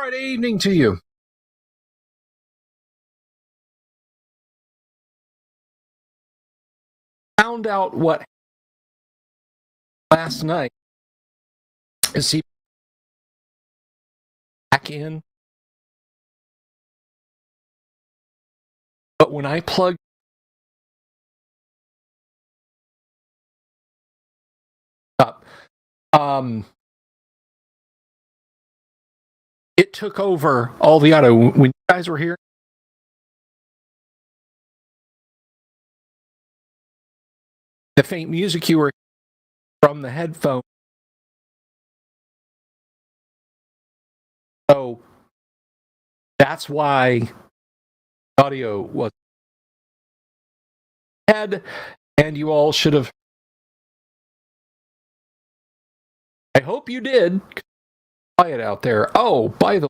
Friday evening to you. Found out what last night is he back in? But when I plugged up, it took over all the audio. When you guys were here, the faint music you were from the headphone. So that's why audio was head, and you all should have. I hope you did. Quiet out there. Oh, by the way,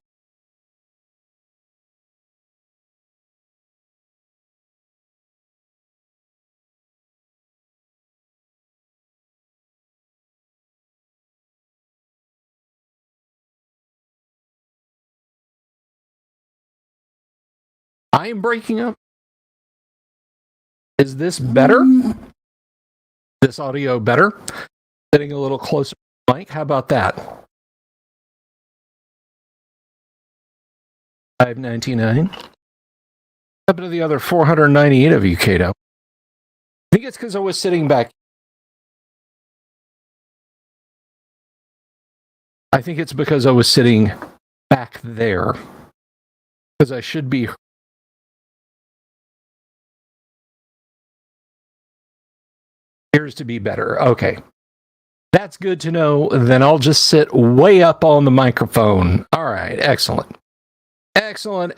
I am breaking up. Is this better? This audio better? Getting a little closer to the mic. How about that? 599. What happened to the other 498 of you, Cato? I think it's because I was sitting back. I think it's because I was sitting back there. Because I should be. Appears to be better. Okay. That's good to know. Then I'll just sit way up on the microphone. All right. Excellent. Excellent.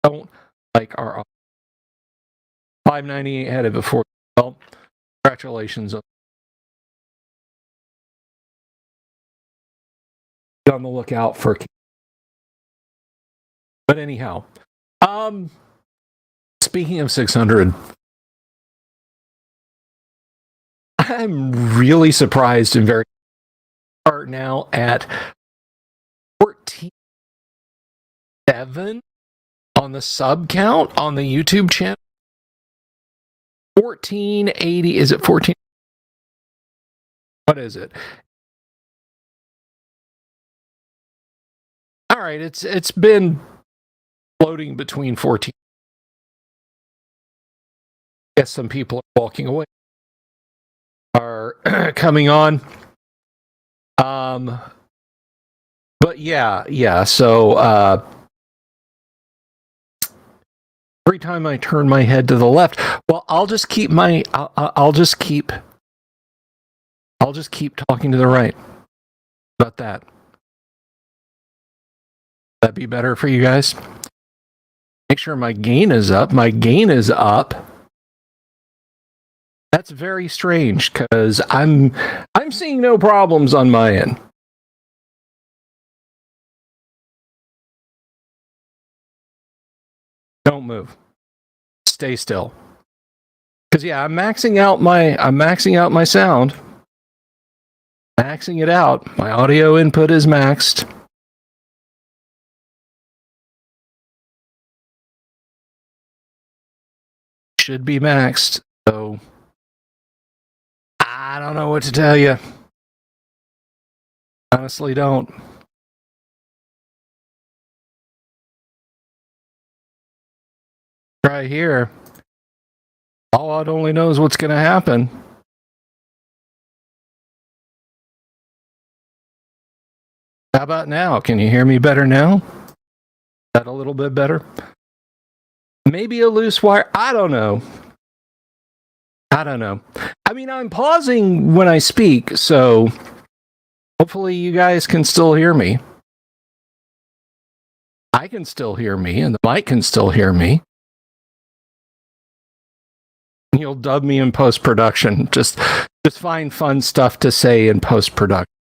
Don't like our 598 had it before. Well, congratulations. Be on the lookout for. But anyhow, speaking of 600, I'm really surprised and very hard now at 14.7 on the sub count on the YouTube channel. 1480, is it 14? What is it? All right, it's been floating between 14. I guess some people are walking away, are coming on. But yeah. So every time I turn my head to the left, well, I'll just keep talking to the right. How about that? That'd be better for you guys. Make sure my gain is up. My gain is up. That's very strange because I'm seeing no problems on my end. Don't move. Stay still. Because yeah, I'm maxing out my sound. Maxing it out. My audio input is maxed. Should be maxed. So I don't know what to tell you. Honestly, don't. Right here. God only knows what's going to happen. How about now? Can you hear me better now? Is that a little bit better? Maybe a loose wire. I don't know. I mean, I'm pausing when I speak, so hopefully you guys can still hear me. I can still hear me, and the mic can still hear me. You'll dub me in post-production. Just find fun stuff to say in post-production.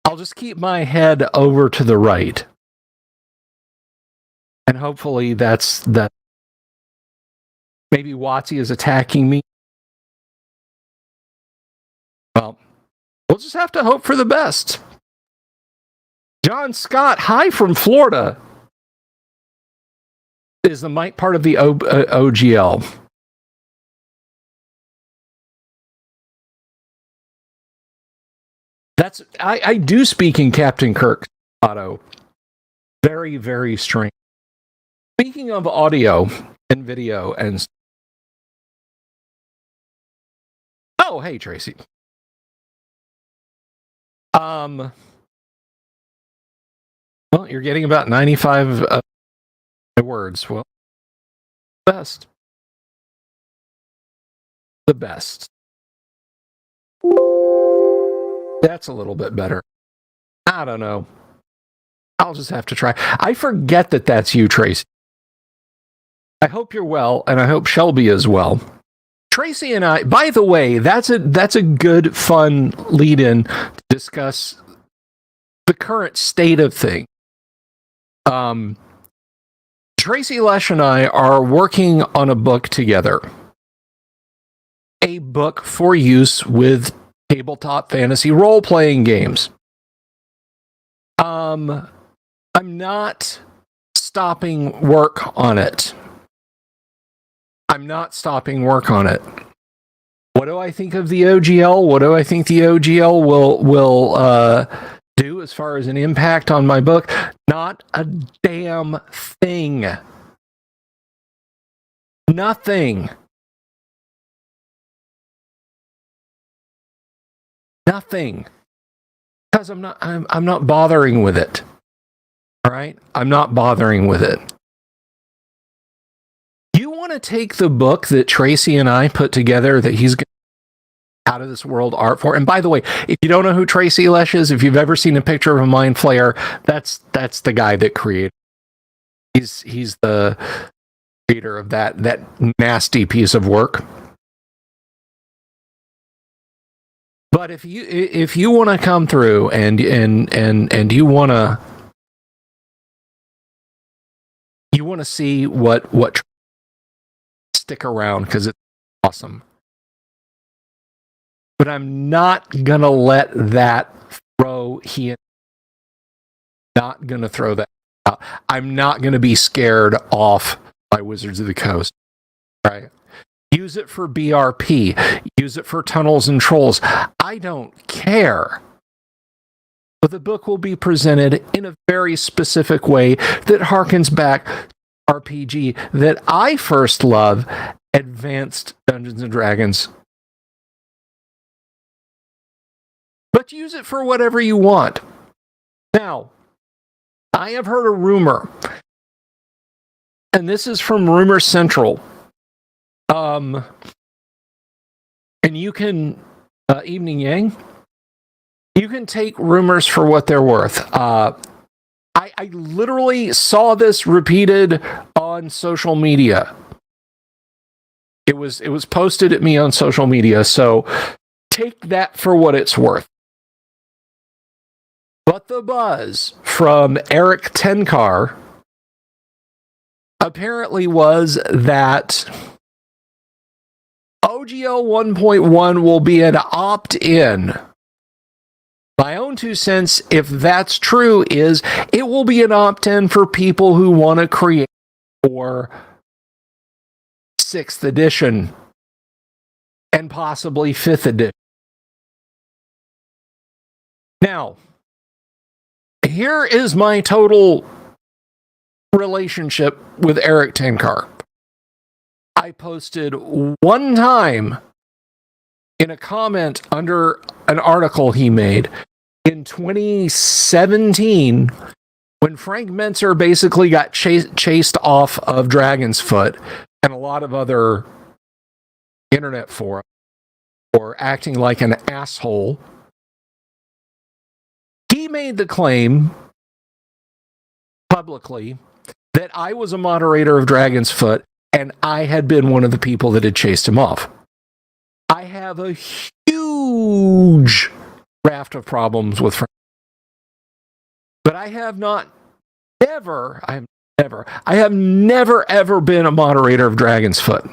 I'll just keep my head over to the right. And hopefully that's that. Maybe Watsy is attacking me. Well, we'll just have to hope for the best. John Scott, hi from Florida. Is the mic part of the OGL? That's I do speak in Captain Kirk auto. Very, very strange. Speaking of audio and video and oh, hey Tracy. Well, you're getting about 95 words. Well, best. The best. That's a little bit better. I don't know. I'll just have to try. I forget that that's you, Tracy. I hope you're well, and I hope Shelby is well. Tracy and I, by the way, that's a good, fun lead-in to discuss the current state of things. Tracy Lesh and I are working on a book together. A book for use with tabletop fantasy role-playing games. I'm not stopping work on it. What do I think of the OGL? What do I think the OGL will do as far as an impact on my book? Not a damn thing. Nothing. Because I'm not bothering with it. All right? I'm not bothering with it. You want to take the book that Tracy and I put together that he's out of this world art for. And by the way, if you don't know who Tracy Lesh is, if you've ever seen a picture of a Mind Flayer, that's the guy that created. He's the creator of that nasty piece of work. But if you want to come through and you want to see what stick around because it's awesome. But I'm not gonna let that throw not gonna throw that out. I'm not gonna be scared off by Wizards of the Coast. Right? Use it for BRP. Use it for Tunnels and Trolls. I don't care. But the book will be presented in a very specific way that harkens back to RPG that I first love, Advanced Dungeons and Dragons. But use it for whatever you want. Now, I have heard a rumor, and this is from Rumor Central. And you can, Evening Yang, you can take rumors for what they're worth. I literally saw this repeated on social media. It was posted at me on social media, so take that for what it's worth. But the buzz from Eric Tenkar apparently was that OGL 1.1 will be an opt-in. My own 2 cents, if that's true, is it will be an opt-in for people who want to create for 6th edition and possibly 5th edition. Now, here is my total relationship with Eric Tenkar. I posted one time in a comment under an article he made in 2017 when Frank Mentzer basically got chased off of Dragon's Foot and a lot of other internet forums for acting like an asshole. He made the claim publicly that I was a moderator of Dragon's Foot and I had been one of the people that had chased him off. I have a huge raft of problems with Frank. But I have never ever been a moderator of Dragon's Foot.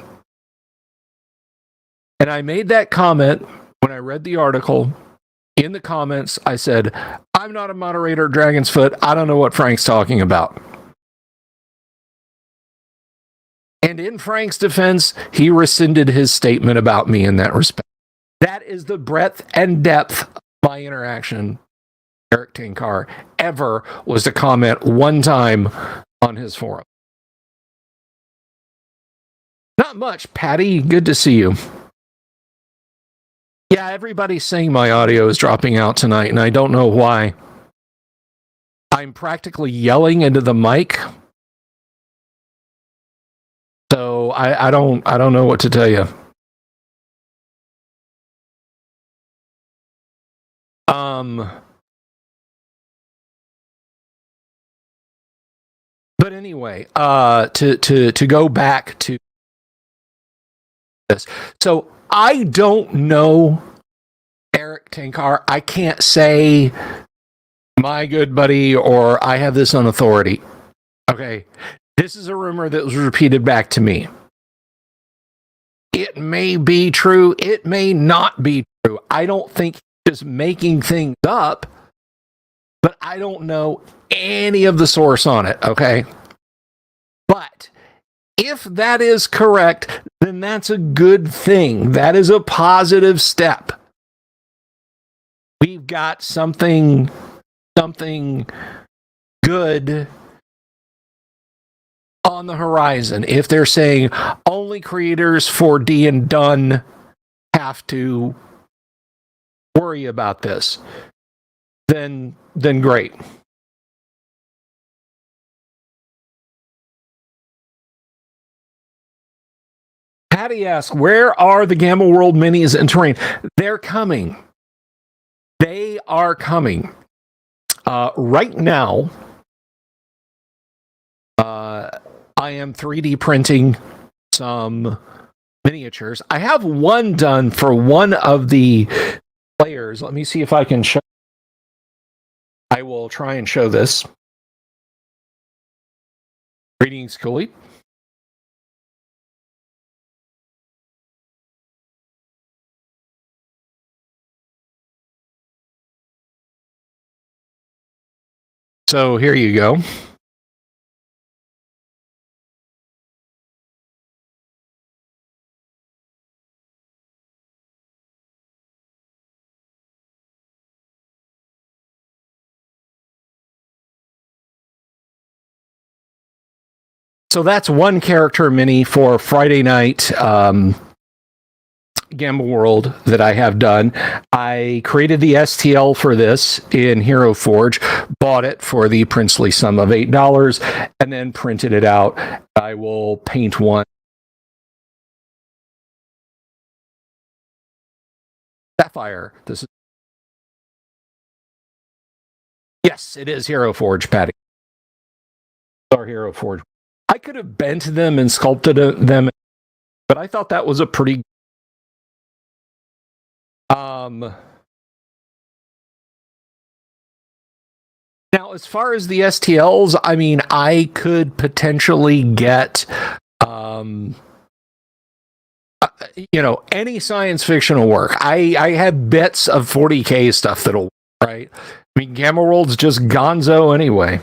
And I made that comment when I read the article in the comments, I said, I'm not a moderator, Dragon's Foot. I don't know what Frank's talking about. And in Frank's defense, he rescinded his statement about me in that respect. That is the breadth and depth of my interaction. Eric Tinkar ever was to comment one time on his forum. Not much, Patty. Good to see you. Yeah, everybody's saying my audio is dropping out tonight, and I don't know why. I'm practically yelling into the mic. So I don't know what to tell you. But anyway, to go back to this. So I don't know Eric Tinkar. I can't say my good buddy or I have this on authority. Okay. This is a rumor that was repeated back to me. It may be true. It may not be true. I don't think he's making things up, but I don't know any of the source on it. Okay. But if that is correct, then that's a good thing. That is a positive step. We've got something good on the horizon. If they're saying only creators for D and Done have to worry about this, then great. Patty asks, where are the Gamma World minis and terrain? They're coming. They are coming. Right now, I am 3D printing some miniatures. I have one done for one of the players. Let me see if I can show. I will try and show this. Greetings, Cooley. So here you go. So that's one character mini for Friday night Gamma World that I have done. I created the STL for this in Hero Forge, bought it for the princely sum of $8, and then printed it out. I will paint one. Sapphire. This is. Yes, it is Hero Forge, Patty. Our Hero Forge. I could have bent them and sculpted them, but I thought that was a pretty. Now, as far as the STLs, I mean, I could potentially get, any science fictional work. I have bits of 40K stuff that'll work, right? I mean, Gamma World's just gonzo anyway.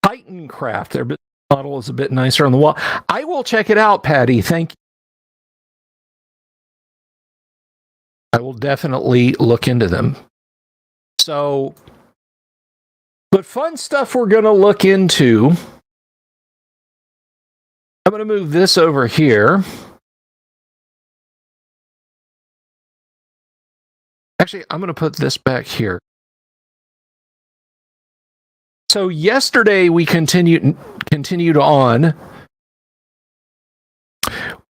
Titancraft, their model is a bit nicer on the wall. I will check it out, Patty. Thank you. I will definitely look into them. So, but fun stuff we're going to look into. I'm going to move this over here. Actually, I'm going to put this back here. So yesterday we continued on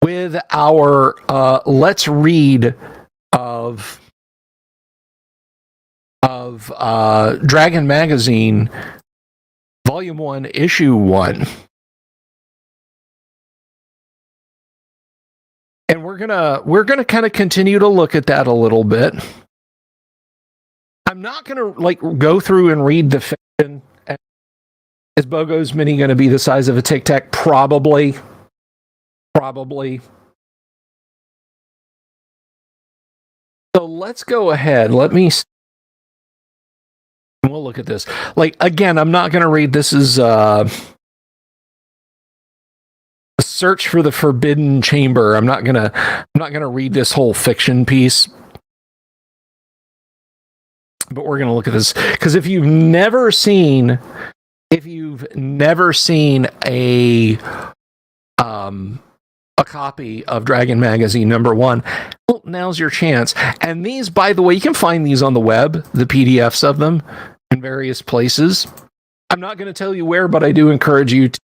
with our Let's Read of Dragon Magazine, Volume 1, Issue 1. And we're gonna kind of continue to look at that a little bit. I'm not gonna go through and read the fiction. Is Bogo's mini gonna be the size of a Tic Tac? Probably. So let's go ahead. We'll look at this. Like, again, I'm not going to read. This is a search for the forbidden chamber. I'm not gonna read this whole fiction piece, but we're gonna look at this because if you've never seen a copy of Dragon Magazine #1, well, now's your chance. And these, by the way, you can find these on the web, the PDFs of them in various places. I'm not going to tell you where, but I do encourage you to.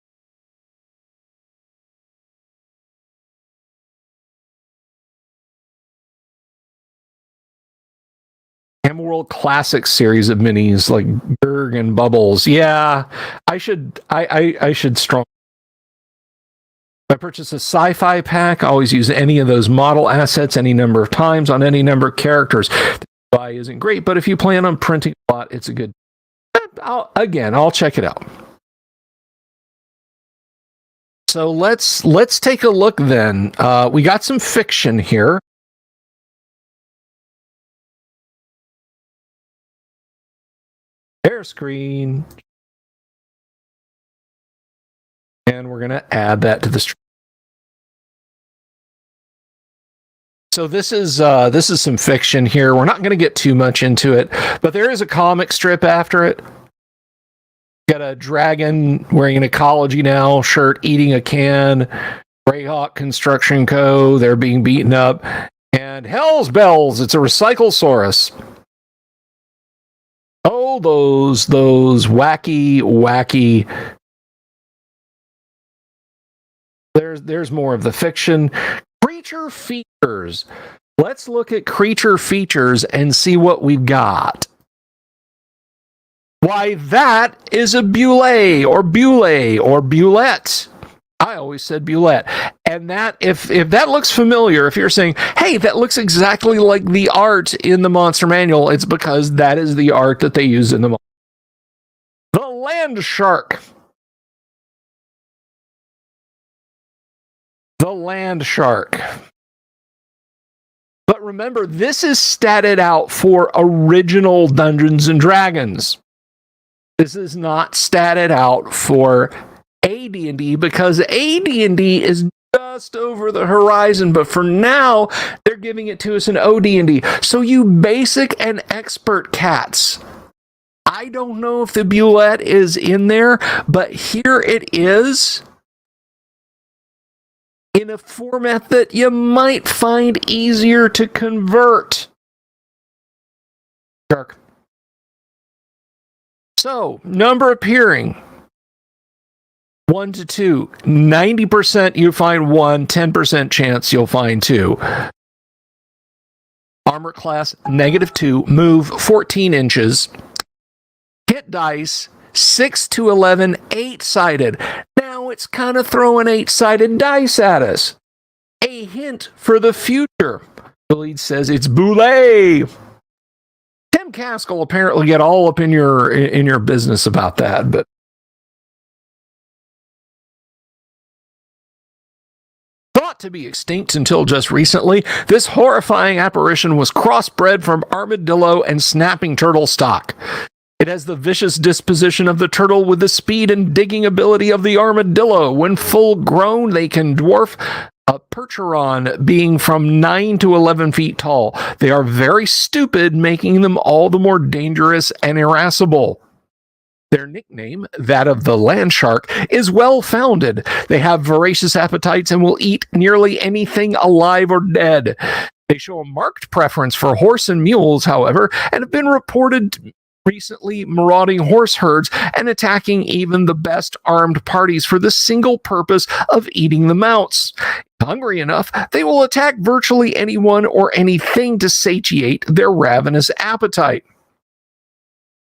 Emerald Classic series of minis like Berg and Bubbles. Yeah, I should strong. If I purchase a sci-fi pack, I always use any of those model assets any number of times on any number of characters. The buy isn't great, but if you plan on printing a lot, it's a good. I'll check it out. So let's take a look then. We got some fiction here. Share screen. And we're going to add that to the stream. So this is some fiction here. We're not going to get too much into it, but there is a comic strip after it. Got a dragon wearing an Ecology Now shirt, eating a can. Greyhawk Construction Co. They're being beaten up. And Hell's Bells, it's a Recyclesaurus. Oh, those wacky. There's more of the fiction. Creature features. Let's look at creature features and see what we've got. Why, that is a Bullet or Bulette. I always said Bulette. And that, if that looks familiar, if you're saying, hey, that looks exactly like the art in the Monster Manual, it's because that is the art that they use in the Land Shark. The Land Shark. But remember, this is statted out for original Dungeons and Dragons. This is not statted out for AD&D because AD&D is just over the horizon, but for now, they're giving it to us in OD&D. So you basic and expert cats, I don't know if the Bulette is in there, but here it is in a format that you might find easier to convert. Shark. So, number appearing 1 to 2. 90% you find 1, 10% chance you'll find 2. Armor class -2, move 14 inches. Hit dice 6 to 11, 8-sided. Now it's kind of throwing 8-sided dice at us. A hint for the future. The lead says it's Bullet. Tim Caskell apparently get all up in your business about that, but thought to be extinct until just recently, this horrifying apparition was crossbred from armadillo and snapping turtle stock. It has the vicious disposition of the turtle with the speed and digging ability of the armadillo. When full grown, they can dwarf a percheron, being from 9 to 11 feet tall. They are very stupid, making them all the more dangerous and irascible. Their nickname, that of the land shark, is well-founded. They have voracious appetites and will eat nearly anything alive or dead. They show a marked preference for horse and mules, however, and have been reported recently marauding horse herds and attacking even the best armed parties for the single purpose of eating the mounts. Hungry enough, they will attack virtually anyone or anything to satiate their ravenous appetite.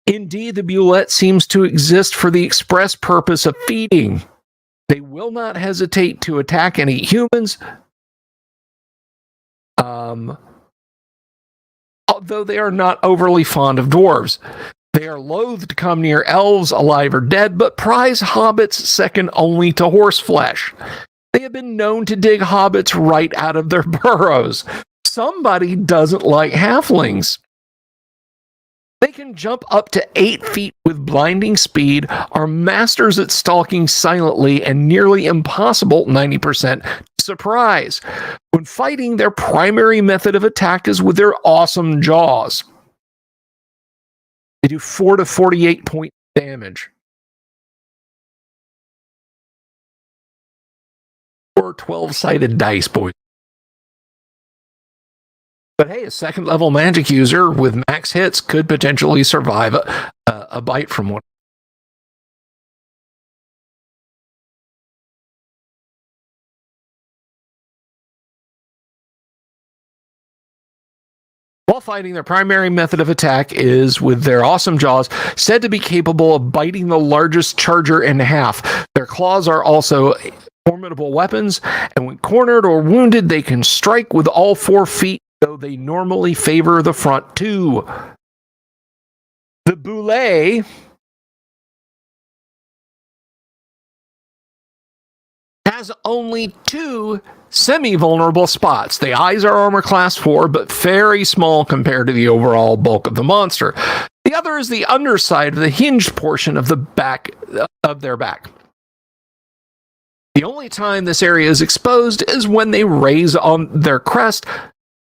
Indeed, the Bulette seems to exist for the express purpose of feeding. They will not hesitate to attack any humans, although they are not overly fond of dwarves. They are loath to come near elves, alive or dead, but prize hobbits second only to horse flesh. They have been known to dig hobbits right out of their burrows. Somebody doesn't like halflings. They can jump up to 8 feet with blinding speed, are masters at stalking silently, and nearly impossible 90% surprise. When fighting, their primary method of attack is with their awesome jaws. They do 4 to 48 point damage. Or 12-sided dice, boys. But hey, a second level magic user with max hits could potentially survive a bite from one. While fighting, their primary method of attack is with their awesome jaws, said to be capable of biting the largest charger in half. Their claws are also formidable weapons, and when cornered or wounded, they can strike with all 4 feet, though they normally favor the front 2. The boulet has only 2 semi-vulnerable spots. The eyes are armor class 4, but very small compared to the overall bulk of the monster. The other is the underside of the hinged portion of the back of their back. The only time this area is exposed is when they raise on their crest,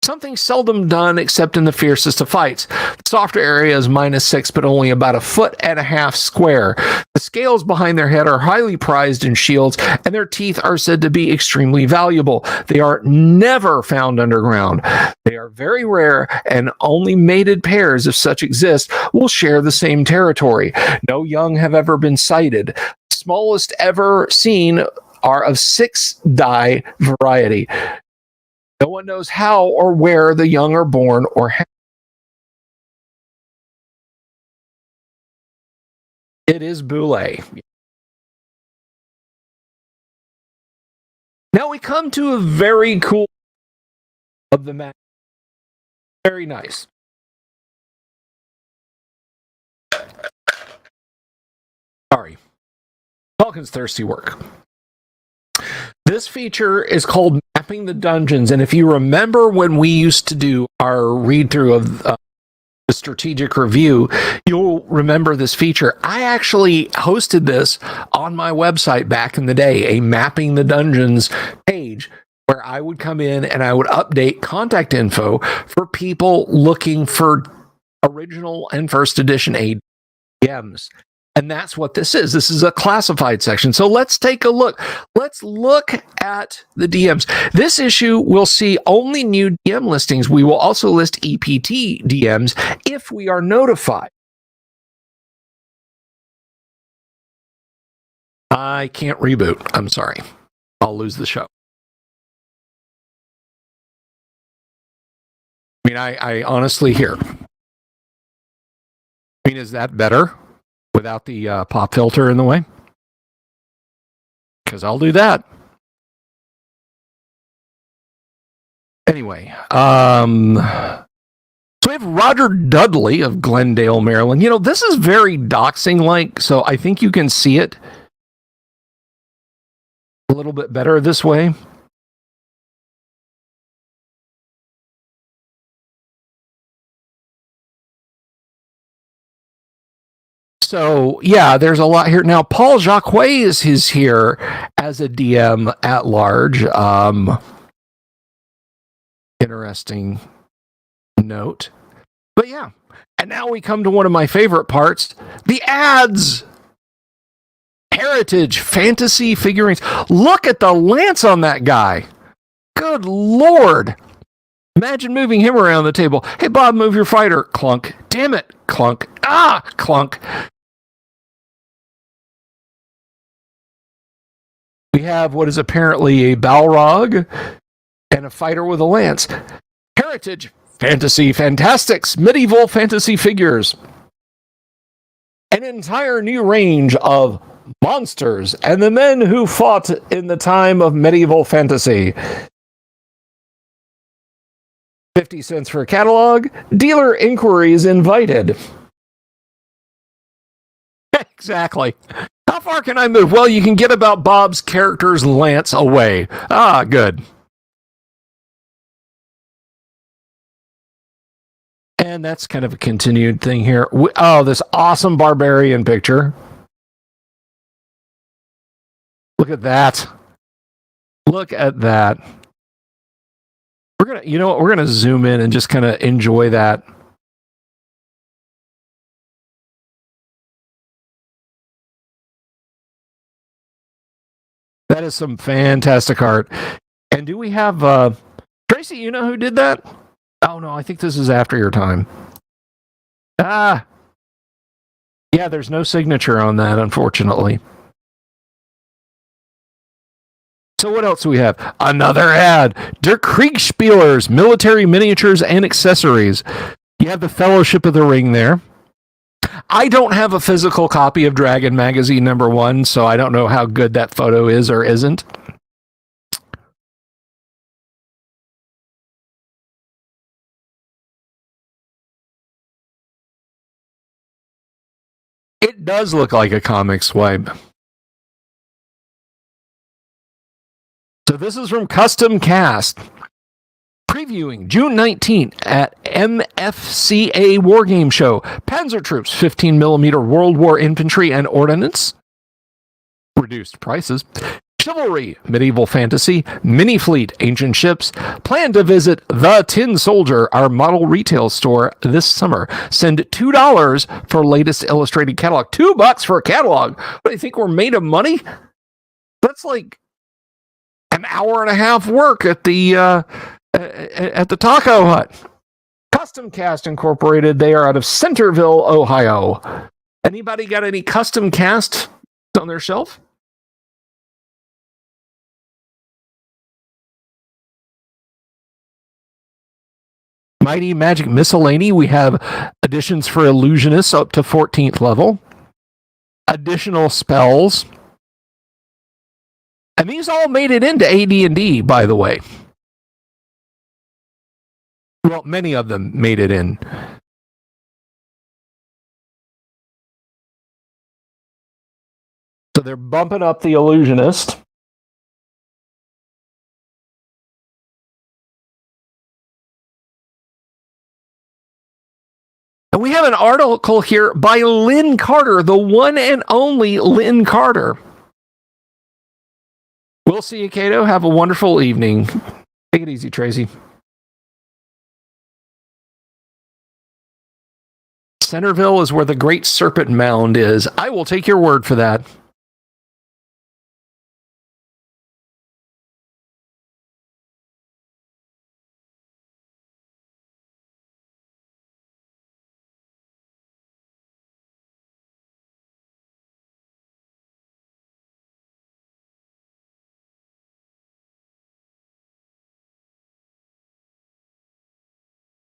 something seldom done except in the fiercest of fights. The softer area is -6, but only about 1.5 feet square. The scales behind their head are highly prized in shields, and their teeth are said to be extremely valuable. They are never found underground. They are very rare, and only mated pairs, if such exist, will share the same territory. No young have ever been sighted. The smallest ever seen are of 6 die variety. No one knows how or where the young are born or how. It is boulet. Now we come to a very cool of the map. Very nice. Sorry. Falcon's thirsty work. This feature is called Mapping the Dungeons, and if you remember when we used to do our read-through of the strategic review, you'll remember this feature. I actually hosted this on my website back in the day, a Mapping the Dungeons page, where I would come in and I would update contact info for people looking for original and first edition ADMs. And that's what this is. This is a classified section. So let's take a look. Let's look at the DMs. This issue will see only new DM listings. We will also list EPT DMs if we are notified. I can't reboot. I'm sorry. I'll lose the show. I mean, I honestly here. I mean, is that better? Without the pop filter in the way? Because I'll do that. Anyway, so we have Roger Dudley of Glendale, Maryland. You know, this is very doxing-like, so I think you can see it a little bit better this way. So, yeah, there's a lot here. Now, Paul Jacques is here as a DM at large. Interesting note. But yeah, and now we come to one of my favorite parts, the ads. Heritage fantasy figurines. Look at the lance on that guy. Good Lord. Imagine moving him around the table. Hey, Bob, move your fighter. Clunk. Damn it. Clunk. Ah, clunk. We have what is apparently a Balrog and a fighter with a lance. Heritage, fantasy, fantastics, medieval fantasy figures. An entire new range of monsters and the men who fought in the time of medieval fantasy. 50 cents for a catalog. Dealer inquiries invited. Exactly. How far can I move? Well, you can get about Bob's character's lance away. Ah, good. And that's kind of a continued thing here. This awesome barbarian picture. Look at that. Look at that. We're gonna zoom in and just kind of enjoy that. That is some fantastic art. And do we have Tracy, you know who did that? Oh no, I think this is after your time. Yeah, there's no signature on that, unfortunately. So what else do we have? Another ad. Der Kriegsspielers, military miniatures and accessories. You have the Fellowship of the Ring there. I don't have a physical copy of Dragon Magazine #1, so I don't know how good that photo is or isn't. It does look like a comic swipe. So this is from Custom Cast. Previewing June 19th at MFCA Wargame Show. Panzer Troops, 15mm World War Infantry and Ordnance. Reduced prices. Chivalry, Medieval Fantasy, Mini Fleet, Ancient Ships. Plan to visit The Tin Soldier, our model retail store, this summer. Send $2 for latest illustrated catalog. $2 for a catalog. What, do you think we're made of money? That's like an hour and a half work at the Taco Hut. Custom Cast Incorporated. They are out of Centerville, Ohio. Anybody got any Custom Cast on their shelf? Mighty Magic Miscellany. We have additions for Illusionists up to 14th level. Additional spells. And these all made it into AD&D, by the way. Well, many of them made it in. So they're bumping up the Illusionist. And we have an article here by Lynn Carter, the one and only Lynn Carter. We'll see you, Cato. Have a wonderful evening. Take it easy, Tracy. Centerville is where the Great Serpent Mound is. I will take your word for that.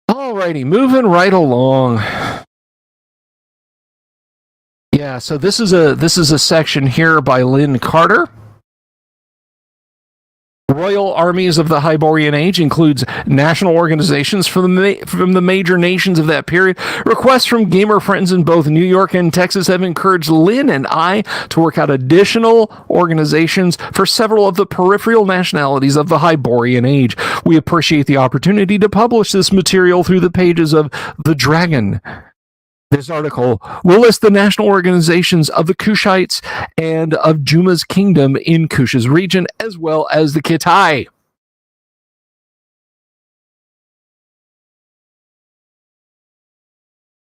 Alrighty, moving right along. Yeah, so this is a section here by Lynn Carter. Royal Armies of the Hyborian Age includes national organizations from the major nations of that period. Requests from gamer friends in both New York and Texas have encouraged Lynn and I to work out additional organizations for several of the peripheral nationalities of the Hyborian Age. We appreciate the opportunity to publish this material through the pages of The Dragon. This article will list the national organizations of the Kushites and of Juma's kingdom in Kush's region, as well as the Kitai.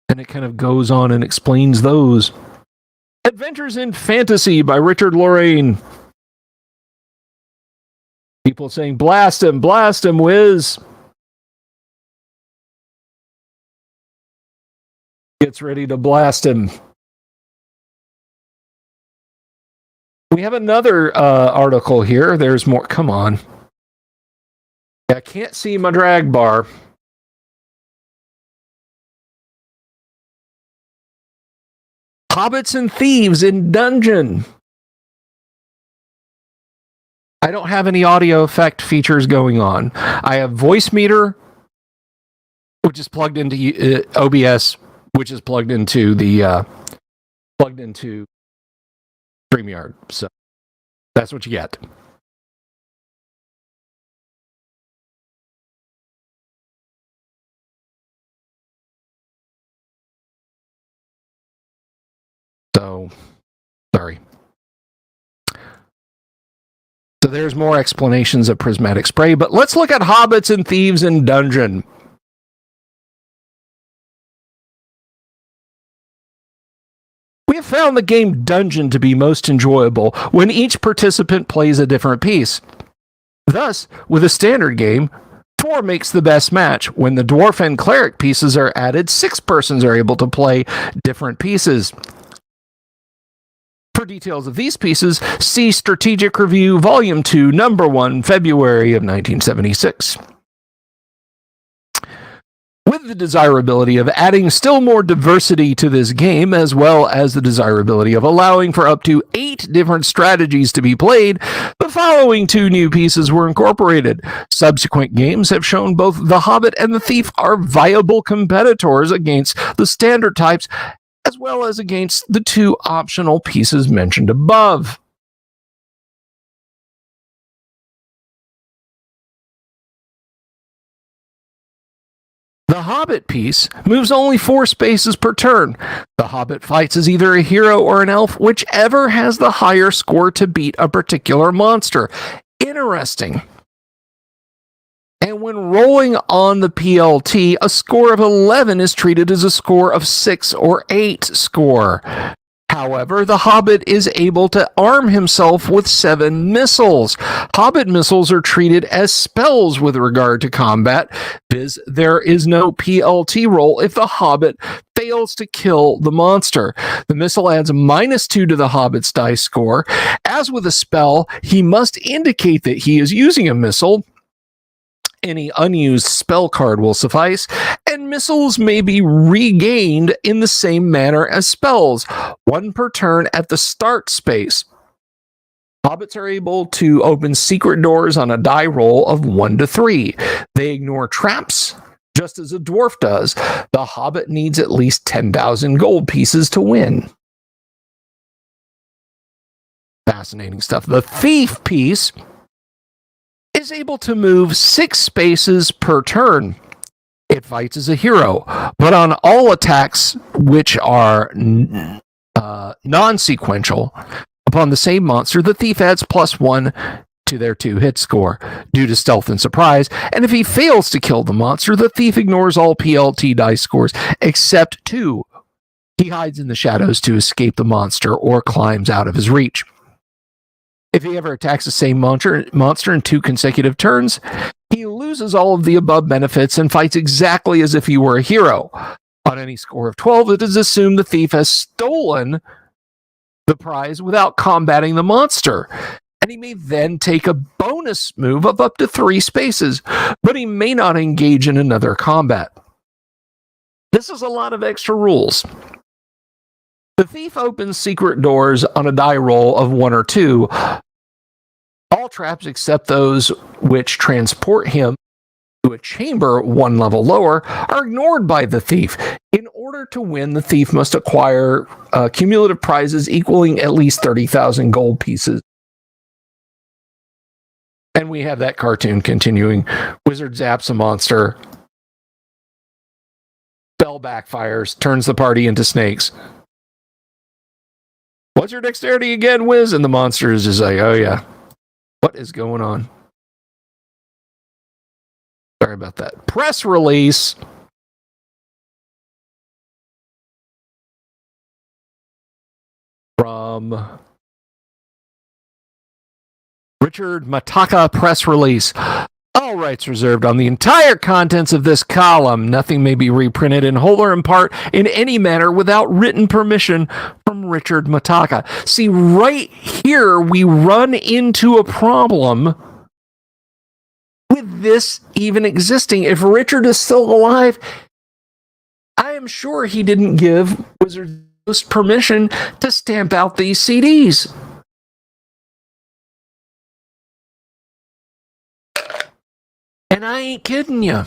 And it kind of goes on and explains those. Adventures in Fantasy by Richard Lorraine. People saying, blast him, Wiz. Gets ready to blast him. We have another article here. There's more. Come on. I can't see my drag bar. Hobbits and Thieves in Dungeon. I don't have any audio effect features going on. I have voice meter, which is plugged into OBS, which is plugged into StreamYard. So that's what you get. So, sorry. So there's more explanations of prismatic spray, but let's look at hobbits and thieves in dungeon. We have found the game Dungeon to be most enjoyable when each participant plays a different piece. Thus, with a standard game, 4 makes the best match. When the dwarf and cleric pieces are added, 6 persons are able to play different pieces. For details of these pieces, see Strategic Review Volume 2, Number 1, February of 1976. With the desirability of adding still more diversity to this game, as well as the desirability of allowing for up to 8 different strategies to be played, the following 2 new pieces were incorporated. Subsequent games have shown both the Hobbit and the Thief are viable competitors against the standard types, as well as against the 2 optional pieces mentioned above. The Hobbit piece moves only 4 spaces per turn. The Hobbit fights as either a hero or an elf, whichever has the higher score to beat a particular monster. Interesting. And when rolling on the PLT, a score of 11 is treated as a score of 6 or 8 score. However, the Hobbit is able to arm himself with 7 missiles. Hobbit missiles are treated as spells with regard to combat, viz. There is no PLT roll if the Hobbit fails to kill the monster. The missile adds -2 to the Hobbit's dice score. As with a spell, he must indicate that he is using a missile. Any unused spell card will suffice, and missiles may be regained in the same manner as spells, 1 per turn at the start space. Hobbits are able to open secret doors on a die roll of 1 to 3. They ignore traps, just as a dwarf does. The Hobbit needs at least 10,000 gold pieces to win. Fascinating stuff. The Thief piece is able to move 6 spaces per turn. It fights as a hero, but on all attacks which are non-sequential upon the same monster, the Thief adds +1 to their 2 hit score due to stealth and surprise, and if he fails to kill the monster, the Thief ignores all PLT dice scores except 2. He hides in the shadows to escape the monster or climbs out of his reach. If he ever attacks the same monster in 2 consecutive turns, he loses all of the above benefits and fights exactly as if he were a hero. On any score of 12, it is assumed the Thief has stolen the prize without combating the monster, and he may then take a bonus move of up to 3 spaces, but he may not engage in another combat. This is a lot of extra rules. The Thief opens secret doors on a die roll of 1 or 2. All traps except those which transport him to a chamber 1 level lower are ignored by the Thief. In order to win, the Thief must acquire cumulative prizes equaling at least 30,000 gold pieces. And we have that cartoon continuing. Wizard zaps a monster. Spell backfires, turns the party into snakes. What's your dexterity again, Wiz? And the monster is just like, oh yeah. What is going on? Sorry about that. Press release. From Richard Mataka press release. All rights reserved on the entire contents of this column. Nothing may be reprinted in whole or in part in any manner without written permission from Richard Mataka. See, right here we run into a problem with this even existing. If Richard is still alive, I am sure he didn't give Wizards permission to stamp out these CDs. And I ain't kidding you.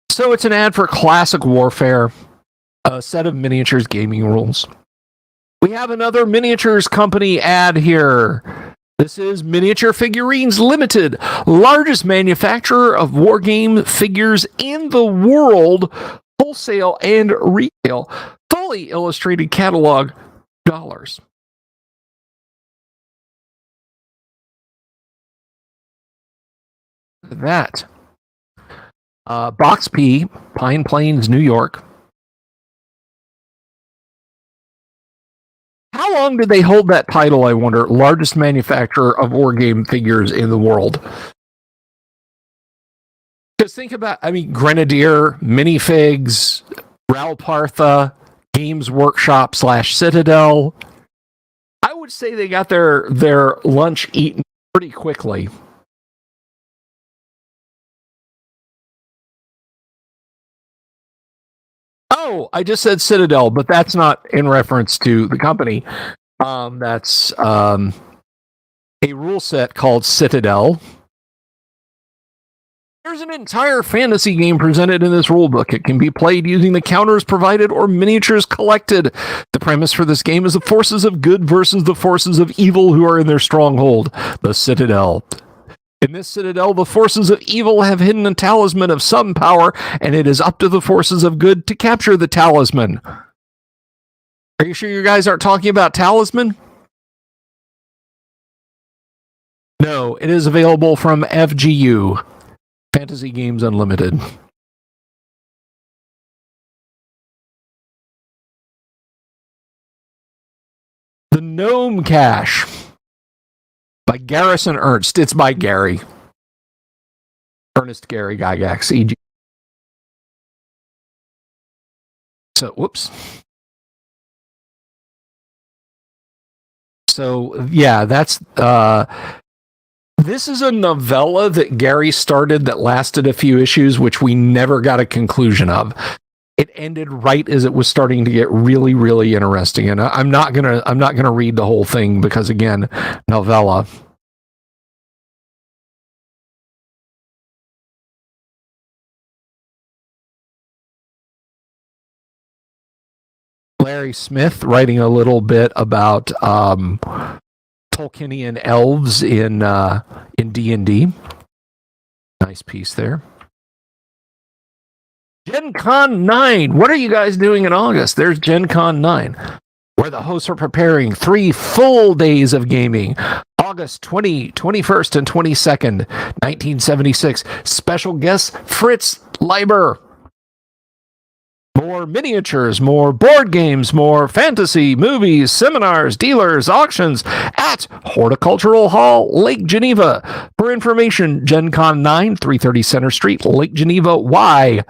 So it's an ad for Classic Warfare, a set of miniatures gaming rules. We have another miniatures company ad here. This is Miniature Figurines Limited, largest manufacturer of wargame figures in the world, wholesale and retail, fully illustrated catalog, dollars. That. Box P, Pine Plains, New York. How long did they hold that title, I wonder? Largest manufacturer of wargame figures in the world. Because think about, Grenadier, Minifigs, Ralpartha, Games Workshop / Citadel. I would say they got their lunch eaten pretty quickly. Oh, I just said Citadel, but that's not in reference to the company. That's a rule set called Citadel. There's an entire fantasy game presented in this rulebook. It can be played using the counters provided or miniatures collected. The premise for this game is the forces of good versus the forces of evil who are in their stronghold, the Citadel. In this Citadel, the forces of evil have hidden a talisman of some power, and it is up to the forces of good to capture the talisman. Are you sure you guys aren't talking about talisman? No, it is available from FGU, Fantasy Games Unlimited. The Gnome Cache by Garrison Ernst. It's by Gary. Ernest Gary Gygax, E.G. So, whoops. So, yeah, that's... this is a novella that Gary started that lasted a few issues, which we never got a conclusion of. It ended right as it was starting to get really, really interesting. And I'm not gonna read the whole thing because, again, novella. Larry Smith writing a little bit about Tolkienian elves in D&D. Nice piece there. Gen Con 9. What are you guys doing in August? There's Gen Con 9, where the hosts are preparing 3 full days of gaming. August 20, 21st, and 22nd, 1976. Special guest Fritz Leiber. More miniatures, more board games, more fantasy, movies, seminars, dealers, auctions at Horticultural Hall, Lake Geneva. For information, Gen Con 9, 330 Center Street, Lake Geneva, Y,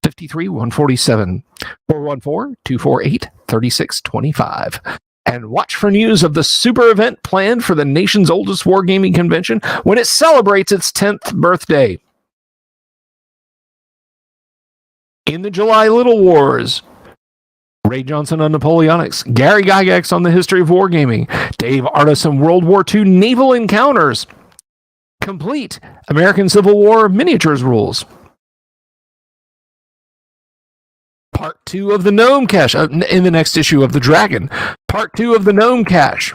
53147, 414-248-3625. And watch for news of the super event planned for the nation's oldest wargaming convention when it celebrates its 10th birthday. In the July Little Wars, Ray Johnson on Napoleonics, Gary Gygax on the history of wargaming, Dave Artis on World War II naval encounters, complete American Civil War miniatures rules. Part 2 of the Gnome Cache in the next issue of The Dragon. Part 2 of the Gnome Cache.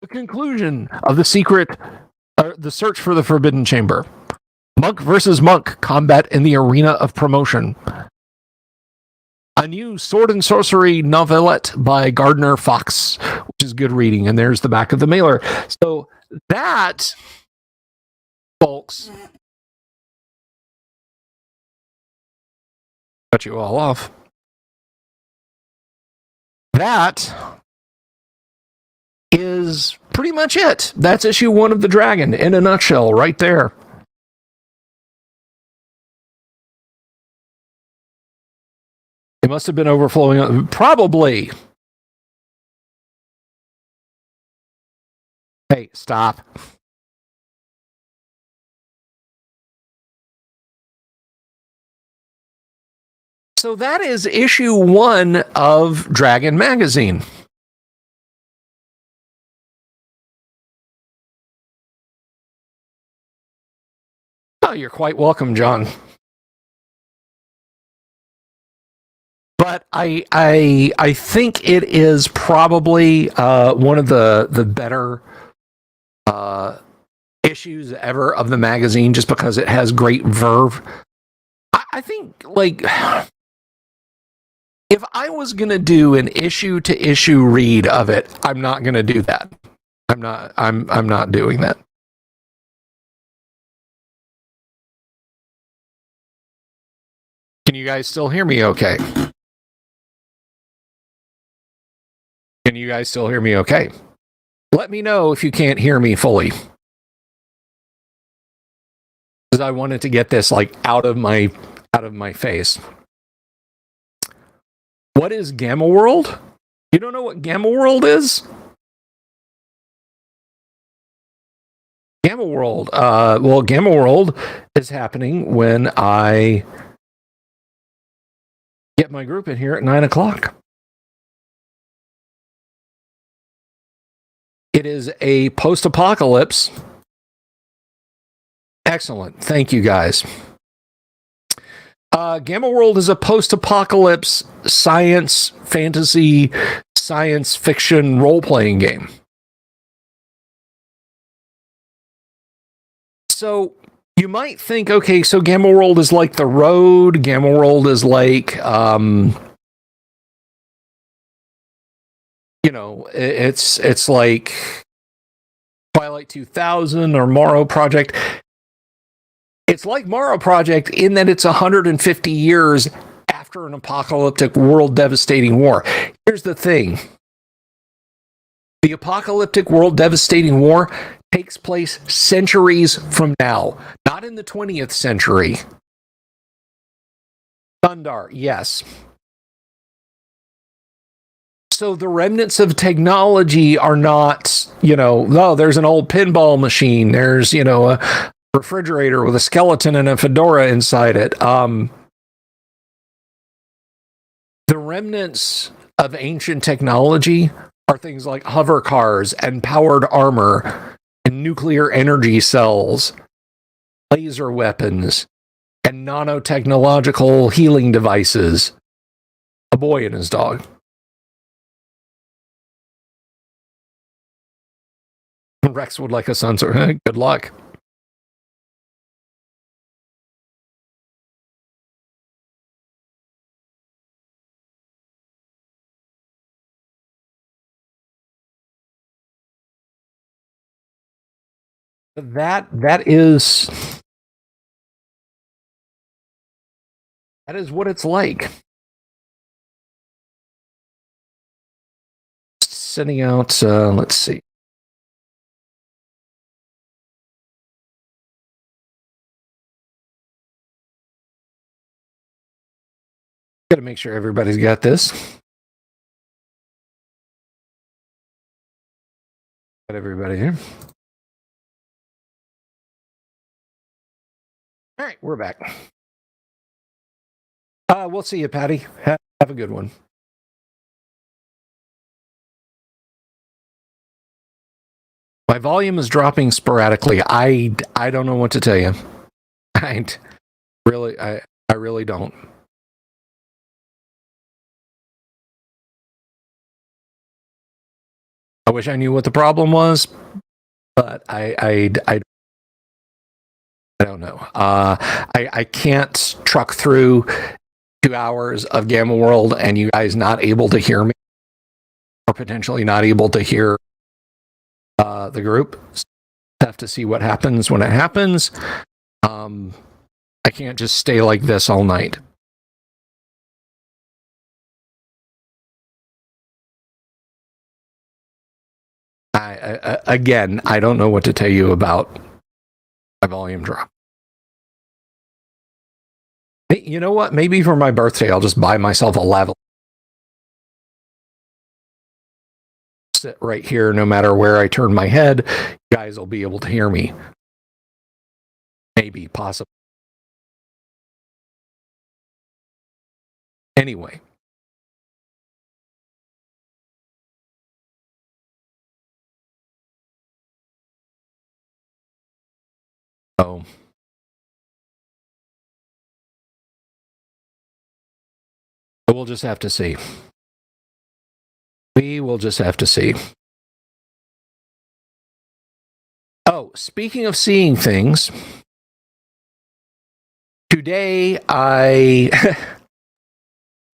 The conclusion of the search for the Forbidden Chamber. Monk versus Monk, combat in the arena of promotion. A new sword and sorcery novelette by Gardner Fox, which is good reading. And there's the back of the mailer. So that, folks, cut you all off. That is pretty much it. That's issue 1 of The Dragon in a nutshell right there. It must have been overflowing. Probably. Hey, stop. So that is issue 1 of Dragon Magazine. Oh, you're quite welcome, John. But I think it is probably one of the better issues ever of the magazine just because it has great verve. I think, like, if I was going to do an issue to issue read of it, I'm not going to do that. I'm not doing that. Can you guys still hear me okay? Can you guys still hear me okay? Let me know if you can't hear me fully. Because I wanted to get this like out of my face. What is Gamma World? You don't know what Gamma World is? Gamma World. Well, Gamma World is happening when I get my group in here at 9:00. It is a post-apocalypse. Excellent. Thank you, guys. Gamma World is a post-apocalypse science fantasy, science fiction role-playing game. So you might think, okay, so Gamma World is like The Road. Gamma World is like, it's like Twilight 2000 or Morrow Project. It's like Morrow Project in that it's 150 years after an apocalyptic world devastating war. Here's the thing. The apocalyptic world devastating war takes place centuries from now, not in the 20th century. Thundar, yes. So the remnants of technology are not, there's an old pinball machine. There's, a refrigerator with a skeleton and a fedora inside it. The remnants of ancient technology are things like hover cars and powered armor and nuclear energy cells, laser weapons, and nanotechnological healing devices. A boy and his dog. Rex would like a sensor. Good luck. That is what it's like. Sending out, let's see. Got to make sure everybody's got this. Got everybody here. All right, we're back. We'll see you, Patty. Have a good one. My volume is dropping sporadically. I don't know what to tell you. I really don't. I wish I knew what the problem was, but I don't know. I can't truck through 2 hours of Gamma World and you guys not able to hear me, or potentially not able to hear the group. Have to see what happens when it happens. I can't just stay like this all night. Again, I don't know what to tell you about my volume drop. You know what? Maybe for my birthday, I'll just buy myself a lavalier. Sit right here, no matter where I turn my head, you guys will be able to hear me. Maybe, possibly. Anyway. So, we'll just have to see. We will just have to see. speaking of seeing things, today I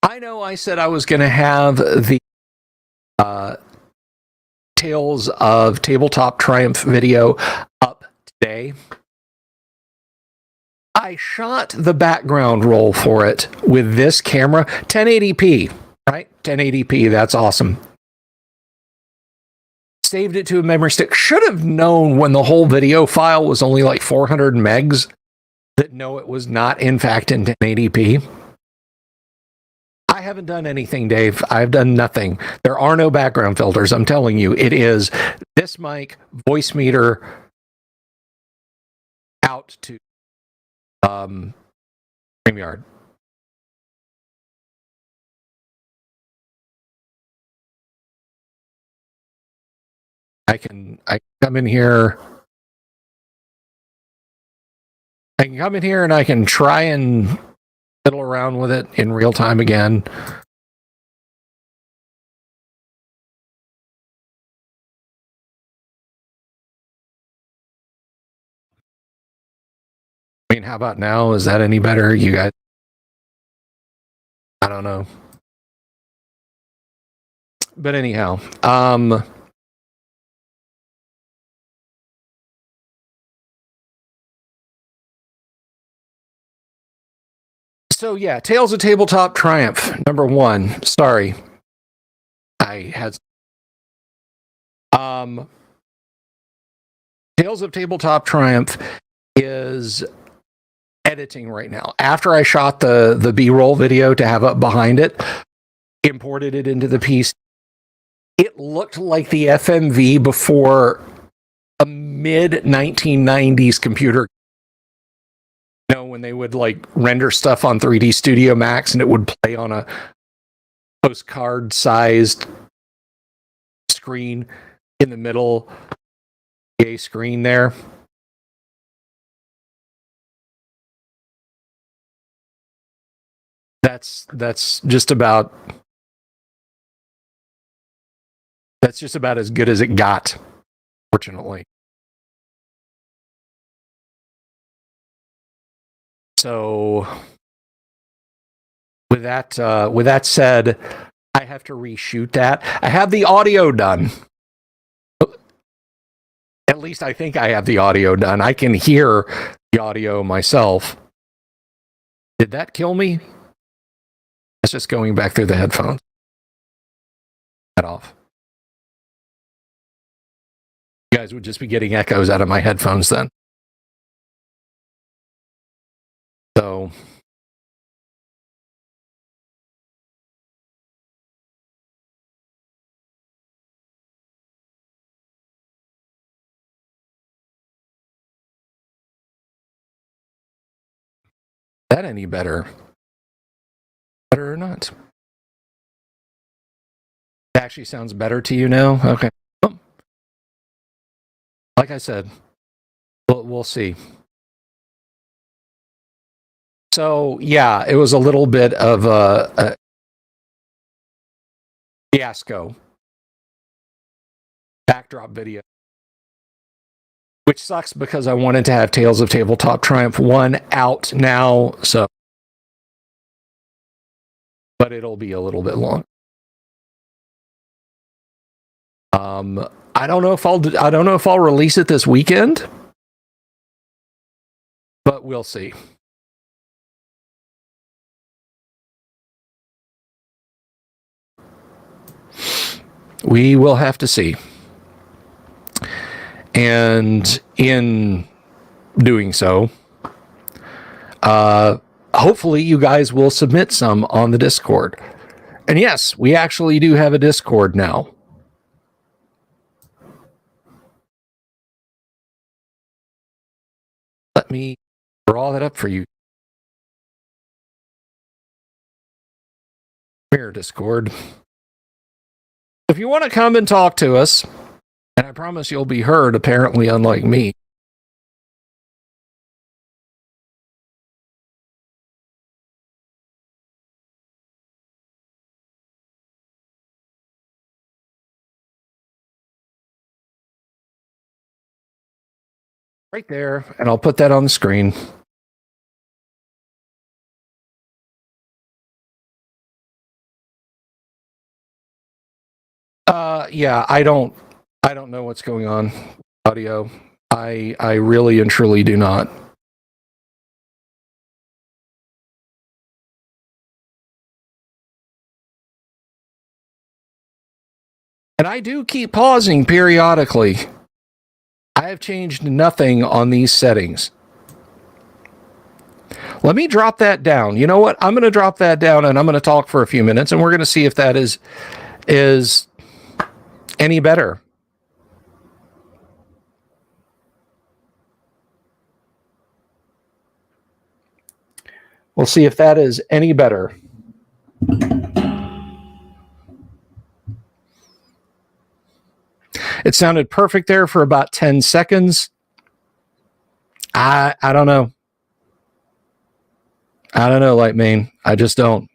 I know I said I was going to have the Tales of Tabletop Triumph video up today. I shot the background roll for it with this camera, 1080p, right? 1080p, that's awesome. Saved it to a memory stick. Should have known when the whole video file was only like 400 megs that no, it was not in fact in 1080p. I haven't done anything, Dave. I've done nothing. There are no background filters. I'm telling you, it is this mic, voice meter, out to StreamYard. I come in here. I can come in here and I can try and fiddle around with it in real time again. I mean, how about now? Is that any better? You guys? I don't know. But anyhow, so yeah, Tales of Tabletop Triumph, number 1. Sorry. I had Tales of Tabletop Triumph is editing right now. After I shot the B-roll video to have up behind it, imported it into the piece. It looked like the FMV before a mid 1990s computer. You know, when they would like render stuff on 3D Studio Max and it would play on a postcard sized screen in the middle, a screen there. That's just about as good as it got, fortunately. So with that said, I have to reshoot that. I have the audio done. At least I think I have the audio done. I can hear the audio myself. Did that kill me? It's just going back through the headphones. That off. You guys would just be getting echoes out of my headphones then. So that any better? Better or not? It actually sounds better to you now? Okay. Well, like I said, we'll see. So yeah, it was a little bit of a fiasco backdrop video, which sucks because I wanted to have Tales of Tabletop Triumph 1 out now, so but it'll be a little bit long. I don't know if I'll release it this weekend, but we'll see. We will have to see. And in doing so, hopefully you guys will submit some on the Discord. And yes, we actually do have a Discord now. Let me draw that up for you. Here, Discord. If you want to come and talk to us, and I promise you'll be heard, apparently, unlike me. Right there, and I'll put that on the screen. Yeah, I don't know what's going on. Audio. I really and truly do not. And I do keep pausing periodically. I have changed nothing on these settings. Let me drop that down. You know what? I'm going to drop that down and I'm going to talk for a few minutes and we're going to see if that is any better. We'll see if that is any better. It sounded perfect there for about 10 seconds. I don't know. I don't know, Lightmane. I just don't.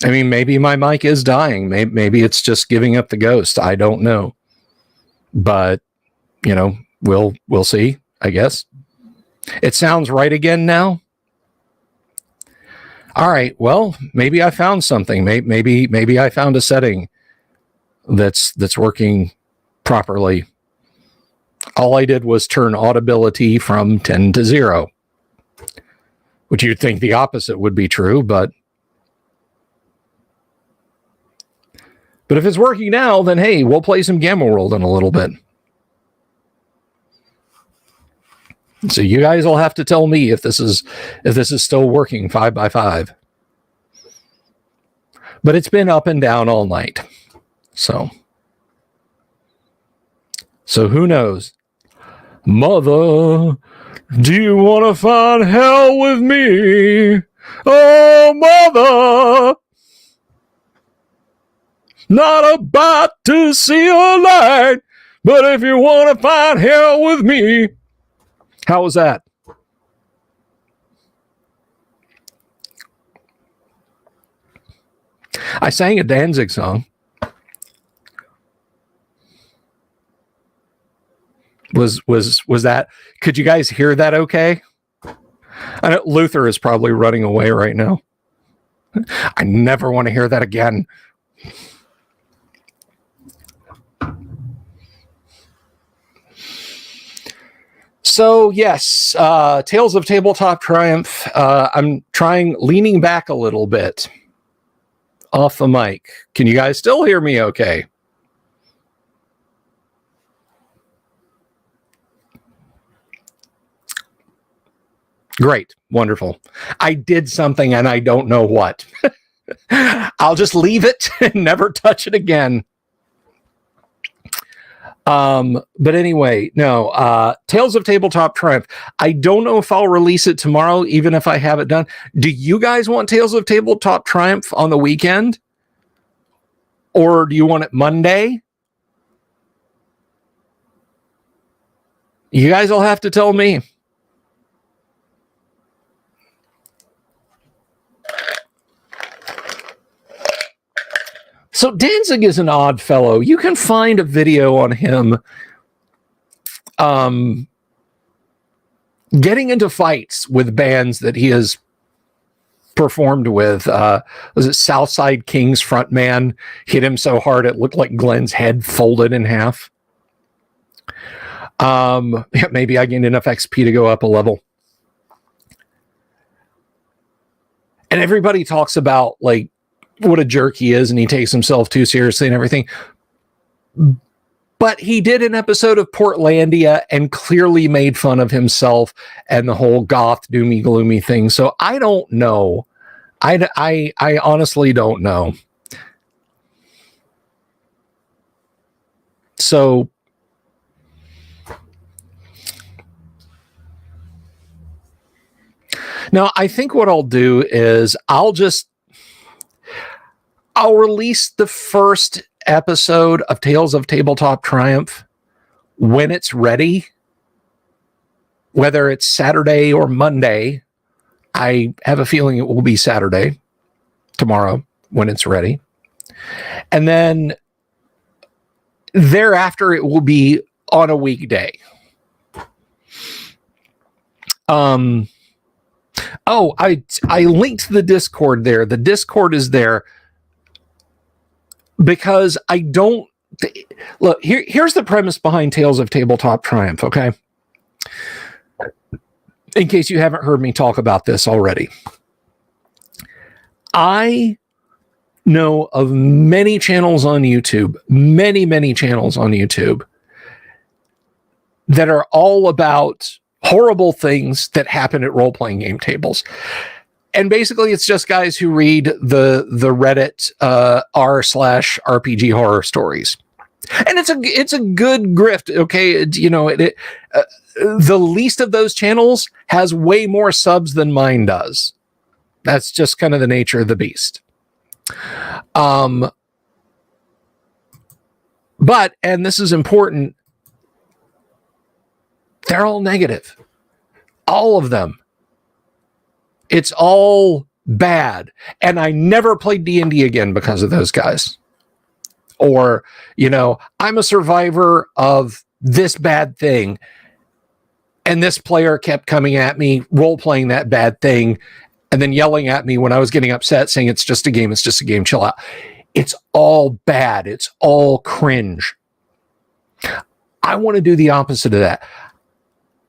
I mean, maybe my mic is dying. Maybe it's just giving up the ghost. I don't know. But, you know, we'll see, I guess. It sounds right again now. All right. Well, maybe I found something. Maybe I found a setting that's working properly. All I did was turn audibility from 10 to 0, which you'd think the opposite would be true, but if it's working now, then hey, we'll play some Gamma World in a little bit. So you guys will have to tell me if this is still working 5x5. But it's been up and down all night. So who knows? Mother, do you want to find hell with me? Oh, mother, not about to see a light, but if you want to find hell with me. How was that? I sang a Danzig song. Was that? Could you guys hear that okay? I know Luther is probably running away right now. I never want to hear that again. So yes, Tales of Tabletop Triumph. I'm leaning back a little bit off the mic. Can you guys still hear me okay? Great. Wonderful. I did something and I don't know what. I'll just leave it and never touch it again. But anyway, no, Tales of Tabletop Triumph. I don't know if I'll release it tomorrow, even if I have it done. Do you guys want Tales of Tabletop Triumph on the weekend? Or do you want it Monday? You guys will have to tell me. So Danzig is an odd fellow. You can find a video on him getting into fights with bands that he has performed with. Was it Southside Kings frontman hit him so hard it looked like Glenn's head folded in half? Maybe I gained enough XP to go up a level. And everybody talks about like what a jerk he is and he takes himself too seriously and everything. But he did an episode of Portlandia and clearly made fun of himself and the whole goth doomy gloomy thing. So I don't know. I honestly don't know. So now I think what I'll do is I'll release the first episode of Tales of Tabletop Triumph when it's ready, whether it's Saturday or Monday. I have a feeling it will be Saturday, tomorrow, when it's ready. And then thereafter, it will be on a weekday. Oh, I linked the Discord there. The Discord is there because I don't look. Here's the premise behind Tales of Tabletop Triumph. Okay, in case you haven't heard me talk about this already, I know of many channels on YouTube, many channels on YouTube that are all about horrible things that happen at role-playing game tables. And basically it's just guys who read the Reddit r/RPG horror stories. And it's a good grift, okay? The least of those channels has way more subs than mine does. That's just kind of the nature of the beast. But, and this is important, they're all negative. All of them. It's all bad. And I never played D&D again because of those guys. Or, I'm a survivor of this bad thing. And this player kept coming at me, role-playing that bad thing, and then yelling at me when I was getting upset, saying, it's just a game, chill out. It's all bad. It's all cringe. I want to do the opposite of that.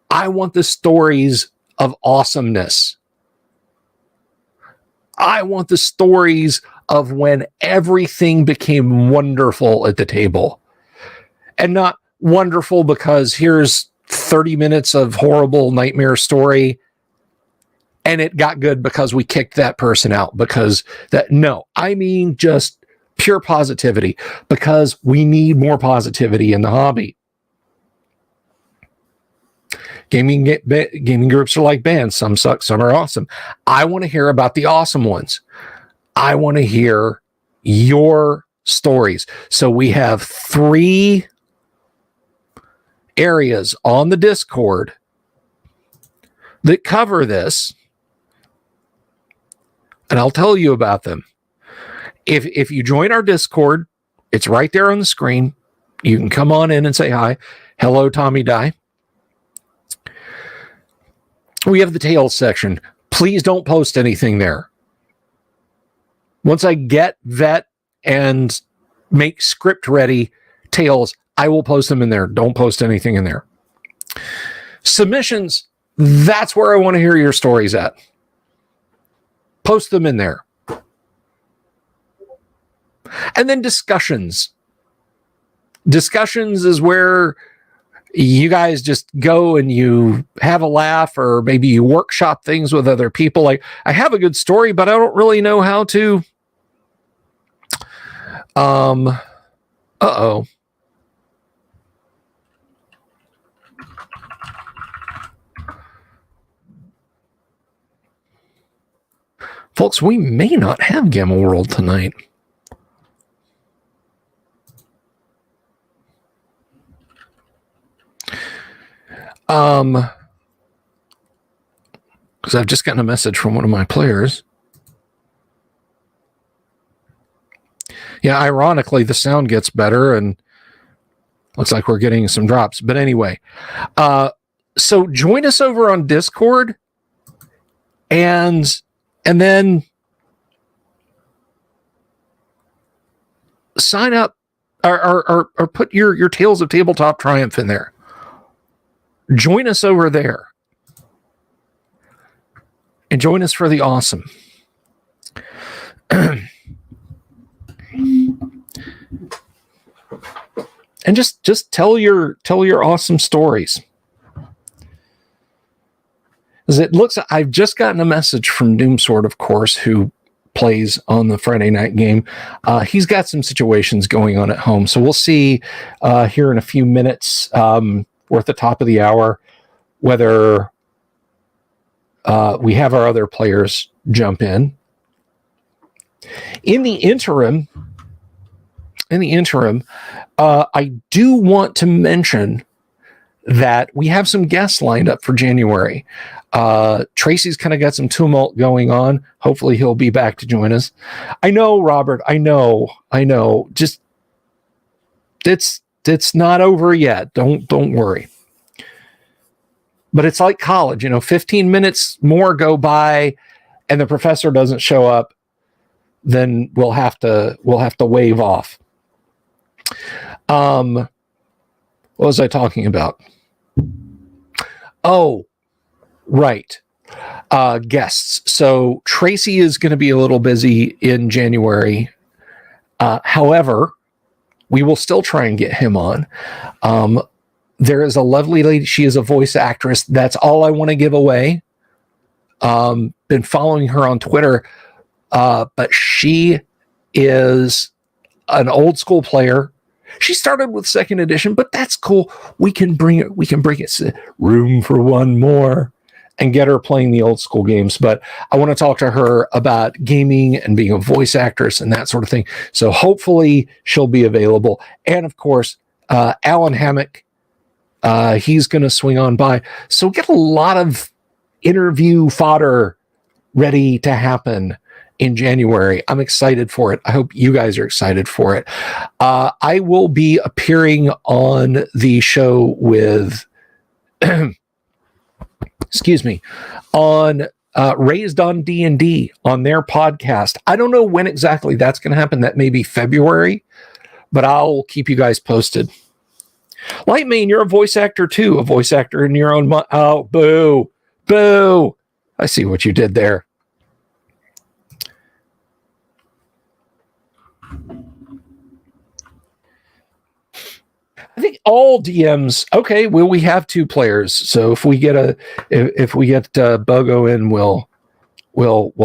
I want the stories of awesomeness. I want the stories of when everything became wonderful at the table. And not wonderful because here's 30 minutes of horrible nightmare story and it got good because we kicked that person out. I mean just pure positivity, because we need more positivity in the hobby. Gaming groups are like bands. Some suck, some are awesome. I want to hear about the awesome ones. I want to hear your stories. So we have 3 areas on the Discord that cover this, and I'll tell you about them. If you join our Discord, it's right there on the screen. You can come on in and say hi. Hello, Tommy Die. We have the Tales section. Please don't post anything there. Once I vet and make script ready Tales, I will post them in there. Don't post anything in there. Submissions, that's where I want to hear your stories at. Post them in there. And then discussions. Discussions is where you guys just go and you have a laugh, or maybe you workshop things with other people. Like, I have a good story, but I don't really know how to. Folks, we may not have Gamma World tonight. Because I've just gotten a message from one of my players. Yeah, ironically, the sound gets better and looks like we're getting some drops. But anyway, so join us over on Discord and then sign up or put your Tales of Tabletop Triumph in there. Join us over there. And join us for the awesome. And just tell your awesome stories. As it looks, I've just gotten a message from Doomsword, of course, who plays on the Friday night game. He's got some situations going on at home. So we'll see here in a few minutes, we're at the top of the hour, whether we have our other players jump in. In the interim, I do want to mention that we have some guests lined up for January. Tracy's kind of got some tumult going on. Hopefully he'll be back to join us. I know, Robert. I know. Just it's not over yet. Don't worry. But it's like college, 15 minutes more go by and the professor doesn't show up, then we'll have to wave off. What was I talking about? Oh, right. Guests. So Tracy is going to be a little busy in January. However, we will still try and get him on. There is a lovely lady. She is a voice actress. That's all I want to give away. Been following her on Twitter, but she is an old school player. She started with second edition, but that's cool. We can bring it. We can bring it. Room for one more, and get her playing the old school games. But I want to talk to her about gaming and being a voice actress and that sort of thing. So hopefully she'll be available. And of course, Alan Hammock. He's going to swing on by. So get a lot of interview fodder ready to happen in January. I'm excited for it. I hope you guys are excited for it. I will be appearing on the show with, excuse me, on Raised on D&D on their podcast. I don't know when exactly that's going to happen. That may be February, but I'll keep you guys posted. Lightmane, you're a voice actor too, a voice actor in your own mind. Oh, boo, boo. I see what you did there. I think all DMs. Okay, well, we have 2 players, so if we get Bogo in, we'll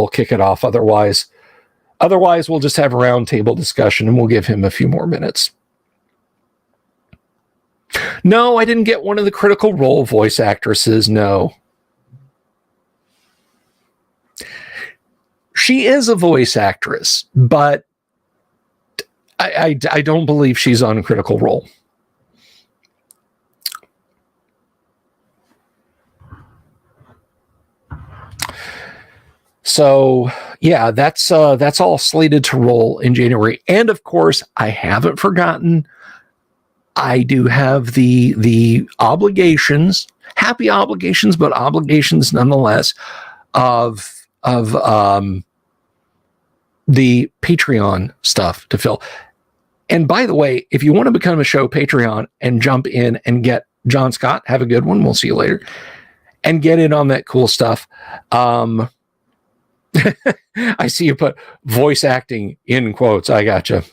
kick it off. Otherwise, we'll just have a roundtable discussion, and we'll give him a few more minutes. No, I didn't get one of the Critical Role voice actresses. No. She is a voice actress, but I don't believe she's on Critical Role. So yeah, that's all slated to roll in January. And of course, I haven't forgotten, I do have the obligations, happy obligations, but obligations nonetheless, of the Patreon stuff to fill. And by the way, if you want to become a show Patreon and jump in and get John Scott, have a good one. We'll see you later. And get in on that cool stuff. I see you put voice acting in quotes. I gotcha.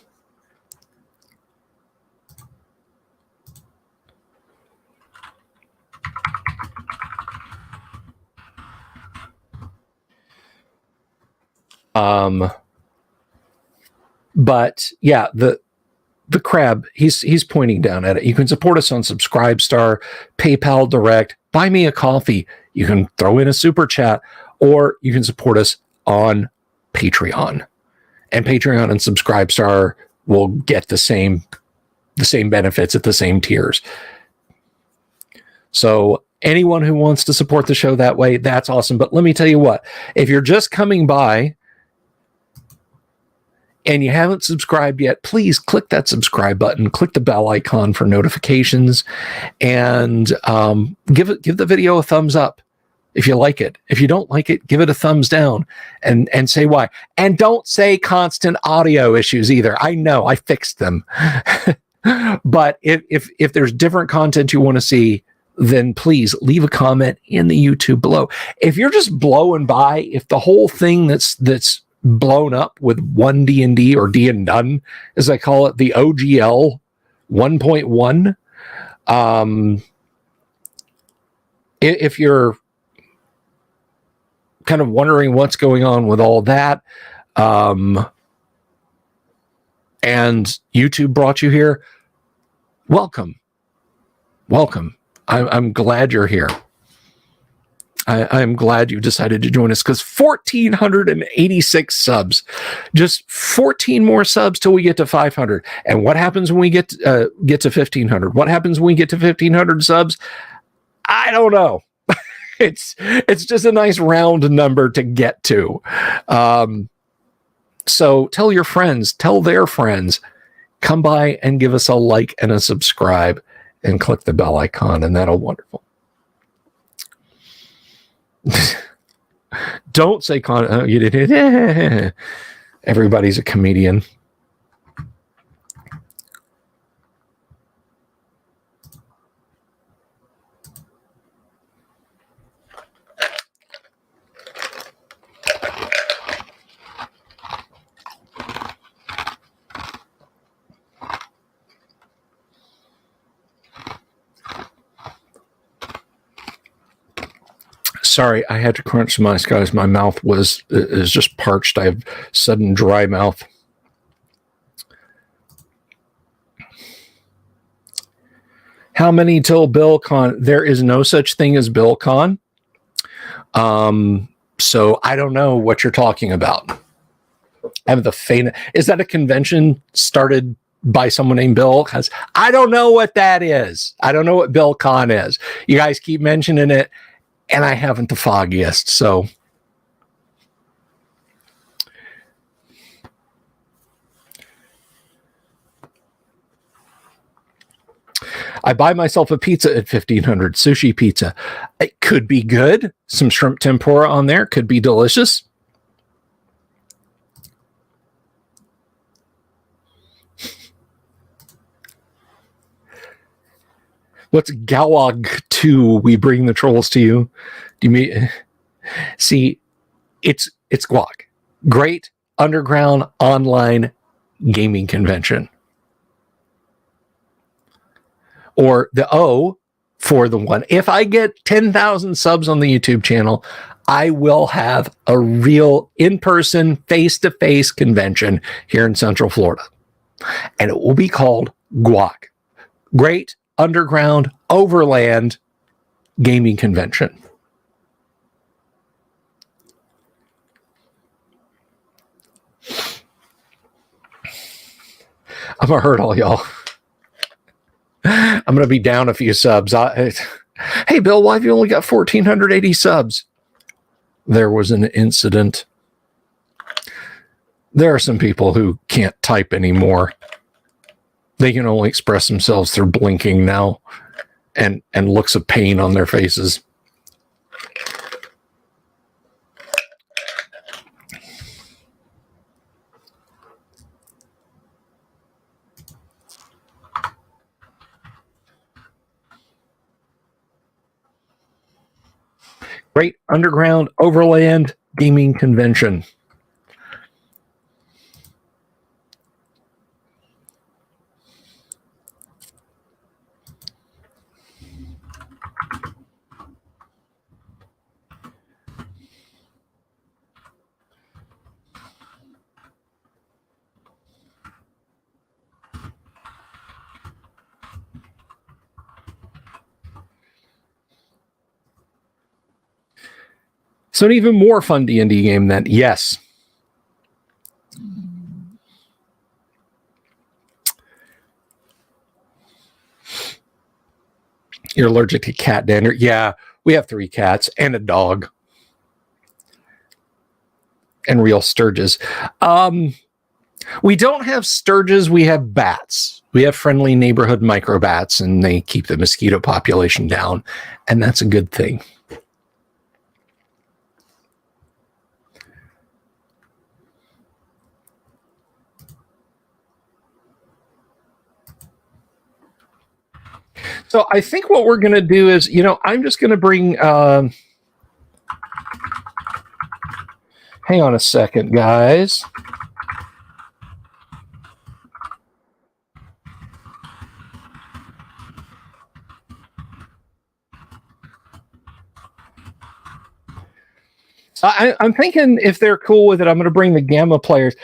But yeah, the crab, he's pointing down at it. You can support us on Subscribestar, PayPal Direct, buy me a coffee. You can throw in a super chat, or you can support us on Patreon. And Patreon and Subscribestar will get the same benefits at the same tiers. So anyone who wants to support the show that way, that's awesome. But let me tell you what, if you're just coming by and you haven't subscribed yet, please click that subscribe button, click the bell icon for notifications, and give the video a thumbs up if you like it. If you don't like it, give it a thumbs down and say why. And don't say constant audio issues either. I know, I fixed them. But if there's different content you want to see, then please leave a comment in the YouTube below. If you're just blowing by, if the whole thing that's blown up with 1 D&D or D and Done, as I call it, the OGL 1.1, if you're kind of wondering what's going on with all that, and YouTube brought you here, welcome. I'm glad you're here. I'm glad you decided to join us, because 1,486 subs, just 14 more subs till we get to 500. And what happens when we get to 1,500? What happens when we get to 1,500 subs? I don't know. It's just a nice round number to get to. So tell your friends, tell their friends, come by and give us a like and a subscribe and click the bell icon, and that'll wonderful. Don't say you did it. Everybody's a comedian. Sorry, I had to crunch some ice, guys. My mouth is just parched. I have sudden dry mouth. How many till BillCon? There is no such thing as BillCon. So I don't know what you're talking about. I have the faint. Is that a convention started by someone named Bill? Because I don't know what that is. I don't know what BillCon is. You guys keep mentioning it, and I haven't the foggiest. So I buy myself a pizza at 1500, sushi pizza. It could be good. Some shrimp tempura on there could be delicious. What's Galwag 2? We bring the trolls to you. Do you mean? See, it's Guag. Great underground online gaming convention. Or the O for the one. If I get 10,000 subs on the YouTube channel, I will have a real in-person, face-to-face convention here in Central Florida. And it will be called Guag. Great Underground Overland Gaming Convention. I'm going to hurt all y'all. I'm going to be down a few subs. Hey, Bill, why have you only got 1,480 subs? There was an incident. There are some people who can't type anymore. They can only express themselves through blinking now and looks of pain on their faces. Great Underground Overland Gaming Convention. So an even more fun D&D game then. Yes. You're allergic to cat dander. Yeah, we have 3 cats and a dog. And real sturges. We don't have sturges. We have bats. We have friendly neighborhood microbats, and they keep the mosquito population down. And that's a good thing. So I think what we're going to do is, I'm just going to bring, hang on a second, guys. I'm thinking if they're cool with it, I'm going to bring the Gamma players.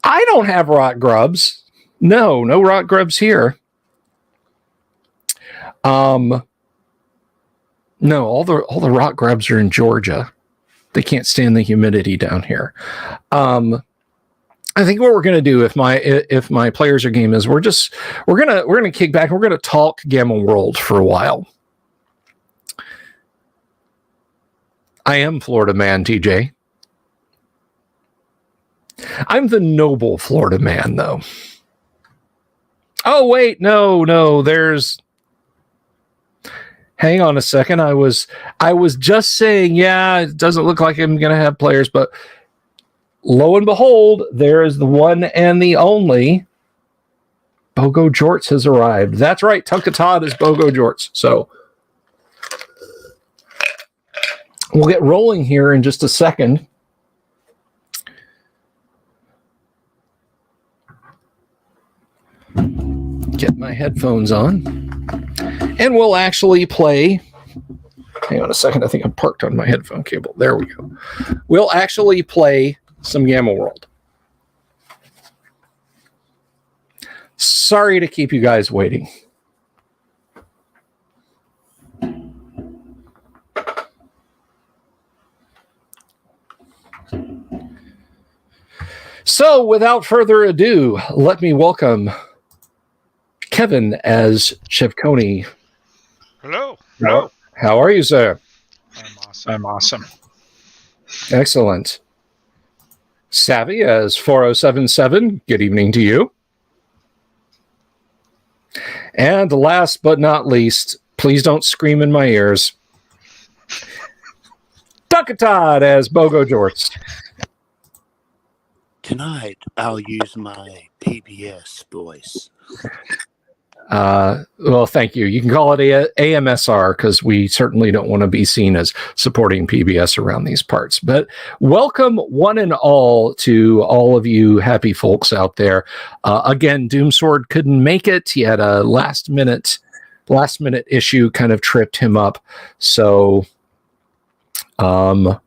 I don't have rock grubs. No rock grubs here. No, all the rock grubs are in Georgia. They can't stand the humidity down here. I think what we're going to do if my players are game is we're going to kick back and we're going to talk Gamma World for a while. I am Florida man, TJ. I'm the noble Florida man, though. Oh, wait, no, there's... Hang on a second. I was just saying, yeah, it doesn't look like I'm going to have players, but lo and behold, there is the one and the only Bogo Jorts has arrived. That's right. Tunkatod is Bogo Jorts. So we'll get rolling here in just a second. Get my headphones on. And we'll actually play. Hang on a second. I think I'm parked on my headphone cable. There we go. We'll actually play some Gamma World. Sorry to keep you guys waiting. So, without further ado, let me welcome Kevin as Chevconi. Hello. Hello. How are you, sir? I'm awesome. Excellent. Savvy as 4077. Good evening to you. And last but not least, please don't scream in my ears, Tunkatod as Bogo Jorts. Tonight, I'll use my PBS voice. Well, thank you. You can call it AMSR because we certainly don't want to be seen as supporting PBS around these parts. But welcome one and all to all of you happy folks out there. Again, Doomsword couldn't make it. He had a last minute issue kind of tripped him up. So let's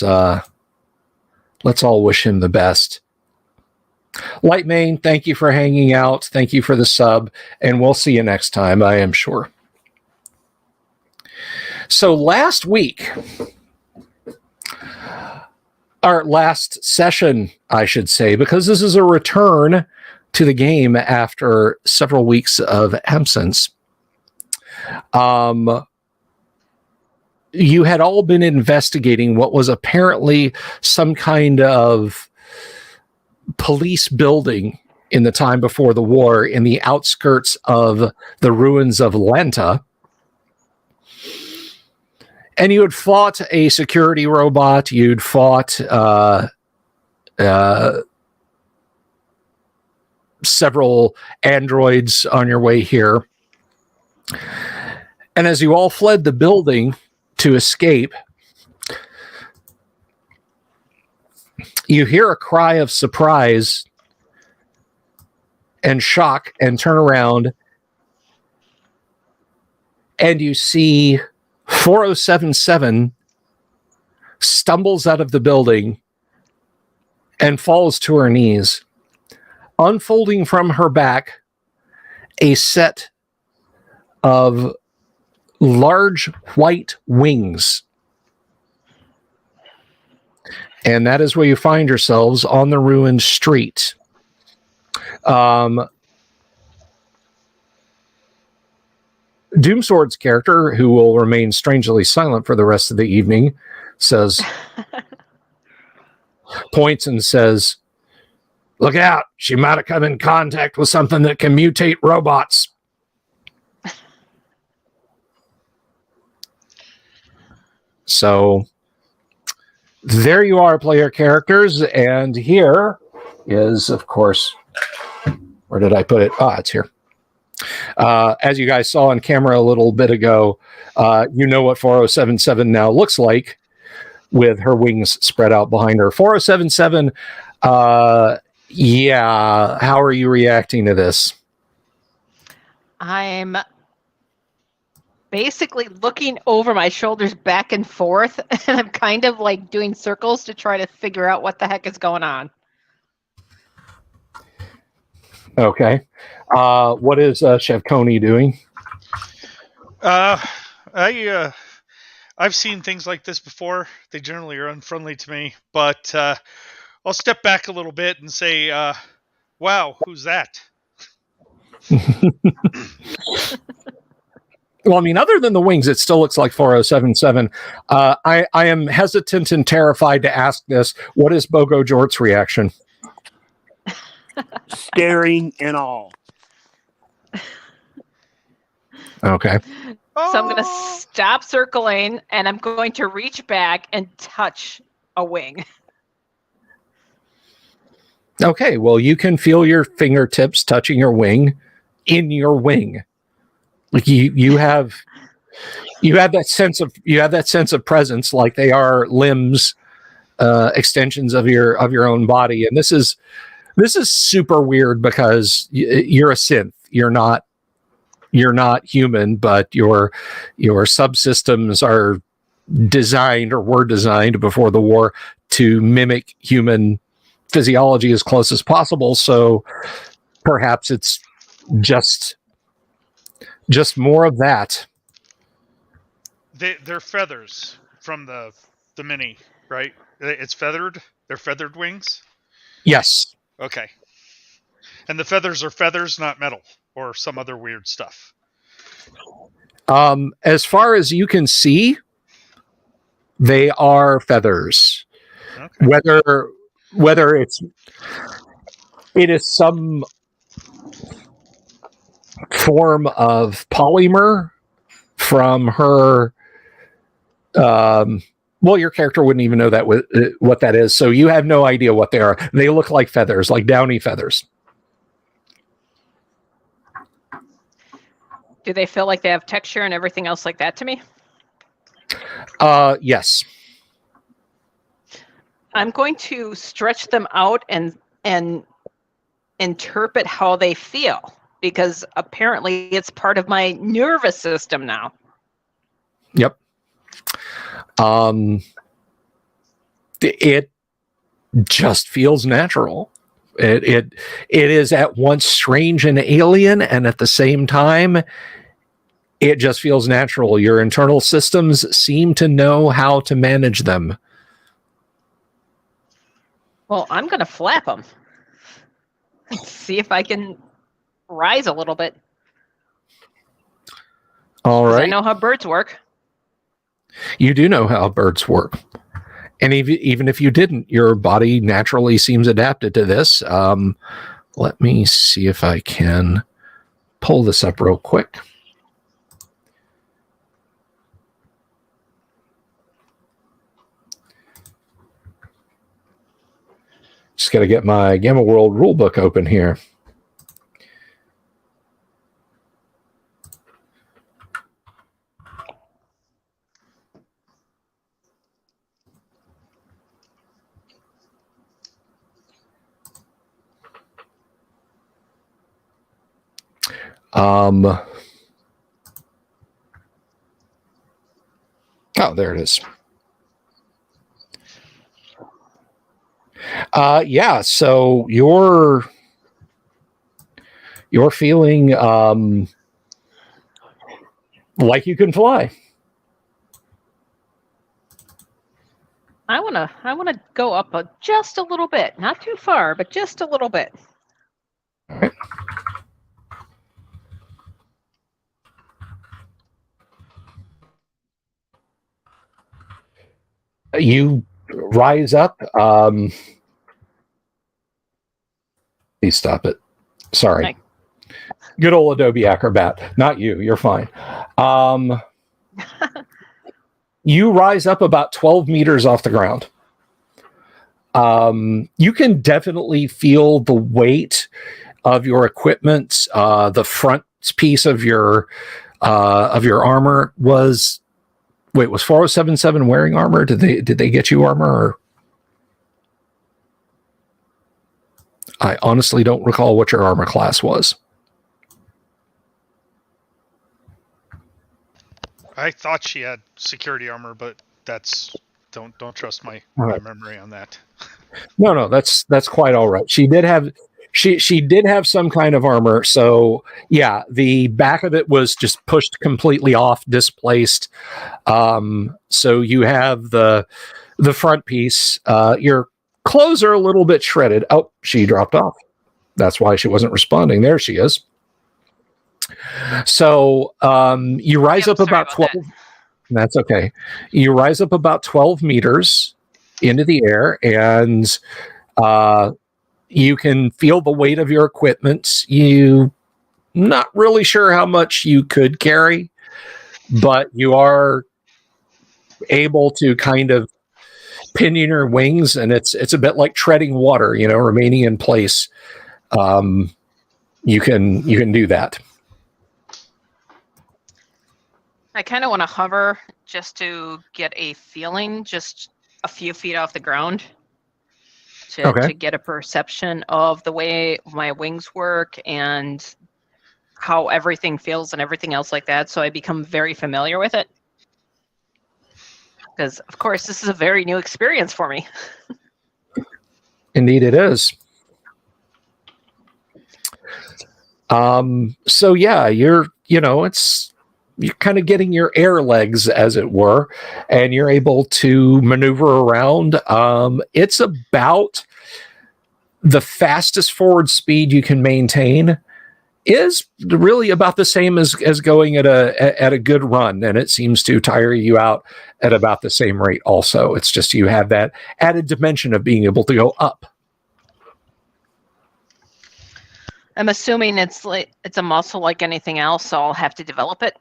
all wish him the best. Lightmane, thank you for hanging out. Thank you for the sub, and we'll see you next time, I am sure. So last week, our last session, I should say, because this is a return to the game after several weeks of absence. You had all been investigating what was apparently some kind of police building in the time before the war in the outskirts of the ruins of Lanta. And you had fought a security robot. You'd fought several androids on your way here. And as you all fled the building to escape, you hear a cry of surprise and shock and turn around, and you see 4077 stumbles out of the building and falls to her knees, unfolding from her back a set of large white wings. And that is where you find yourselves, on the ruined street. Doomsword's character, who will remain strangely silent for the rest of the evening, says, points and says, "Look out, she might have come in contact with something that can mutate robots." So there you are, player characters, and here is, of course, where did I put it? It's here. As you guys saw on camera a little bit ago, you know what 4077 now looks like with her wings spread out behind her. 4077, yeah, how are you reacting to this? I'm basically looking over my shoulders back and forth, and I'm kind of like doing circles to try to figure out what the heck is going on. Okay. What is Chevconi doing? I've seen things like this before. They generally are unfriendly to me, but I'll step back a little bit and say, wow, who's that? Well, I mean, other than the wings, it still looks like 4077. I am hesitant and terrified to ask this. What is Bogo Jort's reaction? staring and all. Okay. So I'm going to Oh! stop circling, and I'm going to reach back and touch a wing. Okay. Well, you can feel your fingertips touching your wing in your wing. Like you have that sense of presence, like they are limbs, extensions of your own body. And this is super weird because you're a synth. You're not human, but your subsystems are designed, or were designed before the war, to mimic human physiology as close as possible. So perhaps it's just more of that. They're feathers from the mini, right? It's feathered. They're feathered wings. Yes. Okay. And the feathers are feathers, not metal or some other weird stuff. As far as you can see, they are feathers. Okay. Whether it is some form of polymer from her, well, your character wouldn't even know that what that is, so you have no idea what they are. They look like feathers, like downy feathers. Do they feel like they have texture and everything else like that to me? Yes. I'm going to stretch them out and interpret how they feel, because apparently it's part of my nervous system now. Yep. It just feels natural. It is at once strange and alien, and at the same time, it just feels natural. Your internal systems seem to know how to manage them. Well, I'm going to flap them. See if I can rise a little bit. All right. I know how birds work. You do know how birds work. And even if you didn't, your body naturally seems adapted to this. Let me see if I can pull this up real quick. Just got to get my Gamma World rulebook open here. Oh, there it is. Yeah, so you're feeling like you can fly. I wanna go up just a little bit, not too far, but just a little bit. All right. You rise up. Please stop it. Sorry. Right. Good old Adobe Acrobat. Not you. You're fine. You rise up about 12 meters off the ground. You can definitely feel the weight of your equipment. The front piece of your armor was 4077 wearing armor? Did they get you armor? Or? I honestly don't recall what your armor class was. I thought she had security armor, but that's don't trust my memory on that. No, that's quite all right. She did have some kind of armor. So yeah, the back of it was just pushed completely off, displaced. So you have the front piece. Your clothes are a little bit shredded. Oh, she dropped off. That's why she wasn't responding. There she is. So you rise up about 12. That's okay. You rise up about 12 meters into the air, and You can feel the weight of your equipment. You not really sure how much you could carry, but you are able to kind of pinion your wings, and it's a bit like treading water, remaining in place. You can do that. I kind of want to hover just to get a feeling, just a few feet off the ground, to get a perception of the way my wings work and how everything feels and everything else like that. So I become very familiar with it. Because, of course, this is a very new experience for me. Indeed, it is. So yeah, you're kind of getting your air legs, as it were, and you're able to maneuver around. It's about the fastest forward speed you can maintain is really about the same as going at a good run, and it seems to tire you out at about the same rate also. It's just you have that added dimension of being able to go up. I'm assuming it's a muscle like anything else, so I'll have to develop it.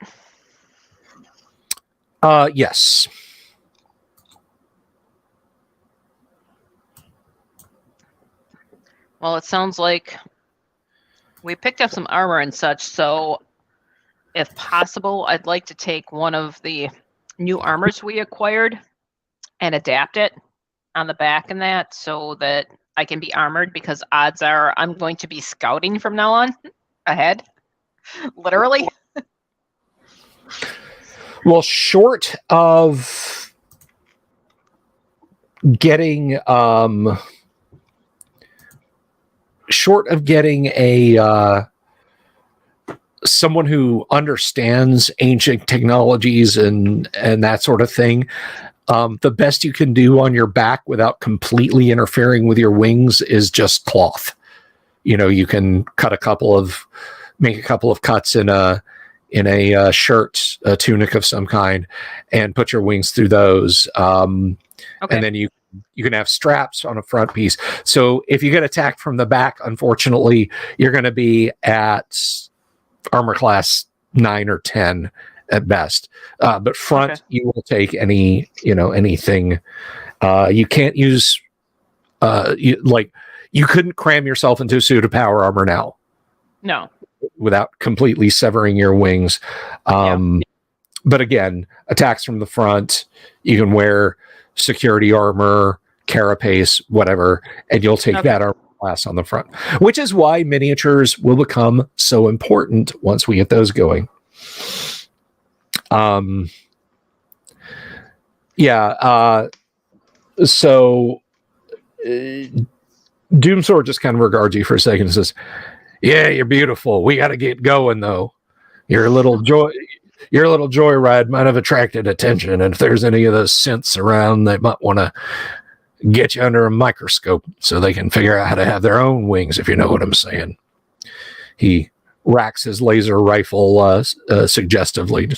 Yes. Well, it sounds like we picked up some armor and such, so if possible, I'd like to take one of the new armors we acquired and adapt it on the back and that so that I can be armored, because odds are I'm going to be scouting from now on ahead. Literally. Well, short of getting a someone who understands ancient technologies and that sort of thing, the best you can do on your back without completely interfering with your wings is just cloth. You can make a couple of cuts in a shirt, a tunic of some kind, and put your wings through those. And then you can have straps on a front piece. So if you get attacked from the back, unfortunately, you're going to be at armor class 9 or 10 at best. But front, you will take anything. You can't use you couldn't cram yourself into a suit of power armor now. No. Without completely severing your wings. But again, attacks from the front, you can wear security armor, carapace, whatever, and you'll take that armor class on the front, which is why miniatures will become so important once we get those going. So Doomsword just kind of regards you for a second and says, "Yeah, you're beautiful. We got to get going, though. Your little joyride might have attracted attention, and if there's any of those synths around, they might want to get you under a microscope so they can figure out how to have their own wings, if you know what I'm saying." He racks his laser rifle suggestively.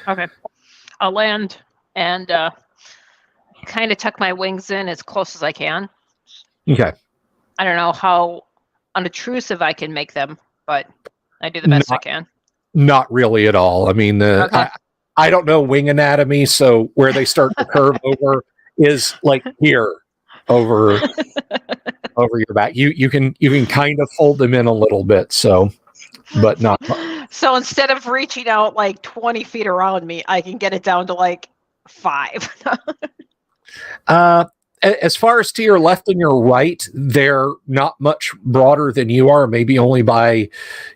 Okay. I'll land and kind of tuck my wings in as close as I can. Okay. I don't know how unobtrusive I can make them, but I do the best I can. Not really at all. I mean, I don't know wing anatomy, so where they start to curve over is like here over your back. You can kind of fold them in a little bit, so, but not. So instead of reaching out like 20 feet around me, I can get it down to like 5. As far as to your left and your right, they're not much broader than you are, maybe only by,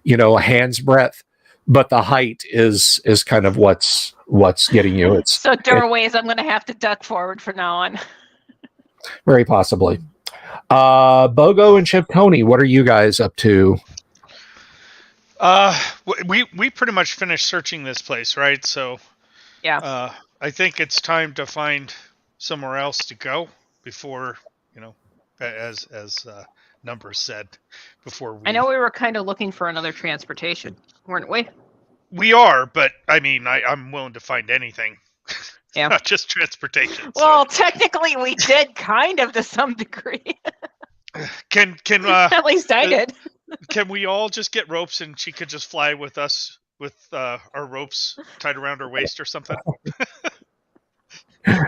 a hand's breadth. But the height is kind of what's getting you. So doorways, I'm going to have to duck forward from now on. Very possibly. Bogo and Chiptoni, what are you guys up to? We pretty much finished searching this place, right? So yeah. I think it's time to find somewhere else to go before, as Numbers said before. I know we were kind of looking for another transportation, weren't we? We are, but I mean, I'm willing to find anything. Yeah. Not just transportation. Well, technically we did kind of to some degree. Can At least I did. can we all just get ropes and she could just fly with us with our ropes tied around her waist or something?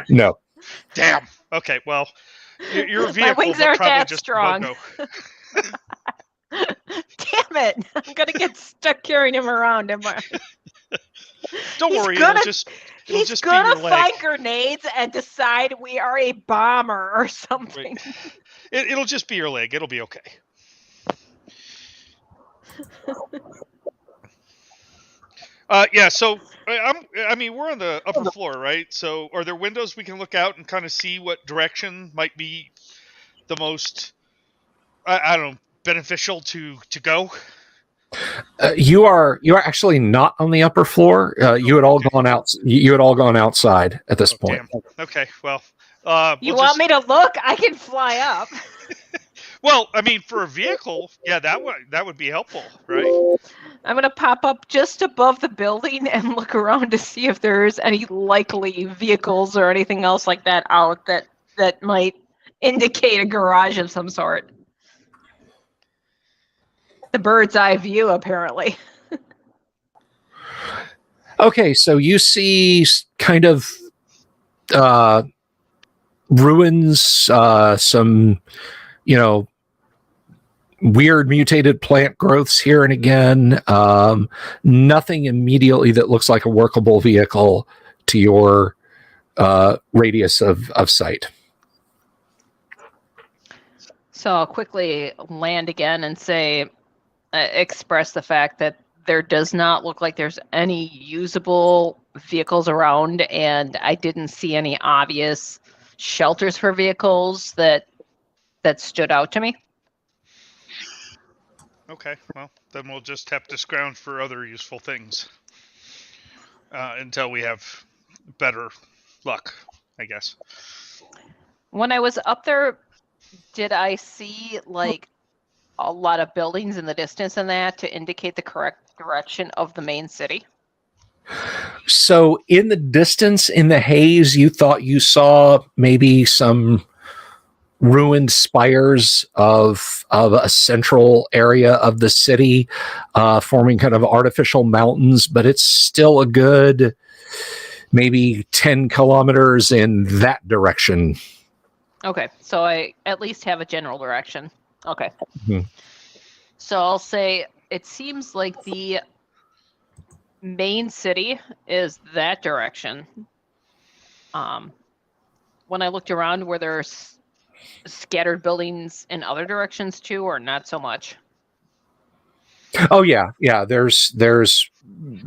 No. Damn. Okay. Well, your My vehicle wings will aren't probably that just strong. go. Damn it! I'm gonna get stuck carrying him around. Am I? Don't He's worry. gonna- It'll He's just be your gonna leg. find grenades and decide we are a bomber or something. Right. It'll just be your leg. It'll be okay. Yeah. So I mean, we're on the upper floor, right? So are there windows we can look out and kind of see what direction might be the most, I don't know, beneficial to go? You are actually not on the upper floor. You had all Okay. gone out. You had all gone outside at this Oh, point. damn. Okay. Well, You we'll want me to look? I can fly up. Well, I mean, for a vehicle, yeah, that would be helpful, right? I'm gonna pop up just above the building and look around to see if there's any likely vehicles or anything else like that out that might indicate a garage of some sort. The bird's eye view, apparently. Okay, so you see kind of ruins, some, weird mutated plant growths here and again. Nothing immediately that looks like a workable vehicle to your radius of sight. So I'll quickly land again and say, express the fact that there does not look like there's any usable vehicles around, and I didn't see any obvious shelters for vehicles that stood out to me. Okay, well, then we'll just have to scrounge for other useful things until we have better luck, I guess. When I was up there, did I see like a lot of buildings in the distance and that to indicate the correct direction of the main city? So in the distance, in the haze, you thought you saw maybe some ruined spires of a central area of the city, forming kind of artificial mountains, but it's still a good maybe 10 kilometers in that direction. Okay, so I at least have a general direction. Okay. Mhm. So I'll say it seems like the main city is that direction. When I looked around, were there scattered buildings in other directions too, or not so much? Oh yeah. There's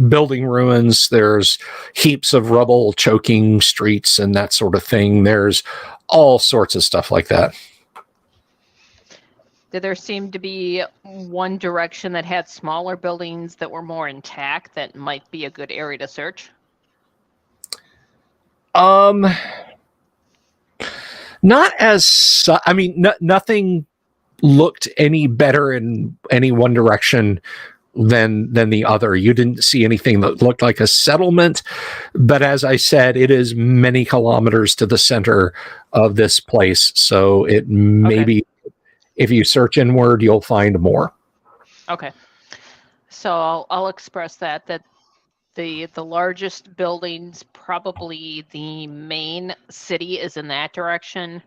building ruins. There's heaps of rubble choking streets and that sort of thing. There's all sorts of stuff like that. Did there seem to be one direction that had smaller buildings that were more intact that might be a good area to search? Not as I mean, nothing looked any better in any one direction than the other. You didn't see anything that looked like a settlement, but as I said, it is many kilometers to the center of this place, so it maybe if you search inward, you'll find more. Okay, so I'll express that the largest buildings, probably the main city, is in that direction.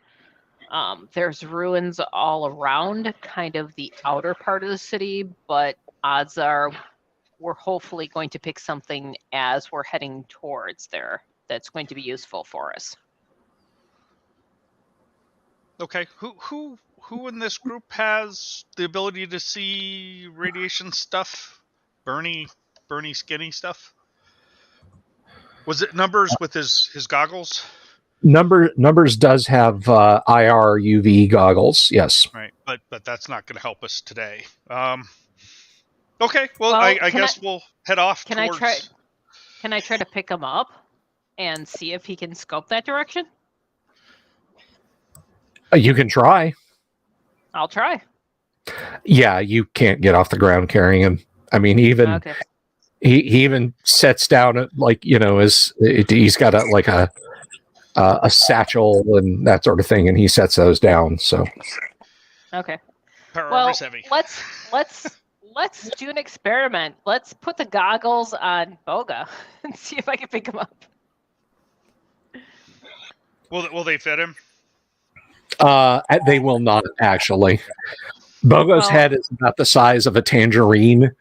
There's ruins all around, kind of the outer part of the city, but odds are we're hopefully going to pick something as we're heading towards there that's going to be useful for us. Okay, who in this group has the ability to see radiation stuff? Bernie skinny stuff? Was it Numbers with his goggles? Numbers does have IR UV goggles, yes. Right, but that's not going to help us today. Okay, well I guess we'll head off. Can I try to pick him up and see if he can scope that direction? You can try. I'll try. Yeah, you can't get off the ground carrying him. I mean, even he even sets down like he's got a satchel and that sort of thing, and he sets those down. So Okay. Power Well, armor's heavy. let's do an experiment. Let's put the goggles on Boga and see if I can pick him up. Will they fit him? They will not actually. Bogo's Well- head is about the size of a tangerine.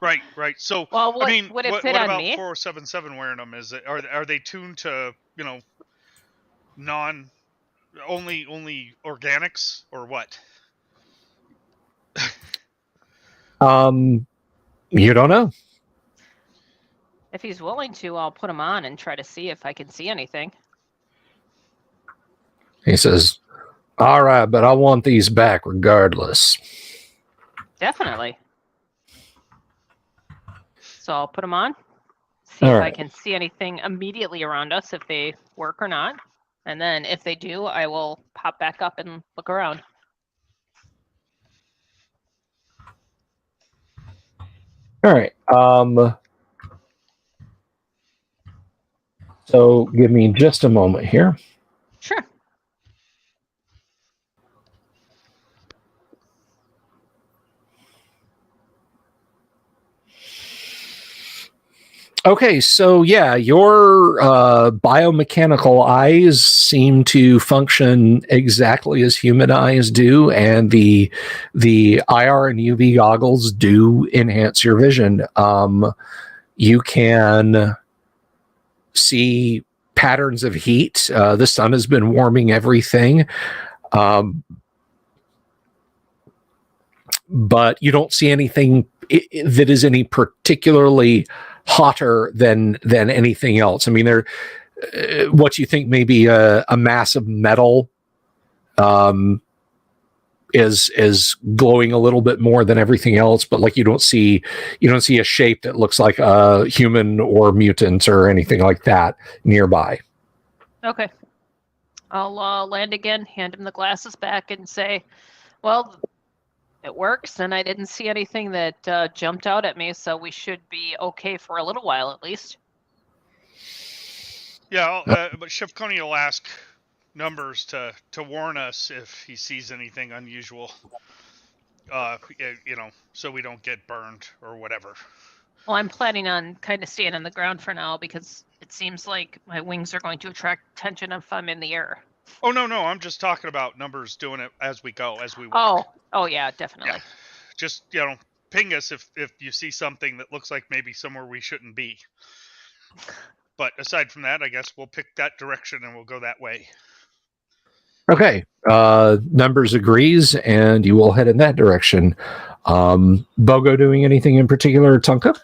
Right. So Well, I mean, would it what fit on about me? 4077 wearing them? Is it are they tuned to non only organics or what? You don't know. If he's willing to, I'll put him on and try to see if I can see anything. He says, "All right, but I want these back regardless." Definitely. So I'll put them on, see All if I right. can see anything immediately around us, if they work or not. And then if they do, I will pop back up and look around. All right. So give me just a moment here. Sure. Okay, so yeah, your biomechanical eyes seem to function exactly as human eyes do, and the IR and UV goggles do enhance your vision. You can see patterns of heat. The sun has been warming everything, but you don't see anything that is any particularly hotter than anything else. I mean, what you think may be a mass of metal is glowing a little bit more than everything else, but like you don't see a shape that looks like a human or mutant or anything like that nearby. Okay. I'll land again, hand him the glasses back, and say, well, it works, and I didn't see anything that jumped out at me, so we should be okay for a little while at least. Yeah, but Chef Coney will ask Numbers to warn us if he sees anything unusual. So we don't get burned or whatever. Well, I'm planning on kind of staying on the ground for now because it seems like my wings are going to attract attention if I'm in the air. Oh no, I'm just talking about Numbers doing it as we go, as we walk. Oh yeah, definitely. Yeah. Just ping us if you see something that looks like maybe somewhere we shouldn't be. But aside from that, I guess we'll pick that direction and we'll go that way. Okay. Numbers agrees, and you will head in that direction. Bogo doing anything in particular, Tonka?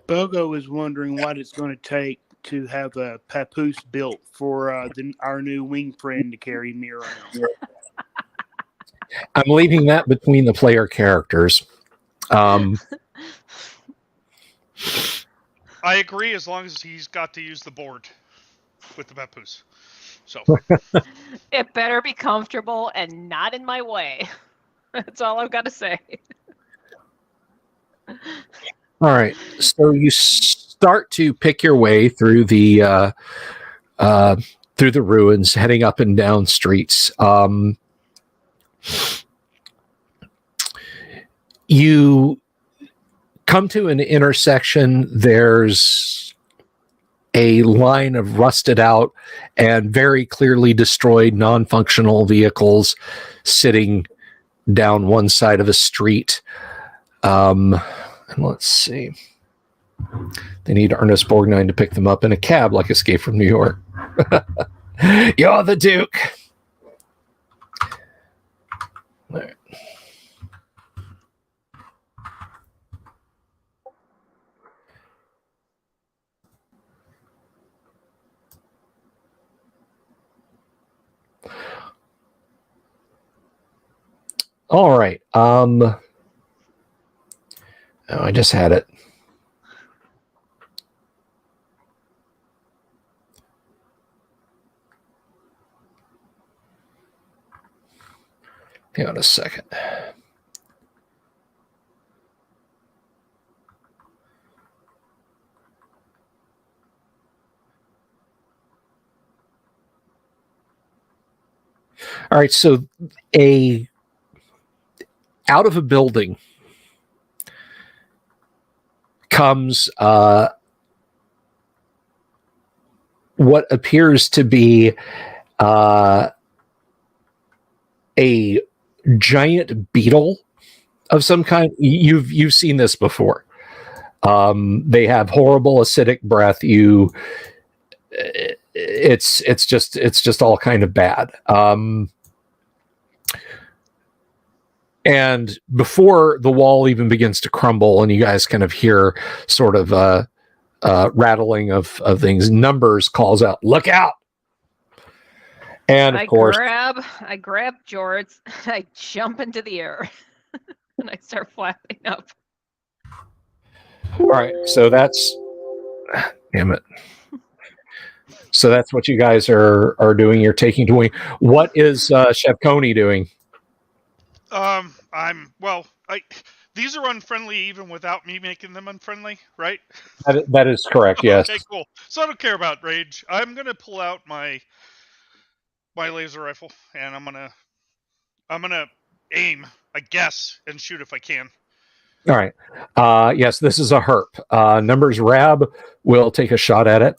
Bogo was wondering what it's going to take to have a papoose built for our new wing friend to carry me around. I'm leaving that between the player characters. I agree, as long as he's got to use the board with the papoose. So It better be comfortable and not in my way. That's all I've got to say. All right. So you start to pick your way through the ruins, heading up and down streets. You come to an intersection. There's a line of rusted out and very clearly destroyed non-functional vehicles sitting down one side of a street. And let's see. They need Ernest Borgnine to pick them up in a cab like Escape from New York. You're the Duke. There. All right. Oh, I just had it. Hang on a second. All right, so out of a building comes what appears to be a giant beetle of some kind. You've seen this before. They have horrible acidic breath. It's just all kind of bad. And before the wall even begins to crumble, and you guys kind of hear sort of rattling of things, Numbers calls out, "Look out!" And of course, I grab George, I jump into the air, and I start flapping up. all right, so that's damn it. So that's what you guys are doing. You're taking to wing. What is Chef Coney doing? These are unfriendly even without me making them unfriendly, right? That is correct. Yes. Okay, cool. So I don't care about rage. I'm gonna pull out my laser rifle and I'm gonna aim, I guess, and shoot if I can. All right. Yes, this is a herp. Numbers Rab will take a shot at it.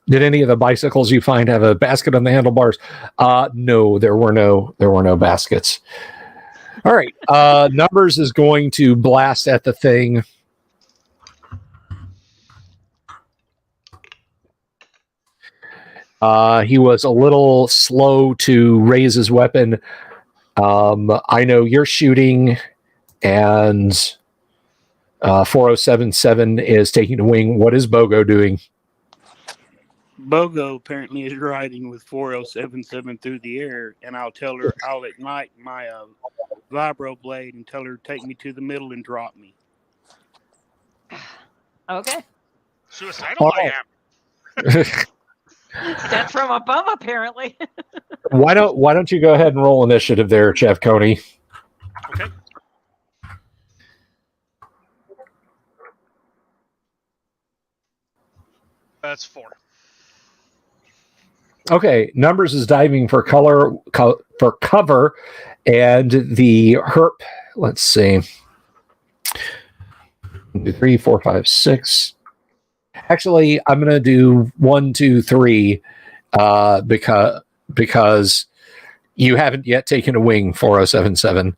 Did any of the bicycles you find have a basket on the handlebars? No, there were no baskets. All right. Numbers is going to blast at the thing. He was a little slow to raise his weapon. I know you're shooting, and 4077 is taking the wing. What is Bogo doing? Bogo apparently is riding with 4077 through the air, and I'll ignite my vibro blade and tell her to take me to the middle and drop me. Okay. Suicidal I am. That's from above, apparently. Why don't you go ahead and roll initiative there, Chef Coney? Okay. That's 4. Okay, Numbers is diving for cover, and the herp. Let's see, 1, 2, 3, 4, 5, 6. Actually, I'm going to do 1, 2, 3, because you haven't yet taken a wing, 4077.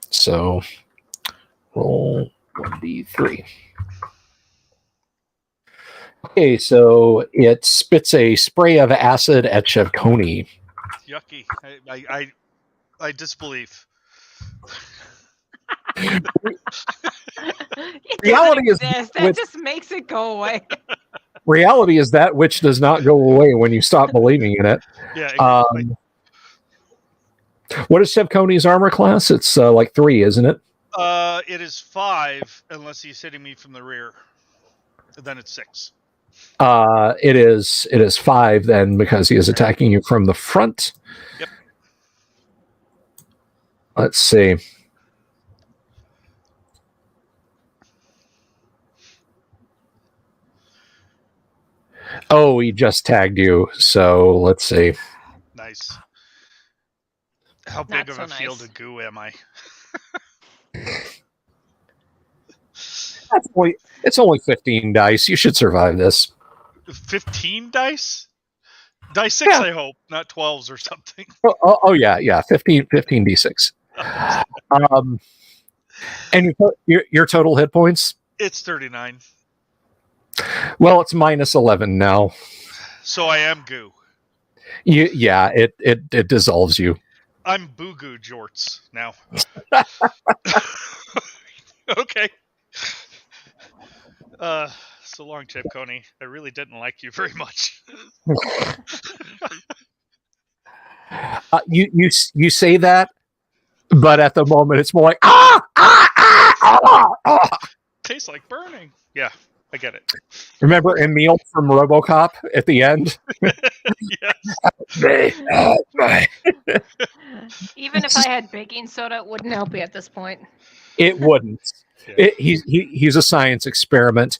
So roll 1d3. Okay, so it spits a spray of acid at Chef Coney. Yucky. I disbelieve. Reality is that just makes it go away. Reality is that which does not go away when you stop believing in it. Yeah. Exactly. What is Chef Coney's armor class? It's like 3, isn't it? It is 5 unless he's hitting me from the rear. Then it's 6. It is 5 then, because he is attacking you from the front. Yep. Let's see. Oh, he just tagged you. So let's see. Nice. How big of a field of goo am I? It's only 15 dice. You should survive this. 15 dice? Dice 6, yeah. I hope, not 12s or something. Oh yeah, 15 d6. And your total hit points? It's 39. Well, it's minus 11 now. So I am goo. It dissolves you. I'm Boo Goo Jorts now. Okay. So long, Chip Coney. I really didn't like you very much. You say that, but at the moment it's more like Tastes like burning. Yeah, I get it. Remember Emil from RoboCop at the end? Yes. Even if I had baking soda, it wouldn't help you at this point. It wouldn't. Yeah. He's a science experiment.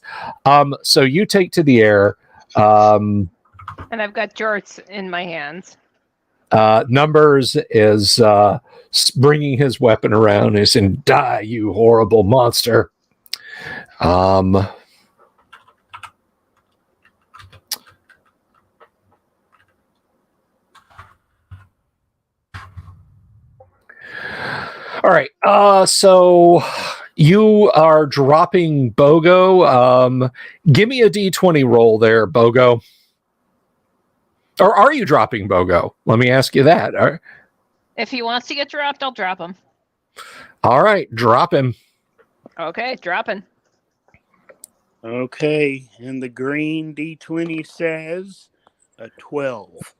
So you take to the air. And I've got jorts in my hands. Numbers is bringing his weapon around. Is in die, you horrible monster. All right. So you are dropping Bogo. Give me a D20 roll there, Bogo. Or are you dropping Bogo? Let me ask you that. If he wants to get dropped, I'll drop him. All right, drop him. Okay, dropping. Okay, and the green D20 says a 12.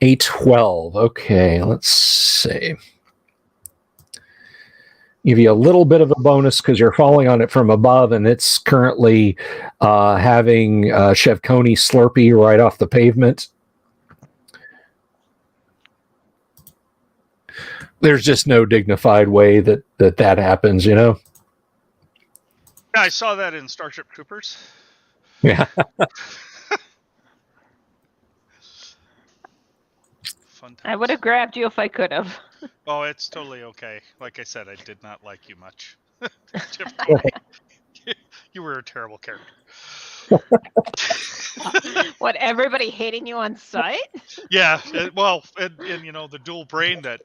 A 12. Okay, let's see. Give you a little bit of a bonus because you're falling on it from above, and it's currently having Chef Coney Slurpee right off the pavement. There's just no dignified way that happens, you know? Yeah, I saw that in Starship Troopers. Yeah. Fun times. I would have grabbed you if I could have. Oh, it's totally okay. Like I said, I did not like you much. Chef Coney. You were a terrible character. What, everybody hating you on site? Yeah, well, and you know, the dual brain that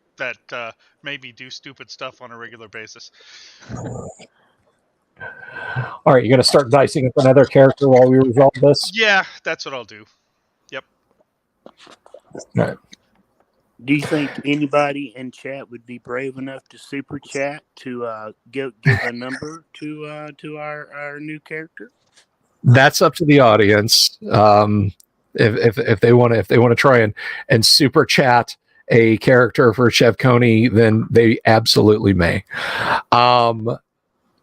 made me do stupid stuff on a regular basis. All right, you're going to start dicing up another character while we resolve this? Yeah, that's what I'll do. Yep. All right. Do you think anybody in chat would be brave enough to super chat to give a number to our new character? That's up to the audience. If they want to try and super chat a character for Chef Coney, then they absolutely may.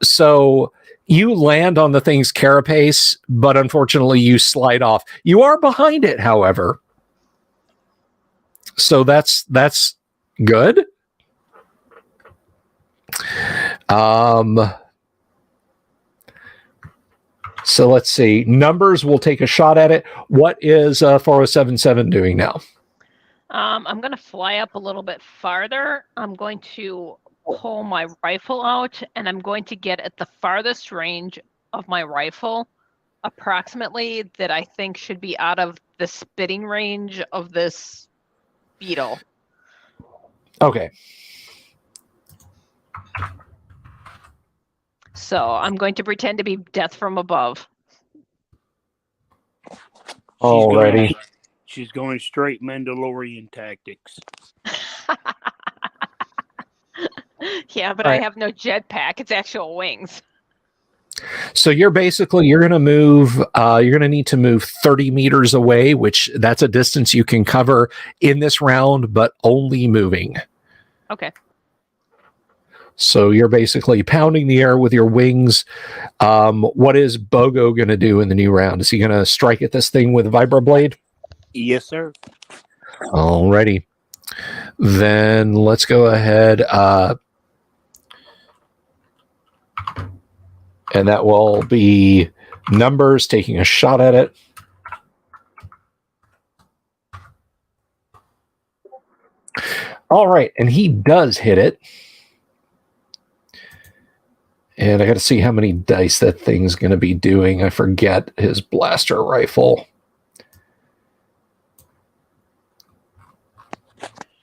So you land on the thing's carapace, but unfortunately you slide off. You are behind it, however. So that's good. So let's see. Numbers will take a shot at it. What is 4077 doing now? I'm going to fly up a little bit farther. I'm going to pull my rifle out, and I'm going to get at the farthest range of my rifle, approximately, that I think should be out of the spitting range of this beetle. Okay. So I'm going to pretend to be death from above. Alrighty. She's going straight Mandalorian tactics. Yeah, but Right. I have no jetpack. It's actual wings. So you're going to move, you're going to need to move 30 meters away, which that's a distance you can cover in this round, but only moving. Okay. So you're basically pounding the air with your wings. What is Bogo going to do in the new round? Is he going to strike at this thing with Vibroblade? Yes, sir. Alrighty. Then let's go ahead. And that will be Numbers taking a shot at it. All right. And he does hit it. And I got to see how many dice that thing's going to be doing. I forget his blaster rifle.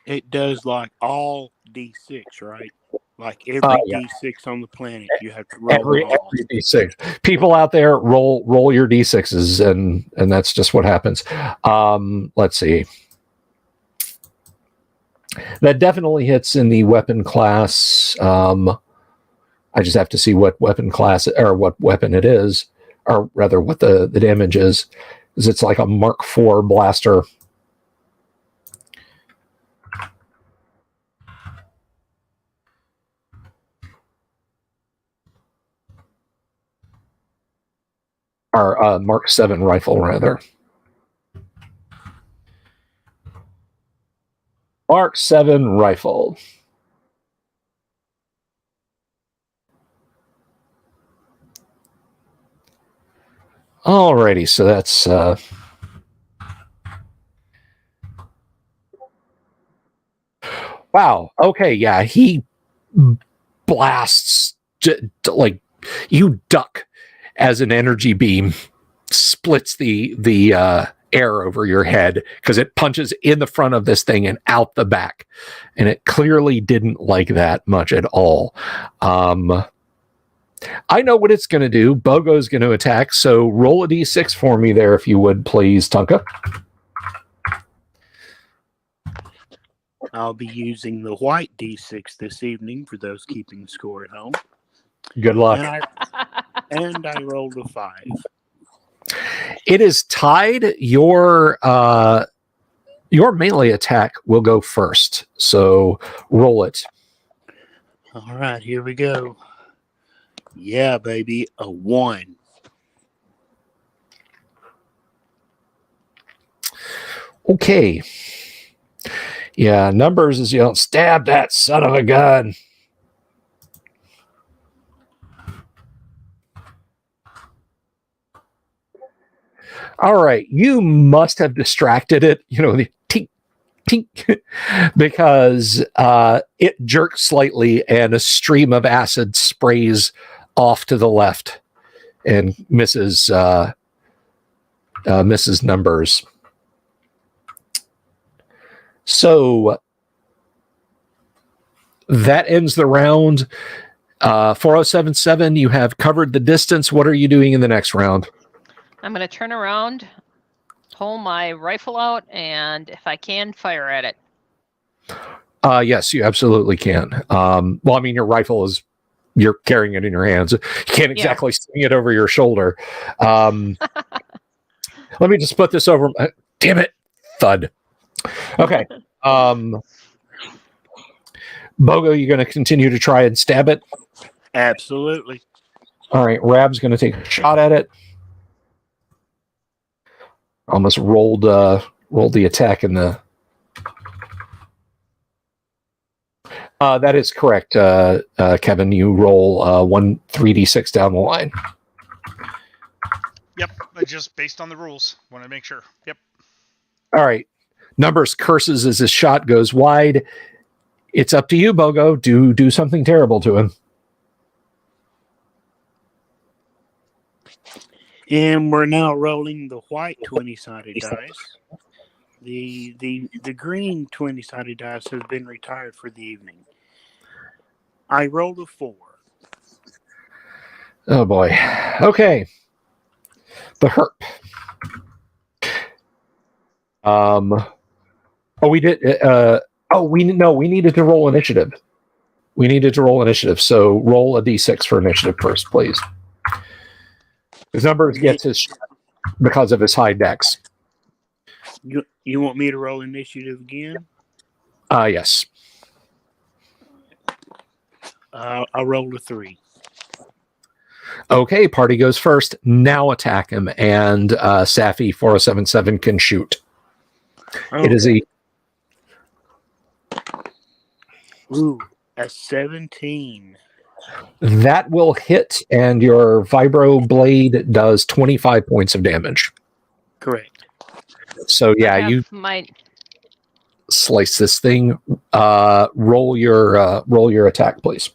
It does like all D6, right? Like every D6 on the planet, you have to roll Every D6. People out there, roll your D6s, and that's just what happens. Let's see. That definitely hits in the weapon class. I just have to see what weapon class or what weapon it is, or rather what the damage is. Because it's like a Mark IV blaster. Or Mark VII rifle, rather. Mark VII rifle. Alrighty, so that's Wow. Okay. Yeah. He blasts like you duck as an energy beam splits the air over your head because it punches in the front of this thing and out the back, and it clearly didn't like that much at all. I know what it's going to do. Bogo's going to attack, so roll a d6 for me there, if you would, please, Tonka. I'll be using the white D6 this evening for those keeping score at home. Good luck. And I rolled a 5. It is tied. Your melee attack will go first, so roll it. All right, here we go. Yeah, baby, a 1. Okay. Yeah, numbers is yelling, stab that son of a gun. All right, you must have distracted it, the tink, tink, because it jerks slightly and a stream of acid sprays off to the left and misses numbers. So that ends the round. 4077, you have covered the distance. What are you doing in the next round? I'm going to turn around, pull my rifle out, and if I can, fire at it. Yes, you absolutely can. Well, I mean, your rifle is, you're carrying it in your hands. You can't exactly swing it over your shoulder. Let me just put this over. Damn it. Thud. Okay. Bogo, you going to continue to try and stab it? Absolutely. All right. Rab's going to take a shot at it. Almost rolled the attack in the. That is correct, Kevin. You roll 1 3d6 down the line. Yep, just based on the rules. Want to make sure. Yep. All right. Numbers curses as his shot goes wide. It's up to you, Bogo. Do something terrible to him. And we're now rolling the white 20-sided dice. The green 20-sided dice has been retired for the evening. I rolled a 4. Oh boy. Okay. The herp. We did. We needed to roll initiative. So roll a d6 for initiative first, please. His numbers gets his shot because of his high dex. You want me to roll initiative again? Yes. I rolled a 3. Okay, party goes first. Now attack him, and Safi 4077 can shoot. Okay. It is a 17. That will hit, and your vibro blade does 25 points of damage. Correct. So yeah, you slice this thing. Roll your attack, please.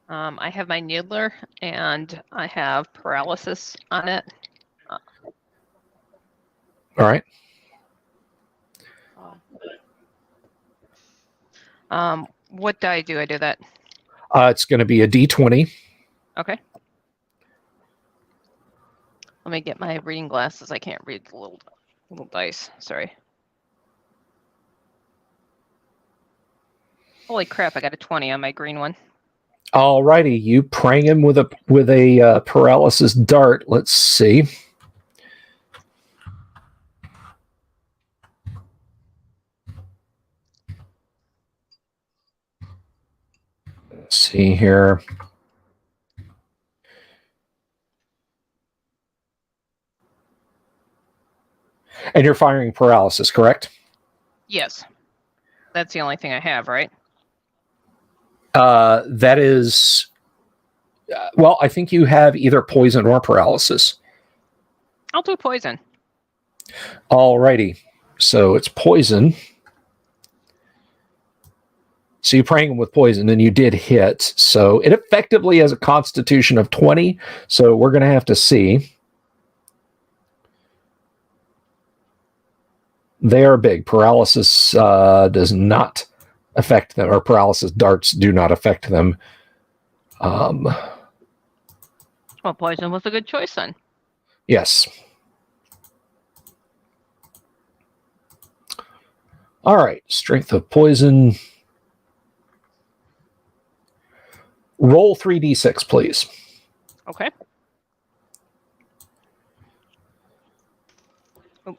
I have my needler, and I have paralysis on it. All right. What die do I do that? It's going to be a D20. Okay. Let me get my reading glasses. I can't read the little dice. Sorry. Holy crap! I got a 20 on my green one. All righty, you prang him with a paralysis dart. Let's see. Let's see here. And you're firing paralysis, correct? Yes. That's the only thing I have, right? That is... well, I think you have either poison or paralysis. I'll do poison. All righty. So it's poison. So you're praying him with poison, and you did hit. So it effectively has a constitution of 20. So we're going to have to see. They are big. Paralysis does not affect them, or paralysis darts do not affect them. Well, poison was a good choice then. Yes. All right. Strength of poison. Roll 3d6, please. Okay. Oh.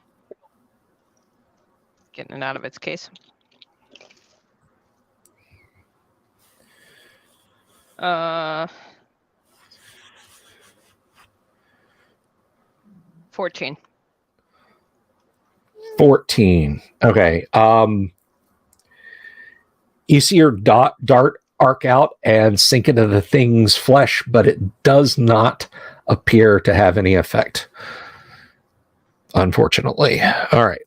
Getting it out of its case. 14. 14. Okay. You see your dart arc out and sink into the thing's flesh, but it does not appear to have any effect. Unfortunately. All right.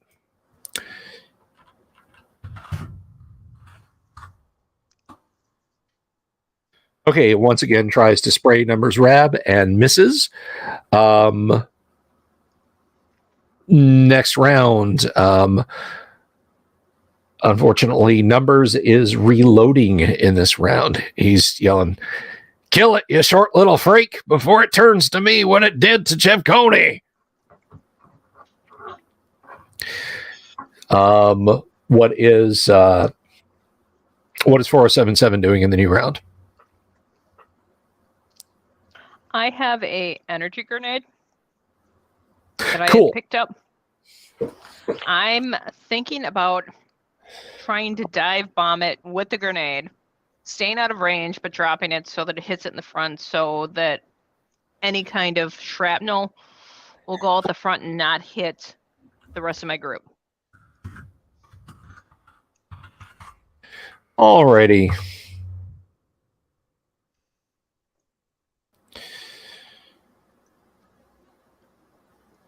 Okay, it once again tries to spray Numbers Rab and misses. Next round, unfortunately, Numbers is reloading in this round. He's yelling, "Kill it, you short little freak, before it turns to me when it did to Chevconi." What is 4077 doing in the new round? I have a energy grenade that I Cool. had picked up. I'm thinking about trying to dive bomb it with the grenade, staying out of range, but dropping it so that it hits it in the front, so that any kind of shrapnel will go out the front and not hit the rest of my group. Alrighty.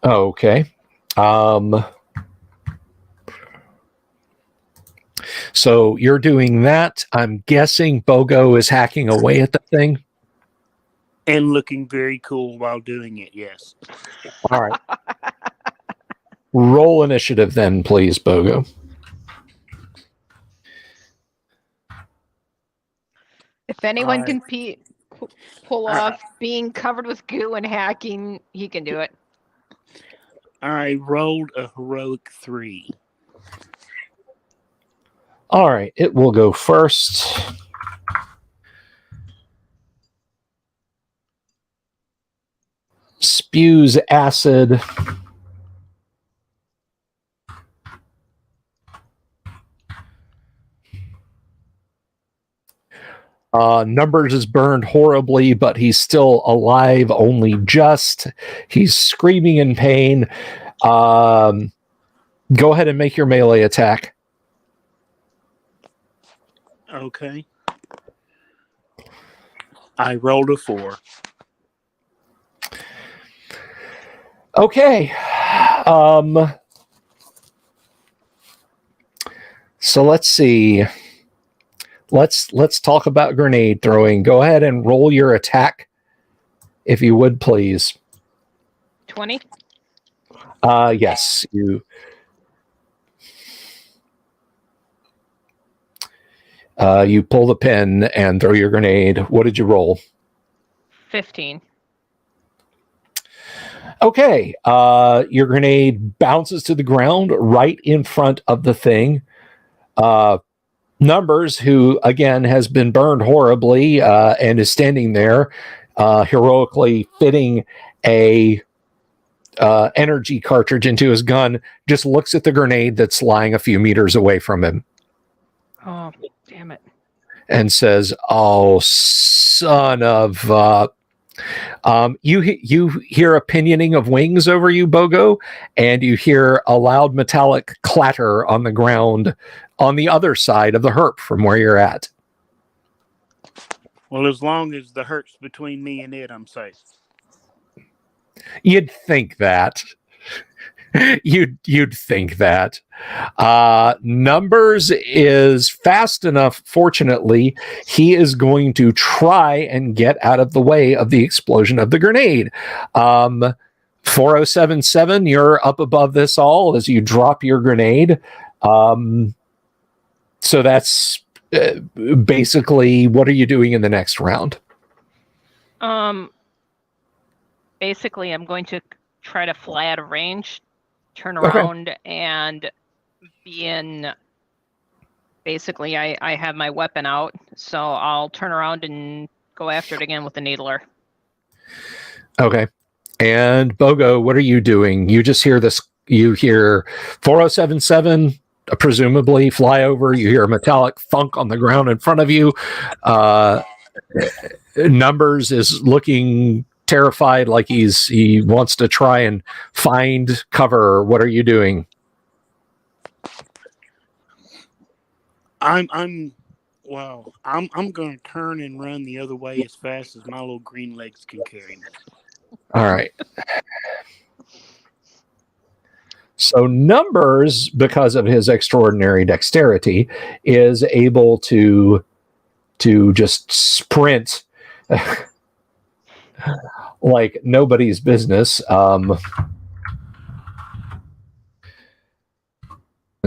Okay. So you're doing that. I'm guessing Bogo is hacking away at the thing. And looking very cool while doing it, yes. All right. Roll initiative then, please, Bogo. If anyone Alright. can pull off being covered with goo and hacking, he can do it. I rolled a heroic 3. All right. It will go first. Spews acid. Numbers is burned horribly, but he's still alive, only just. He's screaming in pain. Go ahead and make your melee attack. Okay. I rolled a 4. Okay. So let's see. Let's talk about grenade throwing. Go ahead and roll your attack, if you would, please. 20? Yes, you. You pull the pin and throw your grenade. What did you roll? 15. Okay. Your grenade bounces to the ground right in front of the thing. Numbers, who again has been burned horribly and is standing there, heroically fitting a energy cartridge into his gun, just looks at the grenade that's lying a few meters away from him. Oh, damn it. And says, "Oh, son of..." You hear a pinioning of wings over you, Bogo, and you hear a loud metallic clatter on the ground on the other side of the herp from where you're at. Well, as long as the hurt's between me and it, I'm safe. You'd think that. You'd think that. Numbers is fast enough. Fortunately, he is going to try and get out of the way of the explosion of the grenade. 4077, you're up above this all as you drop your grenade. So that's basically, what are you doing in the next round? Basically, I'm going to try to fly out of range, turn Okay. around, and be in. Basically, I have my weapon out, so I'll turn around and go after it again with the needler. Okay. And Bogo, what are you doing? You just hear this. You hear 4077 presumably fly over. You hear a metallic thunk on the ground in front of you. Numbers is looking terrified, like he wants to try and find cover. What are you doing? I'm going to turn and run the other way as fast as my little green legs can carry me. All right. So Numbers, because of his extraordinary dexterity, is able to just sprint like nobody's business. Let's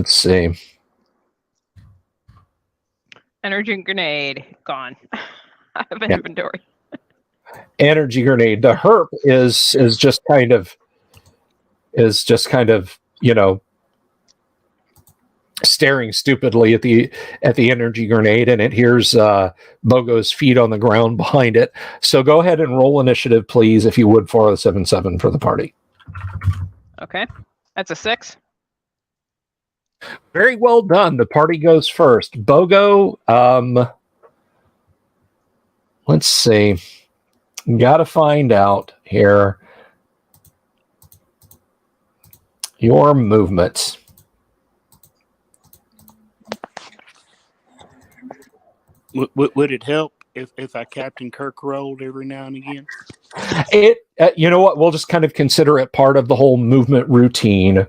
see. Energy grenade gone. Out of inventory. Energy grenade. The herp is just kind of staring stupidly at the energy grenade, and it hears Bogo's feet on the ground behind it. So go ahead and roll initiative, please, if you would, 4077 for the party. Okay, that's a 6. Very well done. The party goes first. Bogo, let's see. Got to find out here your movements. Would it help if I Captain Kirk rolled every now and again? It, you know what? We'll just kind of consider it part of the whole movement routine.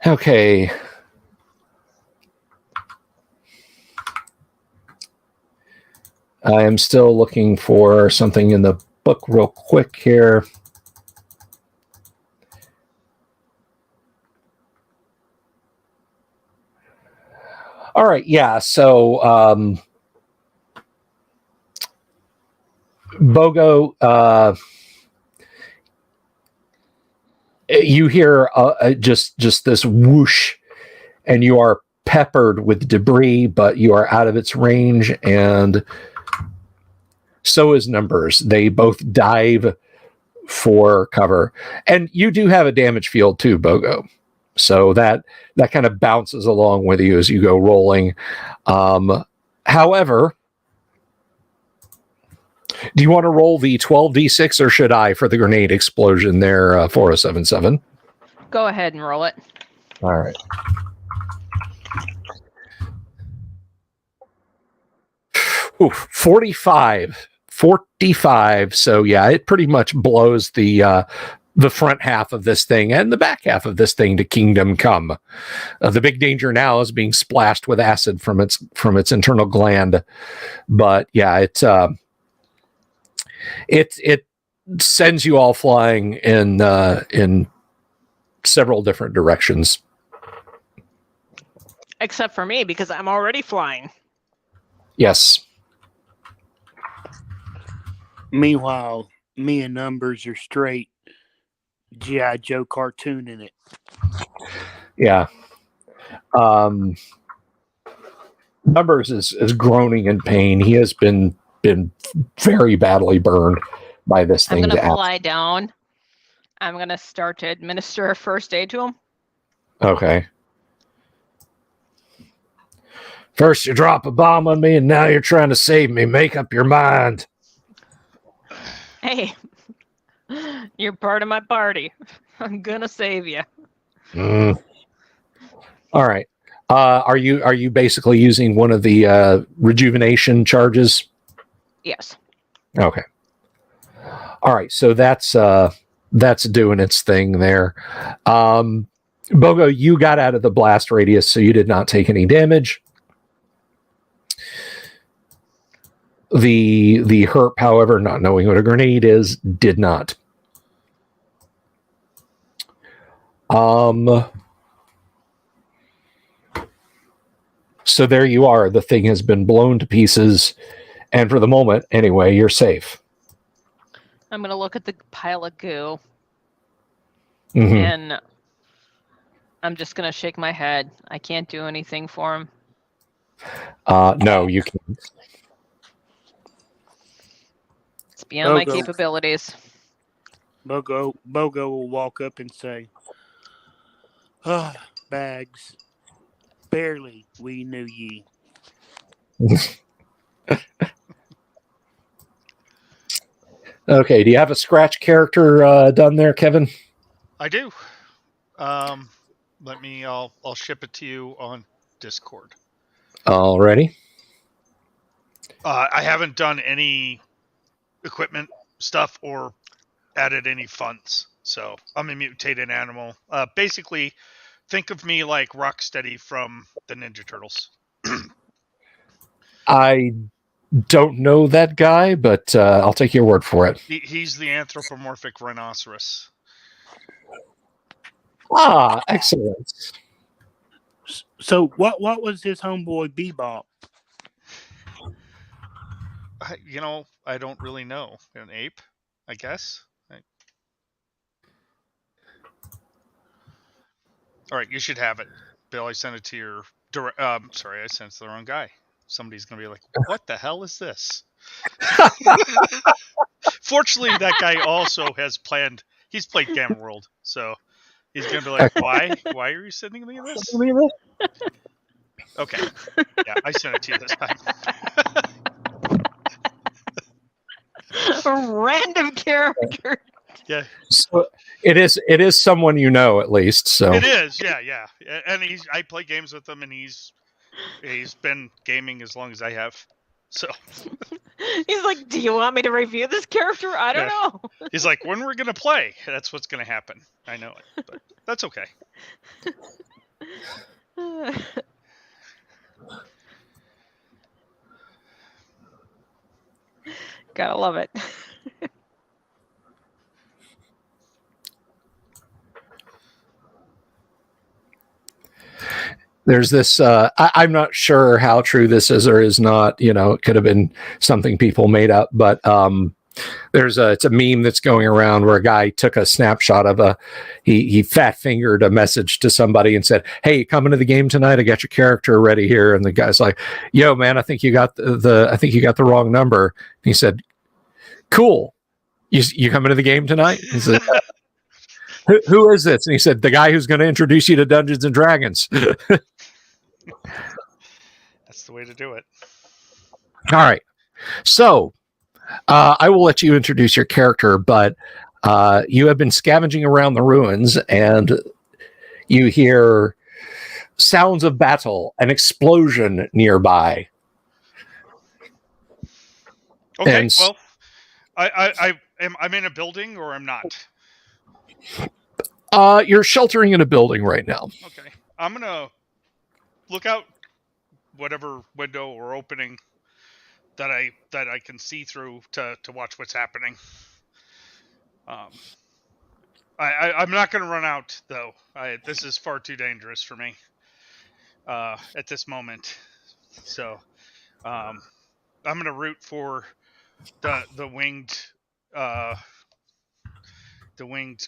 Okay. I am still looking for something in the book real quick here. All right, yeah. So, Bogo, you hear just this whoosh, and you are peppered with debris, but you are out of its range, and so is Numbers. They both dive for cover, and you do have a damage field too, Bogo. So that kind of bounces along with you as you go rolling. However, do you want to roll the 12d6 or should I for the grenade explosion there, 4077? Go ahead and roll it. All right. Ooh, 45. So yeah, it pretty much blows the front half of this thing and the back half of this thing to kingdom come. The big danger now is being splashed with acid from its internal gland. But yeah, it sends you all flying in several different directions. Except for me, because I'm already flying. Yes. Meanwhile, me and Numbers are straight G.I. Joe cartoon in it. Yeah. Numbers is groaning in pain. He has been very badly burned by this thing. I'm going to fly down. I'm going to start to administer first aid to him. Okay. First you drop a bomb on me, and now you're trying to save me. Make up your mind. Hey, you're part of my party. I'm going to save you. All right. Are you basically using one of the rejuvenation charges? Yes. Okay. All right. So that's doing its thing there. Bogo, you got out of the blast radius, so you did not take any damage. The herp, however, not knowing what a grenade is, did not. So there you are. The thing has been blown to pieces, and for the moment, anyway, you're safe. I'm gonna look at the pile of goo, Mhm. and I'm just gonna shake my head. I can't do anything for him. No, you can't. It's beyond my Bogo. capabilities. Bogo will walk up and say, "Ah, Bags, barely we knew ye." Okay, do you have a scratch character done there, Kevin? I do. Let me. I'll ship it to you on Discord. Alrighty. I haven't done any equipment stuff or added any funds, so I'm a mutated animal. Basically, think of me like Rocksteady from the Ninja Turtles. I don't know that guy, but I'll take your word for it. He's the anthropomorphic rhinoceros. Ah, excellent. So what was his homeboy Bebop? I don't really know. An ape, I guess. All right, you should have it, Bill. I sent it to your direct. Sorry, I sent it to the wrong guy. Somebody's gonna be like, "What the hell is this?" Fortunately, that guy also has planned. He's played Gamma World, so he's gonna be like, "Why? Why are you sending me this?" Okay, yeah, I sent it to you this time. A random character. Yeah, So it is someone you know at least. So it is. Yeah, and I play games with him, and he's been gaming as long as I have. So He's like, "Do you want me to review this character? I don't know." he's like, "When we're gonna play?" That's what's gonna happen. I know it, but that's okay. Gotta love it. there's this. I'm not sure how true this is or is not. It could have been something people made up, but it's a meme that's going around where a guy took a snapshot of he fat fingered a message to somebody and said, "Hey, coming to the game tonight? I got your character ready here." And the guy's like, "Yo, man, I think you got I think you got the wrong number." And he said, "Cool. You coming to the game tonight?" He said, who is this? And he said, "The guy who's going to introduce you to Dungeons and Dragons." That's the way to do it. All right. So I will let you introduce your character, but you have been scavenging around the ruins and you hear sounds of battle, an explosion nearby. Okay, And well, I'm in a building or I'm not. you're sheltering in a building right now. Okay, I'm gonna look out whatever window or opening that I can see through to watch what's happening. I'm not gonna run out though. This is far too dangerous for me at this moment. So I'm gonna root for the winged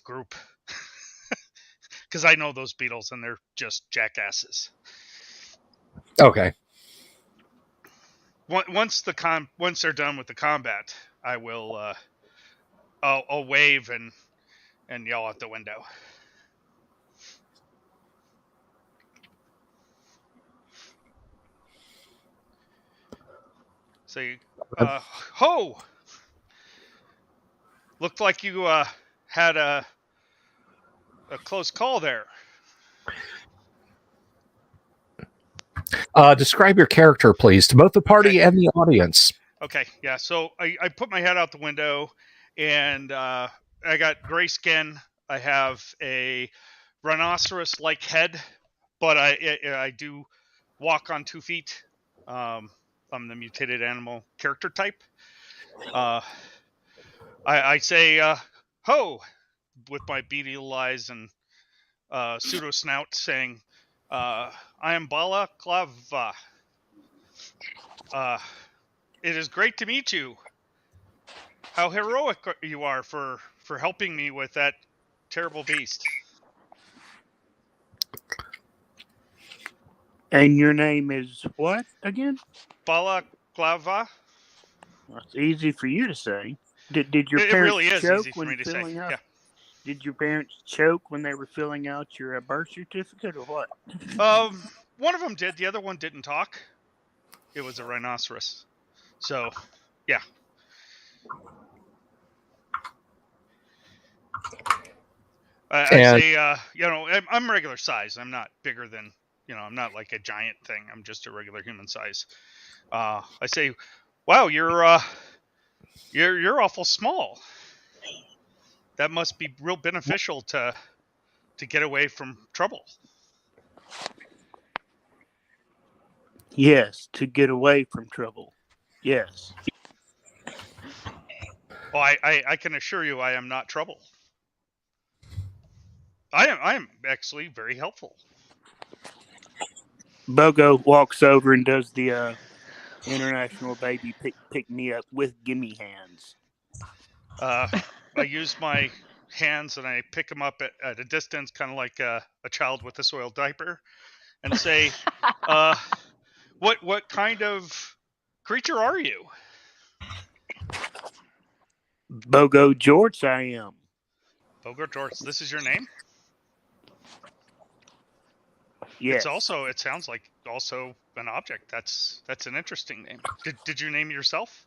group because I know those beetles and they're just jackasses. Okay. Once they're done with the combat, I will I'll wave and yell out the window. Say, ho! Looked like you had a close call there. Describe your character, please, to both the party and the audience. Okay, yeah. So I put my head out the window, and I got gray skin. I have a rhinoceros-like head, but I do walk on 2 feet. I'm the mutated animal character type. I say "ho" with my beady little eyes and pseudo snout, saying, "I am Bala Klava. It is great to meet you. How heroic you are for helping me with that terrible beast." And your name is what again? Balaclava. Well, it's easy for you to say. Did your It parents really is choke easy for when me to say. filling out? Yeah. Did your parents choke when they were filling out your birth certificate, or what? One of them did. The other one didn't talk. It was a rhinoceros. So, yeah. I say, I'm regular size. I'm not bigger than, I'm not like a giant thing. I'm just a regular human size. I say, wow, you're awful small. That must be real beneficial to get away from trouble. Yes, to get away from trouble. Yes. Oh, I can assure you, I am not trouble. I am actually very helpful. Bogo walks over and does the international baby pick me up with gimme hands. I use my hands and I pick them up at a distance, kind of like a child with a soiled diaper, and say, "What kind of creature are you?" Bogo George, I am. Bogo George, this is your name? Yes. It sounds like also an object. That's an interesting name. Did you name yourself?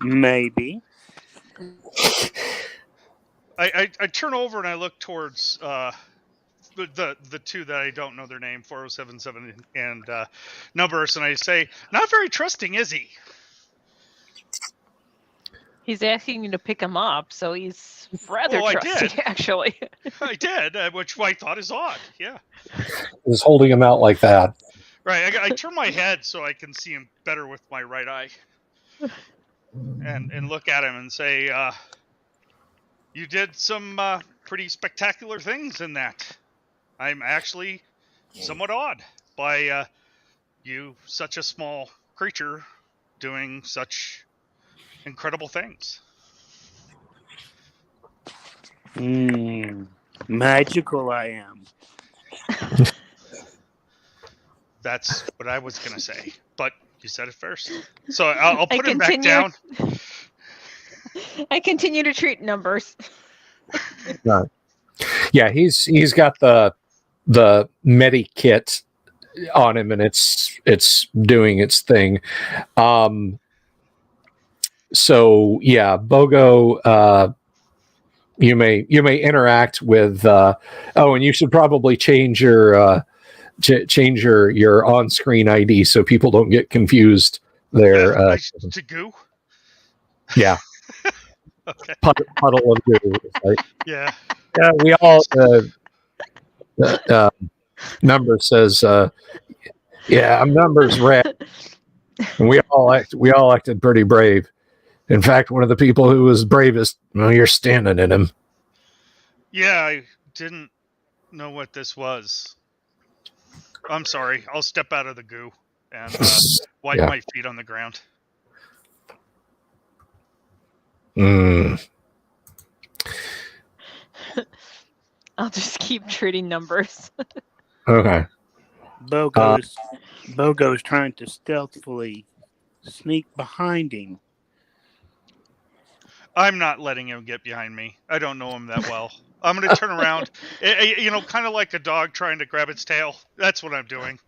Maybe. I turn over and I look towards the two that I don't know their name, 4077 and Numbers, and I say, "Not very trusting, is he?" He's asking you to pick him up, so he's rather trusty, actually. I did, which I thought is odd. Yeah. Is holding him out like that. Right. I turn my head so I can see him better with my right eye, and look at him and say, "You did some pretty spectacular things in that. I'm actually somewhat awed by you, such a small creature, doing such incredible things." Magical I am. That's what I was going to say, but you said it first. So I'll put him back down. I continue to treat Numbers. Right. Yeah, he's got the medi kit on him, and it's doing its thing. So yeah, Bogo, you may interact with. And you should probably change your your on-screen ID so people don't get confused there. To goo. Yeah. Okay. Puddle of goo. Right? Yeah. Yeah, we all. Number says, "Yeah, I'm Numbers red," and we all acted pretty brave. In fact, one of the people who was bravest, well, you're standing in him. Yeah, I didn't know what this was. I'm sorry. I'll step out of the goo and wipe my feet on the ground. I'll just keep treating Numbers. Okay. Bogo's trying to stealthily sneak behind him. I'm not letting him get behind me. I don't know him that well. I'm going to turn around, kind of like a dog trying to grab its tail. That's what I'm doing.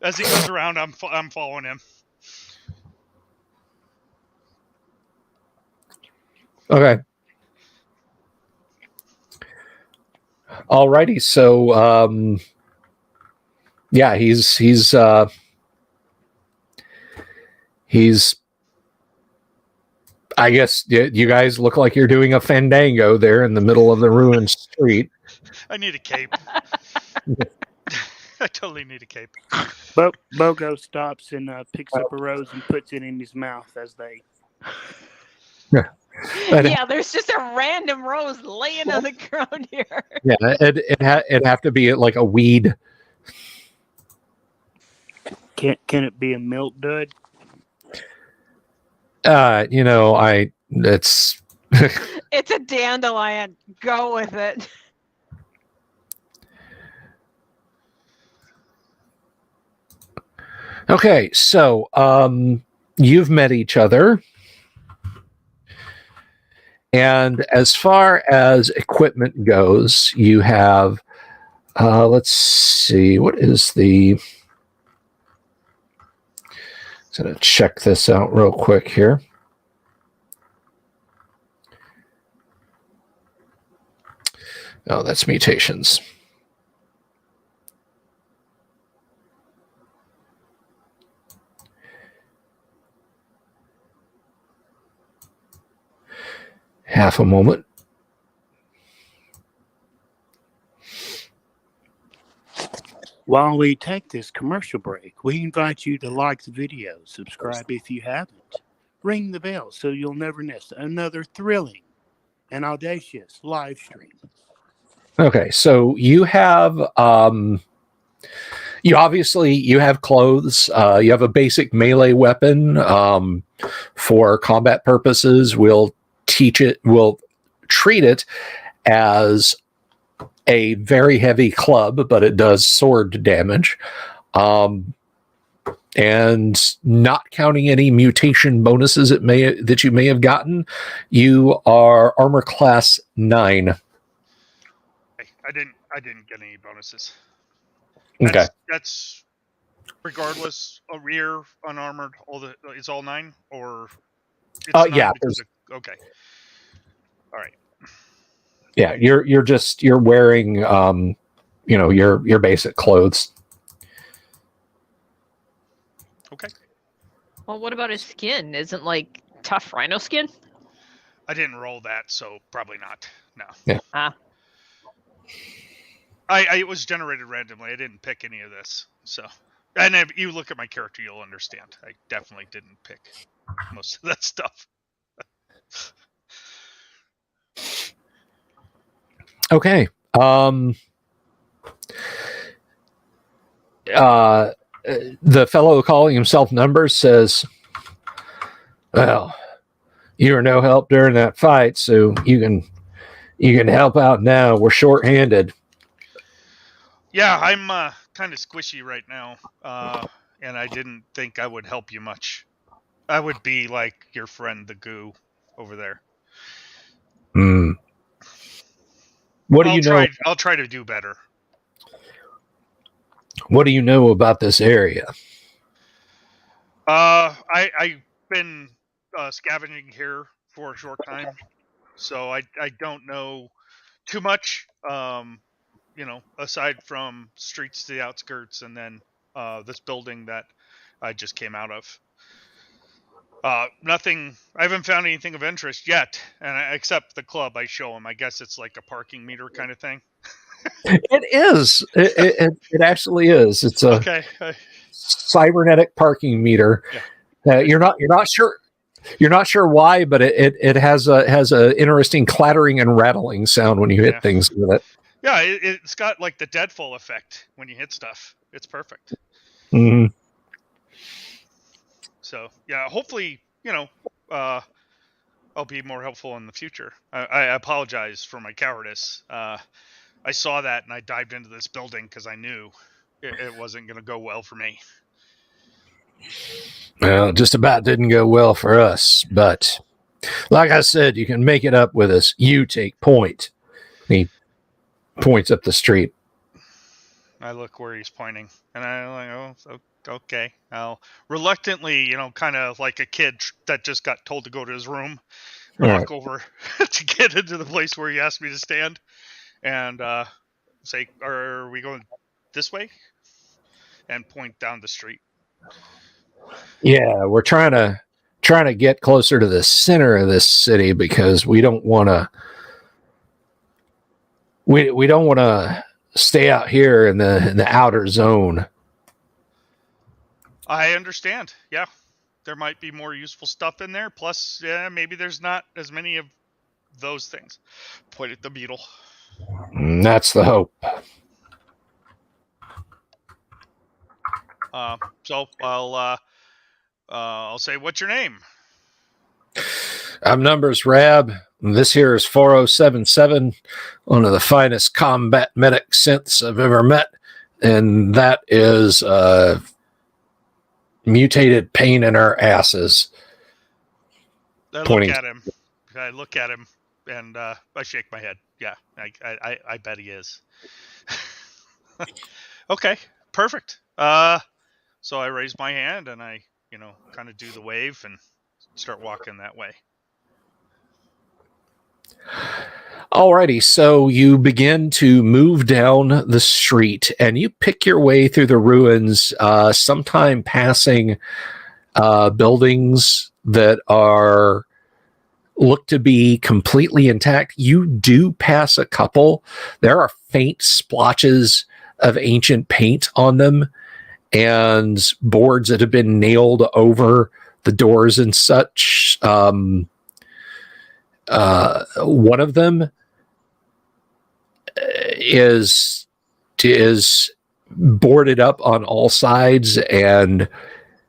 As he goes around, I'm following him. Okay. Alrighty. So, Yeah, he's I guess you guys look like you're doing a fandango there in the middle of the ruined street. I need a cape. I totally need a cape. Bogo stops and picks up a rose and puts it in his mouth as they. Yeah, there's just a random rose laying on the ground here. Yeah, it'd have to be like a weed. Can it be a milk dud? It's It's a dandelion. Go with it. okay. So, you've met each other. And as far as equipment goes, you have, let's see, what is the. I'm going to check this out real quick here. Oh, that's mutations. Half a moment. While we take this commercial break, we invite you to like the video, subscribe if you haven't, ring the bell so you'll never miss another thrilling and audacious live stream. Okay, so you have you have clothes. You have a basic melee weapon. For combat purposes, we'll treat it as a very heavy club, but it does sword damage. And not counting any mutation bonuses that you may have gotten, you are armor class 9. I didn't get any bonuses. Okay. That's regardless a rear unarmored. It's all 9 or. It's Yeah. Okay. All right. Yeah, you're wearing your basic clothes. Okay. Well, what about his skin? Isn't like tough rhino skin? I didn't roll that, so probably not. No. Yeah. It was generated randomly. I didn't pick any of this. So, and if you look at my character, you'll understand. I definitely didn't pick most of that stuff. Okay. The fellow calling himself Numbers says, "Well, you were no help during that fight, so you can help out now. We're short-handed." Yeah, I'm kind of squishy right now, and I didn't think I would help you much. I would be like your friend, the goo, over there. Hmm. What do you know? I'll try to do better. What do you know about this area? I've been scavenging here for a short time, so I don't know too much. Aside from streets to the outskirts, and then this building that I just came out of. Nothing. I haven't found anything of interest yet, except the club I show them. I guess it's like a parking meter kind of thing. It is. It actually is. It's a cybernetic parking meter. Yeah. You're not sure why, but it has a interesting clattering and rattling sound when you hit things with it. Yeah, it's got like the deadfall effect when you hit stuff. It's perfect. Mm-hmm. So yeah, hopefully I'll be more helpful in the future. I apologize for my cowardice. I saw that and I dived into this building because I knew it wasn't going to go well for me. Well, it just about didn't go well for us, but like I said, you can make it up with us. You take point. He points up the street. I look where he's pointing, and I'm like, oh, okay. I'll reluctantly, kind of like a kid that just got told to go to his room, walk over to get into the place where he asked me to stand, and say, "Are we going this way?" and point down the street. Yeah, we're trying to get closer to the center of this city because we don't want to. We don't want to stay out here in the outer zone. I understand. Yeah, there might be more useful stuff in there. Plus, maybe there's not as many of those things. Point at the beetle. That's the hope. So I'll say, what's your name? I'm Numbers Rab. This here is 4077, one of the finest combat medic synths I've ever met, and that is mutated pain in our asses. I Pointing. look at him, and I shake my head. Yeah, I bet he is. Okay, perfect. So I raise my hand and I, kind of do the wave and start walking that way. Alrighty, so you begin to move down the street and you pick your way through the ruins, sometime passing buildings that look to be completely intact. You do pass a couple. There are faint splotches of ancient paint on them and boards that have been nailed over the doors and such. One of them is boarded up on all sides and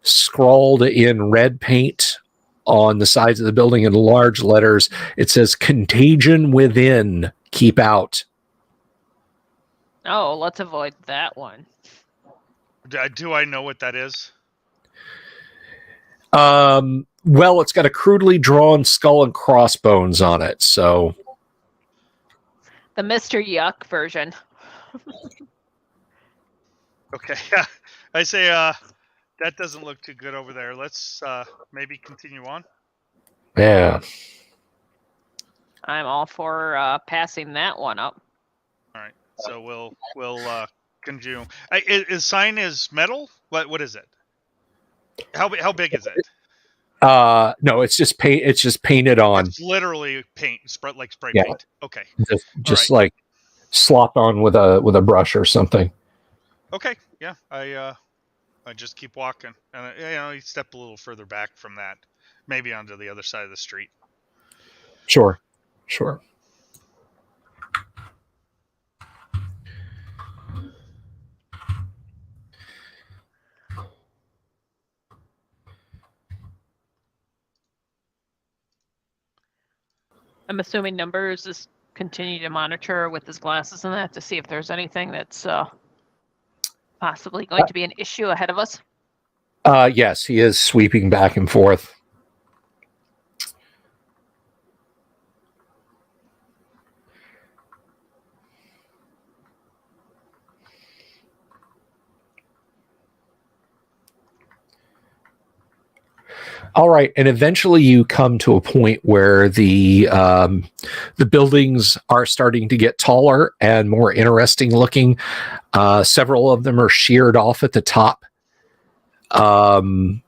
scrawled in red paint on the sides of the building in large letters. It says, "Contagion within, keep out." Oh, let's avoid that one. Do I know what that is? Well, it's got a crudely drawn skull and crossbones on it, so The Mr. Yuck version. Okay, I say that doesn't look too good over there. Let's maybe continue on. yeah. I'm all for passing that one up. All right, so we'll continue. Is sign is metal? What is it? How big is it? No, it's just paint. It's just painted on. It's literally paint, spray Yeah. paint. Okay. Just right. like slopped on with a brush or something. Okay. Yeah. I just keep walking, and you step a little further back from that, maybe onto the other side of the street. Sure. I'm assuming Numbers is continue to monitor with his glasses and that to see if there's anything that's possibly going to be an issue ahead of us. Yes, he is sweeping back and forth. All right, and eventually you come to a point where the buildings are starting to get taller and more interesting looking. Several of them are sheared off at the top. Some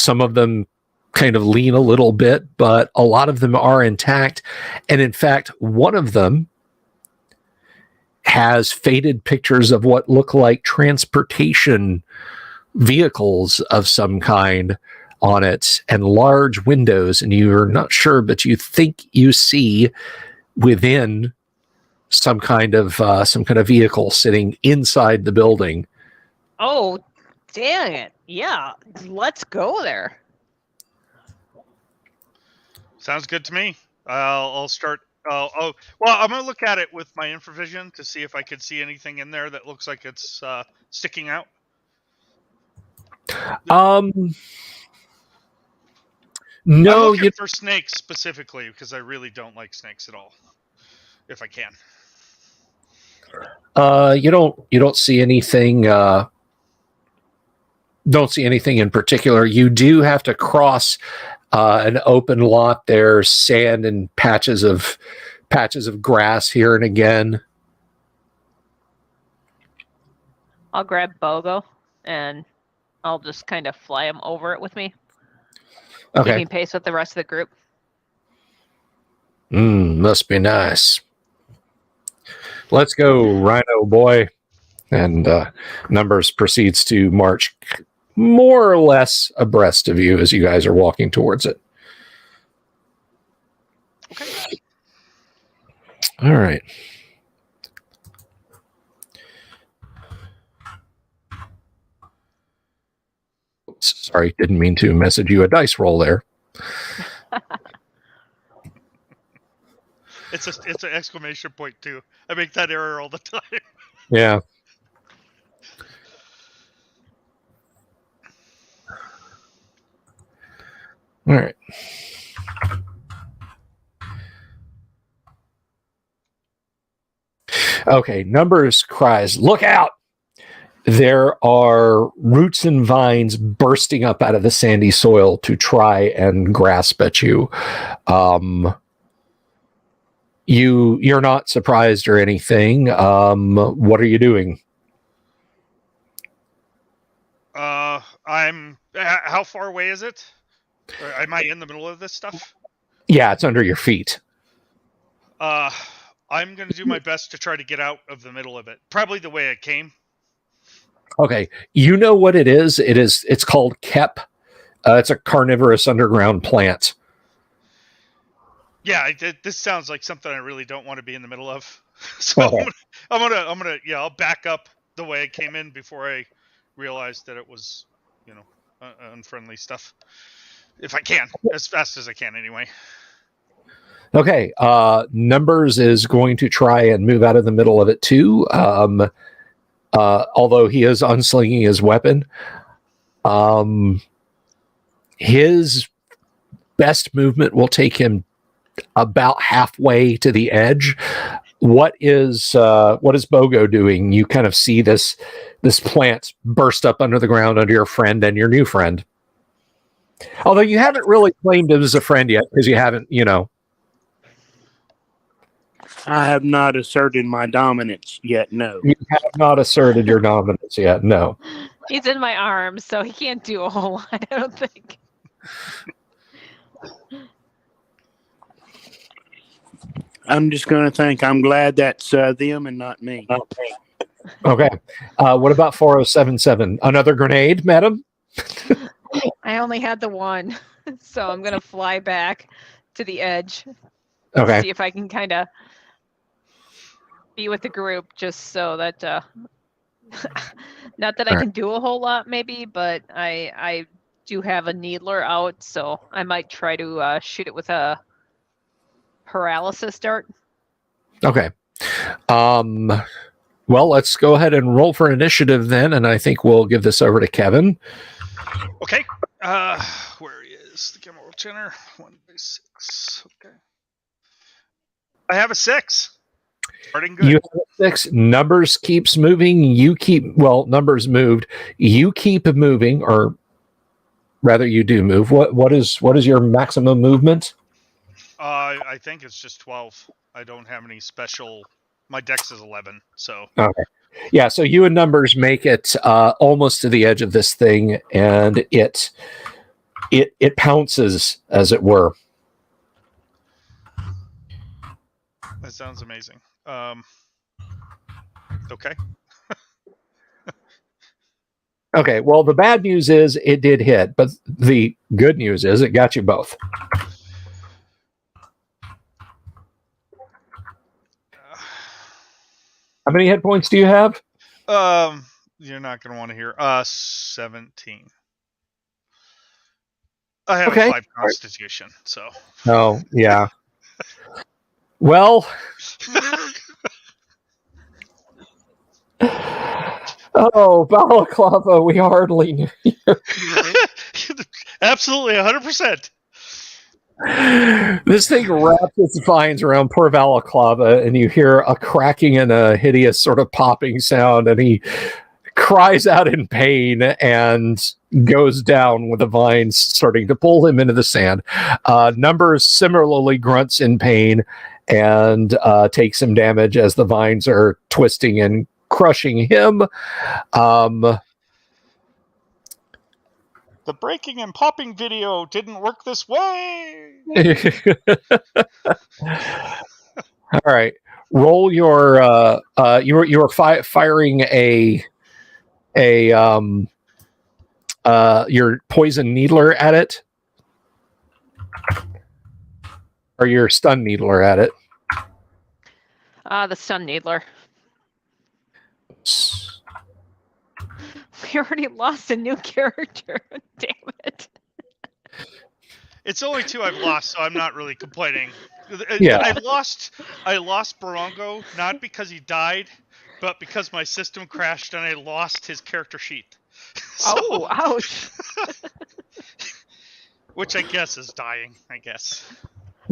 of them kind of lean a little bit, but a lot of them are intact. And in fact, one of them has faded pictures of what look like transportation vehicles of some kind on it and large windows, and you're not sure, but you think you see within some kind of vehicle sitting inside the building. Oh, dang it. Yeah, let's go there. Sounds good to me. I'll start. Well, I'm gonna look at it with my infravision to see if I could see anything in there that looks like it's sticking out. No, I'm looking for snakes specifically because I really don't like snakes at all. If I can. You don't see anything. Don't see anything in particular. You do have to cross an open lot. There's sand and patches of grass here and again. I'll grab Bogo and I'll just kind of fly him over it with me, Okay. keeping pace with the rest of the group. Must be nice. Let's go, Rhino Boy. And Numbers proceeds to march more or less abreast of you as you guys are walking towards it. Okay. All right. Oops, sorry, didn't mean to message you a dice roll there. It's an exclamation point too. I make that error all the time. Yeah. All right. Okay, Numbers cries, "Look out!" There are roots and vines bursting up out of the sandy soil to try and grasp at you. You're not surprised or anything. What are you doing? I'm. How far away is it? Or am I in the middle of this stuff? Yeah, it's under your feet. I'm going to do my best to try to get out of the middle of it. Probably the way it came. Okay, you know what it is? It's called kep. It's a carnivorous underground plant. Yeah, this sounds like something I really don't want to be in the middle of. So Okay. I'm gonna I'll back up the way I came in before I realized that it was, unfriendly stuff. If I can, as fast as I can, anyway. Okay, Numbers is going to try and move out of the middle of it too. Although he is unslinging his weapon, his best movement will take him about halfway to the edge. What is Bogo doing? You kind of see this plant burst up under the ground under your friend and your new friend. Although you haven't really claimed him as a friend yet, because you haven't, I have not asserted my dominance yet, no. You have not asserted your dominance yet, no. He's in my arms, so he can't do a whole lot, I don't think. I'm just going to think I'm glad that's them and not me. Okay. What about 4077? Another grenade, madam? I only had the one, so I'm going to fly back to the edge. Okay. See if I can kind of be with the group, just so that not that I can do a whole lot maybe, but I do have a needler out, so I might try to shoot it with a paralysis dart. Okay. Well, let's go ahead and roll for initiative then, and I think we'll give this over to Kevin. Okay. Where is the Chemical Center? 1d6. Okay. I have a 6. Starting good. You have a 6. Numbers keeps moving. Numbers moved. You keep moving, or rather, you do move. What is your maximum movement? I think it's just 12. I don't have any special. My dex is 11, so. Okay. Yeah, so you and Numbers make it almost to the edge of this thing, and it pounces, as it were. That sounds amazing. Okay. Okay, well, the bad news is it did hit, but the good news is it got you both. How many hit points do you have? You're not going to want to hear. 17. I have a 5 constitution, so. Oh, yeah. Well. Oh, Balaclava, we hardly knew you. Absolutely, 100%. This thing wraps its vines around poor Balaclava, and you hear a cracking and a hideous sort of popping sound, and he cries out in pain and goes down with the vines starting to pull him into the sand. Numbers similarly grunts in pain and takes some damage as the vines are twisting and crushing him. The breaking and popping video didn't work this way. All right, roll your you're firing your poison needler at it, or your stun needler at it. The stun needler. We already lost a new character. Damn it. It's only 2 I've lost, so I'm not really complaining. Yeah. I lost Barongo not because he died, but because my system crashed and I lost his character sheet. Oh, ouch. Which I guess is dying, I guess.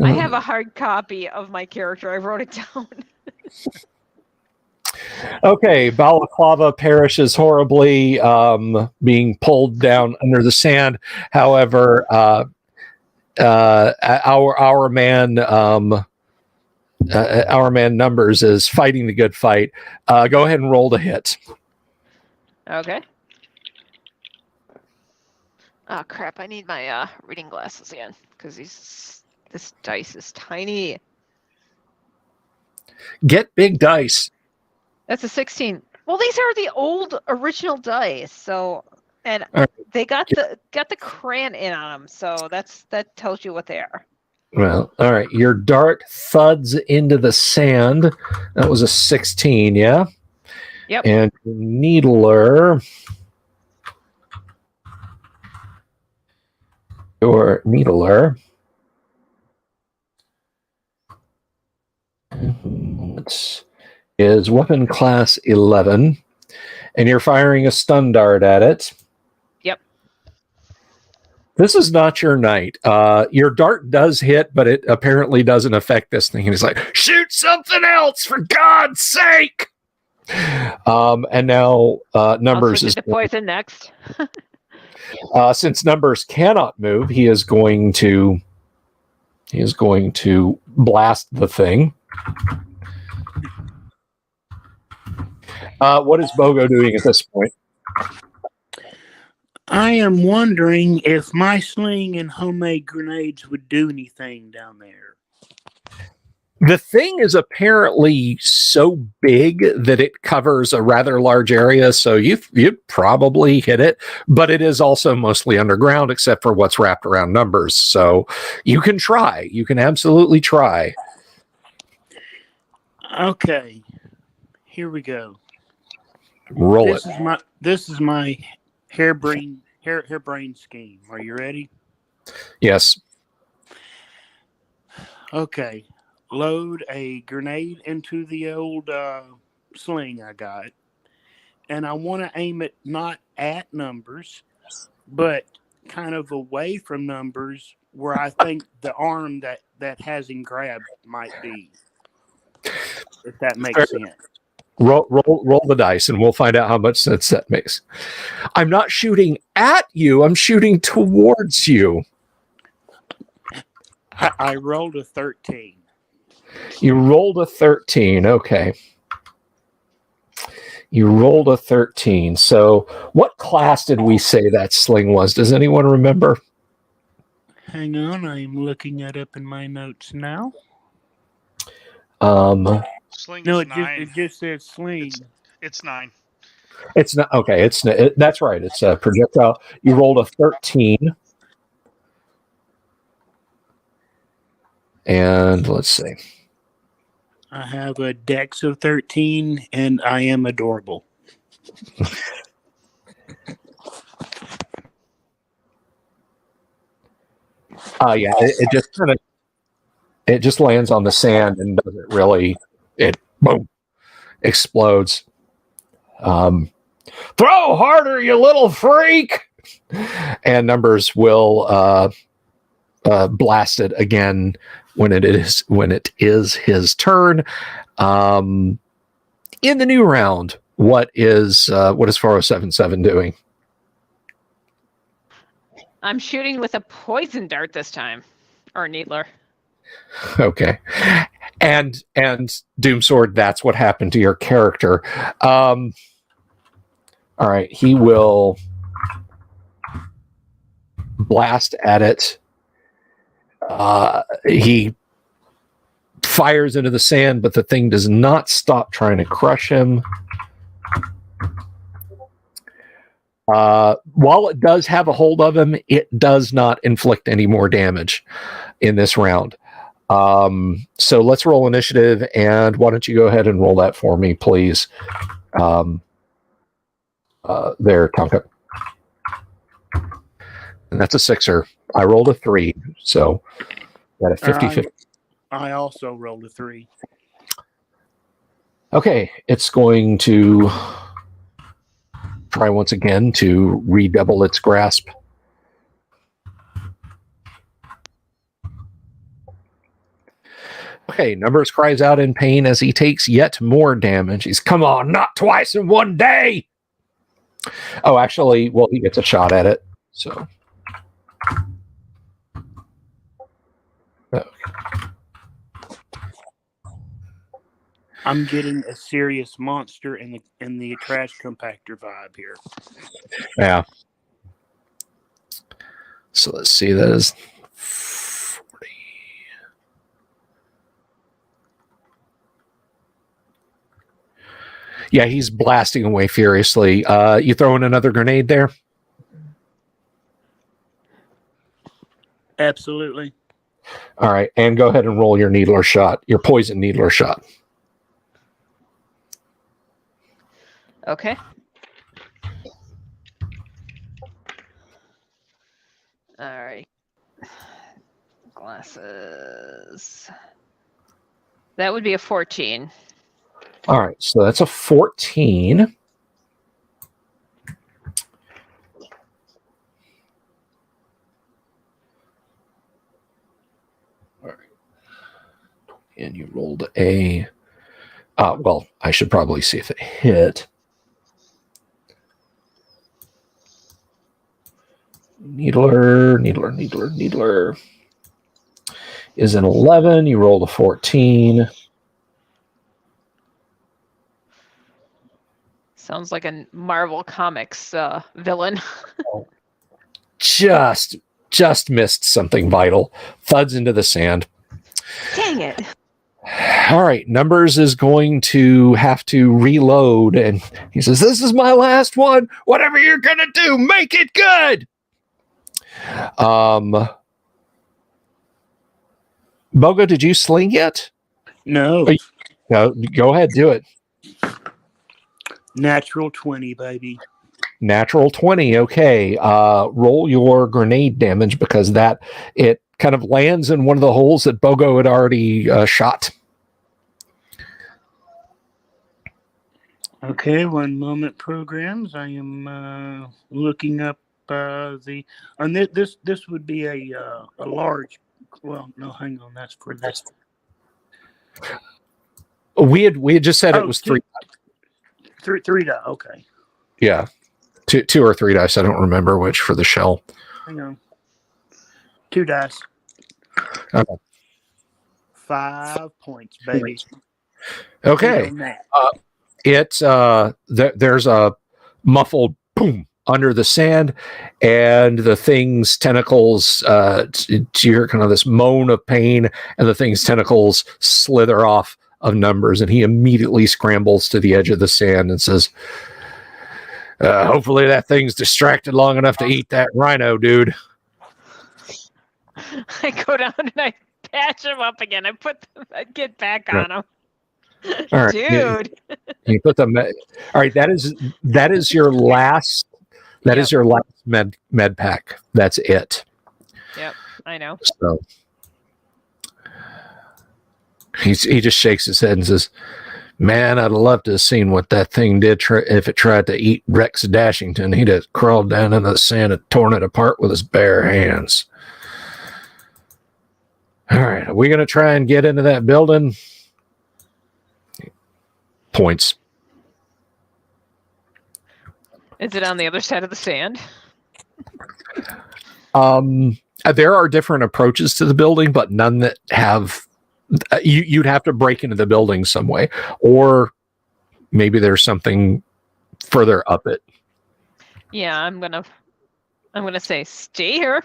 I have a hard copy of my character. I wrote it down. Okay, Balaclava perishes horribly, being pulled down under the sand. However, our man Numbers is fighting the good fight. Go ahead and roll to hit. Okay. Oh crap! I need my reading glasses again because this dice is tiny. Get big dice. That's a 16. Well, these are the old original dice, so and All right. they got the crayon in on them, so that tells you what they are. Well, all right. Your dart thuds into the sand. That was a 16, yeah? Yep. And your needler. Is weapon class 11, and you're firing a stun dart at it. Yep. This is not your night. Your dart does hit, but it apparently doesn't affect this thing. And he's like, shoot something else, for God's sake! And now Numbers is the poison next. since Numbers cannot move, he is going to blast the thing. What is Bogo doing at this point? I am wondering if my sling and homemade grenades would do anything down there. The thing is apparently so big that it covers a rather large area, so you probably hit it, but it is also mostly underground except for what's wrapped around Numbers. So you can try. You can absolutely try. Okay. Here we go. Roll it. This is my harebrained scheme. Are you ready? Yes. Okay. Load a grenade into the old sling I got, and I want to aim it not at Numbers, but kind of away from Numbers, where I think the arm that has him grabbed might be. If that makes sense. Roll the dice, and we'll find out how much sense that makes. I'm not shooting at you. I'm shooting towards you. I rolled a 13. You rolled a 13. Okay. You rolled a 13. So what class did we say that sling was? Does anyone remember? Hang on. I'm looking it up in my notes now. Sling No, is 9. it just says sling. It's 9. It's not. Okay. That's right. It's a projectile. You rolled a 13. And let's see. I have a dex of 13, and I am adorable. Yeah, it just lands on the sand and doesn't really. It boom explodes. Throw harder, you little freak! And Numbers will blast it again when it is his turn. In the new round, what is 4077 doing? I'm shooting with a poison dart this time, or needler. Okay. And Doomsword, that's what happened to your character. All right, he will blast at it. He fires into the sand, but the thing does not stop trying to crush him. While it does have a hold of him, it does not inflict any more damage in this round. So let's roll initiative, and why don't you go ahead and roll that for me, please? There, Tonka. And that's a 6er. I rolled a 3, so got a 50-50. I also rolled a 3. Okay, it's going to try once again to redouble its grasp. Okay, Numbers cries out in pain as he takes yet more damage. He's, come on, not twice in one day! Oh, actually, well, he gets a shot at it, so... Okay. I'm getting a serious monster in the trash compactor vibe here. Yeah. So let's see, that is 40. Yeah, he's blasting away furiously. You throwing another grenade there? Absolutely. All right, and go ahead and roll your needler shot, your poison needler shot. Okay. All right. Glasses. That would be a 14. All right, so that's a 14. All right. And you rolled a... well, I should probably see if it hit. Needler is an 11. You rolled a 14. Sounds like a Marvel Comics villain. Just missed something vital. Thuds into the sand. Dang it. All right, Numbers is going to have to reload, and he says, "This is my last one. Whatever you're gonna do, make it good." Bogo, did you sling yet? No. No, go ahead, do it. Natural 20, baby. Natural 20. Okay. Roll your grenade damage because it kind of lands in one of the holes that Bogo had already shot. Okay, one moment, programs. I am looking up the. And this would be a large. Well, no, hang on. That's for this. We had just said it was 3. Three die. Okay. Yeah, two or 3 dice. I don't remember which for the shell. Hang on. 2 dice. Okay. 5 points, baby. Okay. There's a muffled boom under the sand, and the thing's tentacles. You hear kind of this moan of pain, and the thing's tentacles slither off of Numbers, and he immediately scrambles to the edge of the sand and says, "Hopefully that thing's distracted long enough to eat that rhino, dude." I go down and I patch him up again. I get back on him. All right, dude. You put them. All right, that is your last. That is your last med pack. That's it. Yep, I know. So he just shakes his head and says, "Man, I'd love to have seen what that thing did if it tried to eat Rex Dashington. He'd have crawled down into the sand and torn it apart with his bare hands." All right, are we going to try and get into that building? Points. Is it on the other side of the sand? There are different approaches to the building, but none that have you'd have to break into the building some way, or maybe there's something further up it. Yeah, I'm gonna say stay here.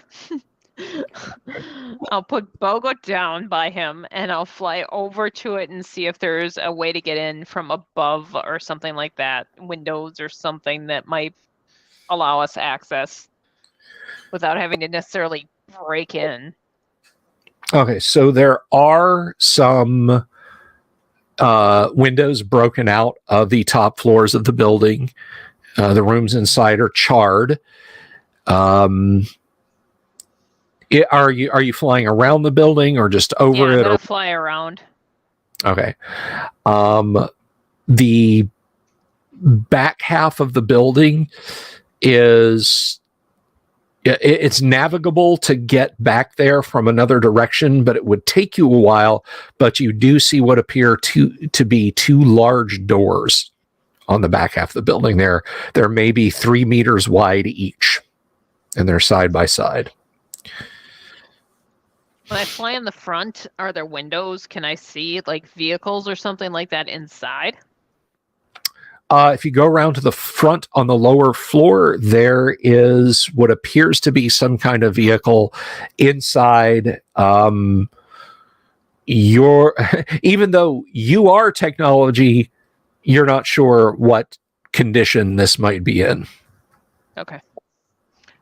I'll put Bogo down by him and I'll fly over to it and see if there's a way to get in from above or something like that. Windows or something that might allow us access without having to necessarily break in. Okay, so there are some windows broken out of the top floors of the building. The rooms inside are charred. Are you flying around the building or just over I'm it? gonna fly around. Okay. The back half of the building it's navigable to get back there from another direction, but it would take you a while. But you do see what appear to be two large doors on the back half of the building. They're maybe 3 meters wide each, and they're side by side. When I fly in the front, are there windows? Can I see like vehicles or something like that inside? If you go around to the front on the lower floor, there is what appears to be some kind of vehicle inside. Even though you are technology, you're not sure what condition this might be in. Okay.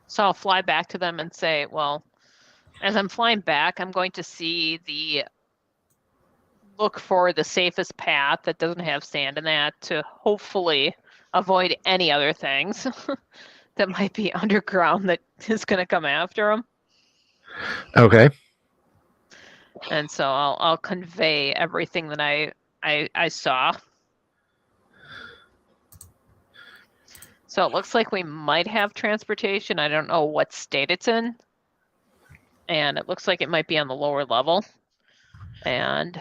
So I'll fly back to them and say, well, as I'm flying back, I'm going to look for the safest path that doesn't have sand in that to hopefully avoid any other things that might be underground that is going to come after them. Okay. And so I'll convey everything that I saw. So it looks like we might have transportation. I don't know what state it's in. And it looks like it might be on the lower level. And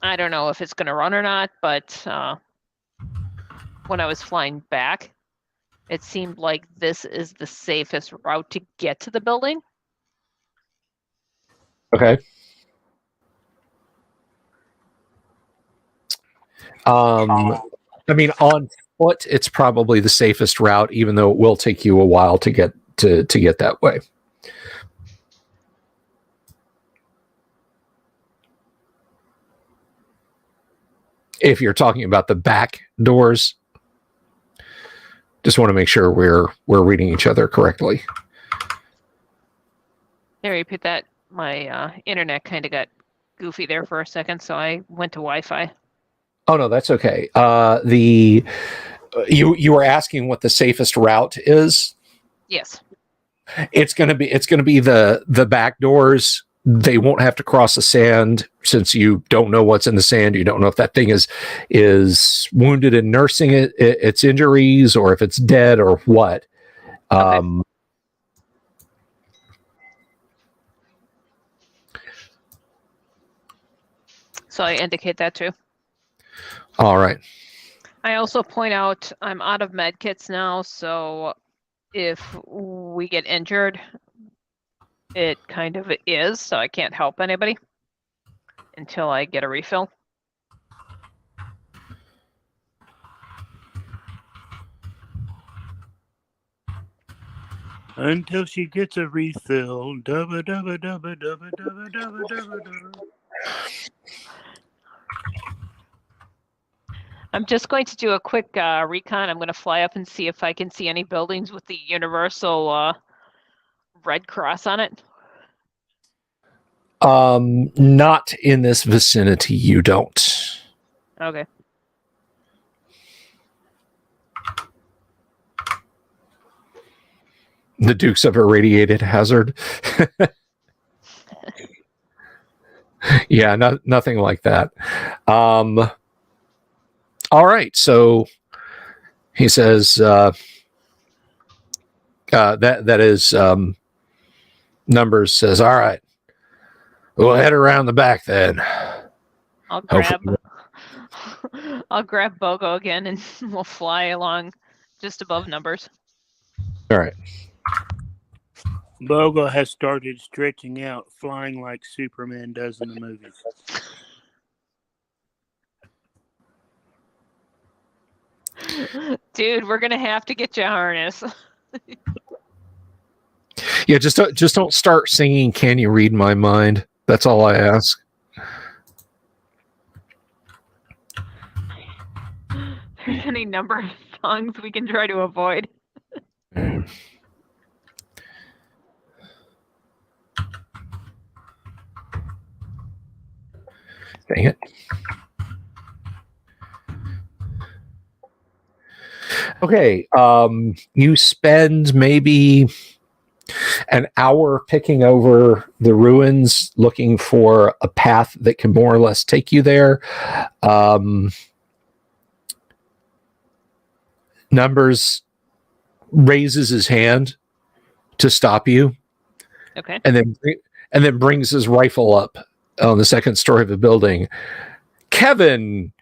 I don't know if it's going to run or not, but when I was flying back, it seemed like this is the safest route to get to the building. Okay. I mean, on foot, it's probably the safest route, even though it will take you a while to get that way. If you're talking about the back doors, just want to make sure we're reading each other correctly. There, repeat that. My internet kind of got goofy there for a second, so I went to Wi-Fi. Oh no, that's okay. You were asking what the safest route is? Yes. It's gonna be the back doors. They won't have to cross the sand, since you don't know what's in the sand. You don't know if that thing is wounded and nursing its injuries, or if it's dead, or what. Okay. So I indicate that too. All right. I also point out I'm out of med kits now, so if we get injured, it kind of is, so I can't help anybody until I get a refill. Until she gets a refill. Dubba, dubba, dubba, dubba, dubba, dubba, dubba, dubba. I'm just going to do a quick recon. I'm going to fly up and see if I can see any buildings with the universal red cross on it. Not in this vicinity, you don't. Okay. The Dukes of Irradiated Hazard. Yeah, nothing like that. All right, so he says that is Numbers says, all right, we'll head around the back then. I'll grab Bogo again and we'll fly along just above Numbers. All right. Bogo has started stretching out, flying like Superman does in the movies. Dude, we're gonna have to get you a harness. Yeah, just don't start singing "Can You Read My Mind." That's all I ask. There's any number of songs we can try to avoid. Dang it. Okay, you spend maybe an hour picking over the ruins, looking for a path that can more or less take you there. Numbers raises his hand to stop you, Okay. and then brings his rifle up on the second story of the building. Kevin,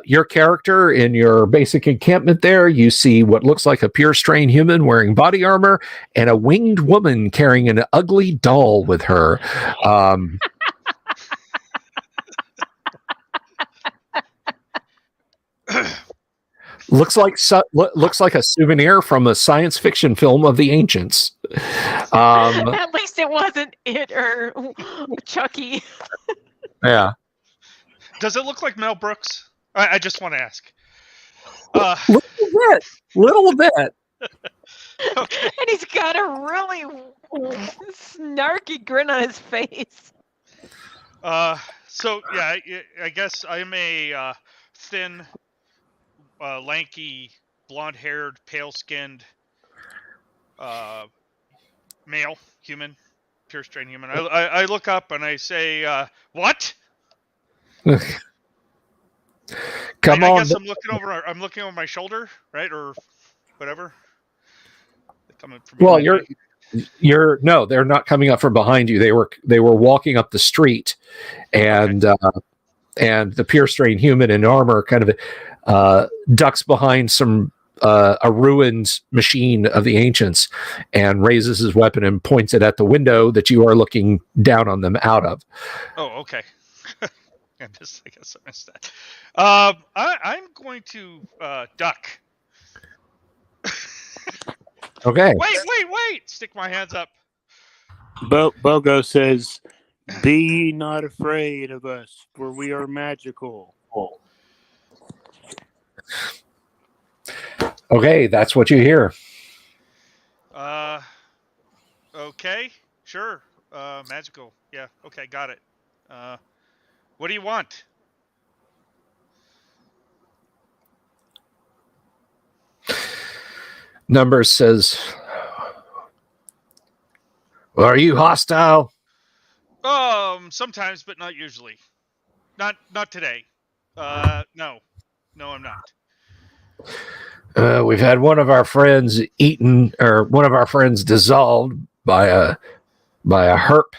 your character in your basic encampment there, you see what looks like a pure strain human wearing body armor and a winged woman carrying an ugly doll with her. Looks like a souvenir from a science fiction film of the ancients. At least it wasn't it or Chucky. Yeah. Does it look like Mel Brooks? I just want to ask. Little bit. Okay. And he's got a really snarky grin on his face. So yeah, I guess I'm a thin, lanky, blonde-haired, pale-skinned male human, pure strain human. I look up and I say, "What?" Come I on. guess I'm looking over my shoulder, right, or whatever. They're coming from Well, behind me. no, they're not coming up from behind you. They were walking up the street, and and the pure strain human in armor kind of ducks behind a ruined machine of the ancients and raises his weapon and points it at the window that you are looking down on them out of. Oh, okay. I guess I missed that. I'm going to duck. Okay. Wait! Stick my hands up. Bogo says, "Be ye not afraid of us, for we are magical." Okay, that's what you hear. Okay, sure. Magical. Yeah. Okay, got it. What do you want? Numbers says, well, are you hostile? Sometimes, but not usually. Not today. No, I'm not. We've had one of our friends eaten, or one of our friends dissolved by a herp,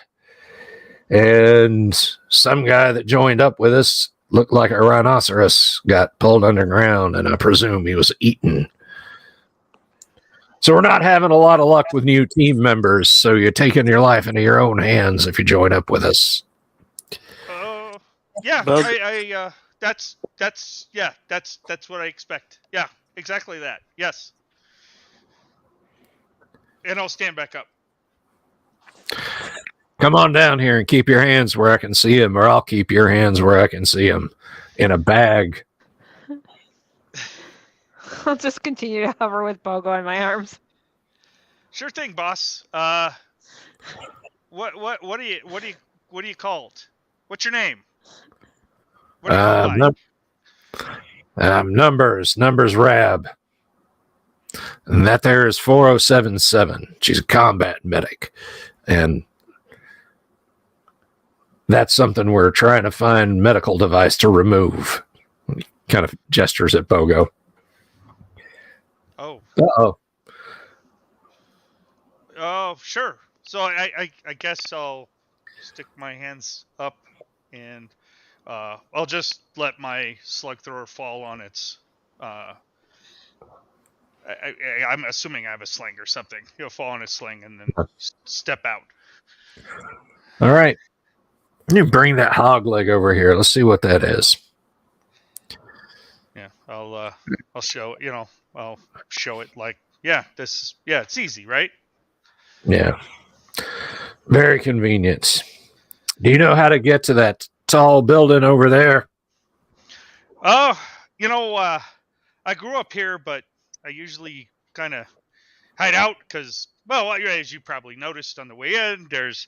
and some guy that joined up with us looked like a rhinoceros, got pulled underground, and I presume he was eaten. So we're not having a lot of luck with new team members, so you're taking your life into your own hands if you join up with us. Yeah, Bug- that's what I expect. Yeah, exactly that. Yes. And I'll stand back up. Come on down here and keep your hands where I can see them, or I'll keep your hands where I can see them in a bag. I'll just continue to hover with Bogo in my arms. Sure thing, boss. What are you called? What's your name? What do you go by? Numbers Rab. And that there is 4077. She's a combat medic. And that's something we're trying to find medical device to remove. Kind of gestures at Bogo. Oh. Uh-oh. Oh, sure. So I guess I'll stick my hands up and I'll just let my slug thrower fall on its I'm assuming I have a sling or something. He'll fall in a sling and then step out. All right. You bring that hog leg over here. Let's see what that is. Yeah, I'll show I'll show it like it's easy, right? Yeah. Very convenient. Do you know how to get to that tall building over there? Oh, I grew up here, but I usually kind of hide out because, well, as you probably noticed on the way in, there's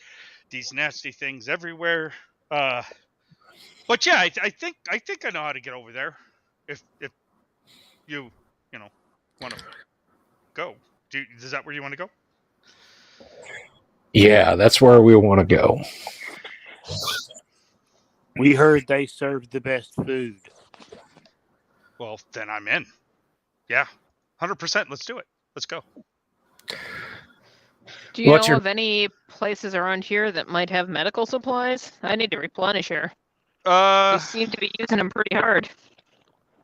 these nasty things everywhere. But yeah, I think I know how to get over there. If you want to go, is that where you want to go? Yeah, that's where we want to go. We heard they served the best food. Well, then I'm in. Yeah, 100%. Let's do it. Let's go. Do you What's know your- of any places around here that might have medical supplies? I need to replenish here. We seem to be using them pretty hard.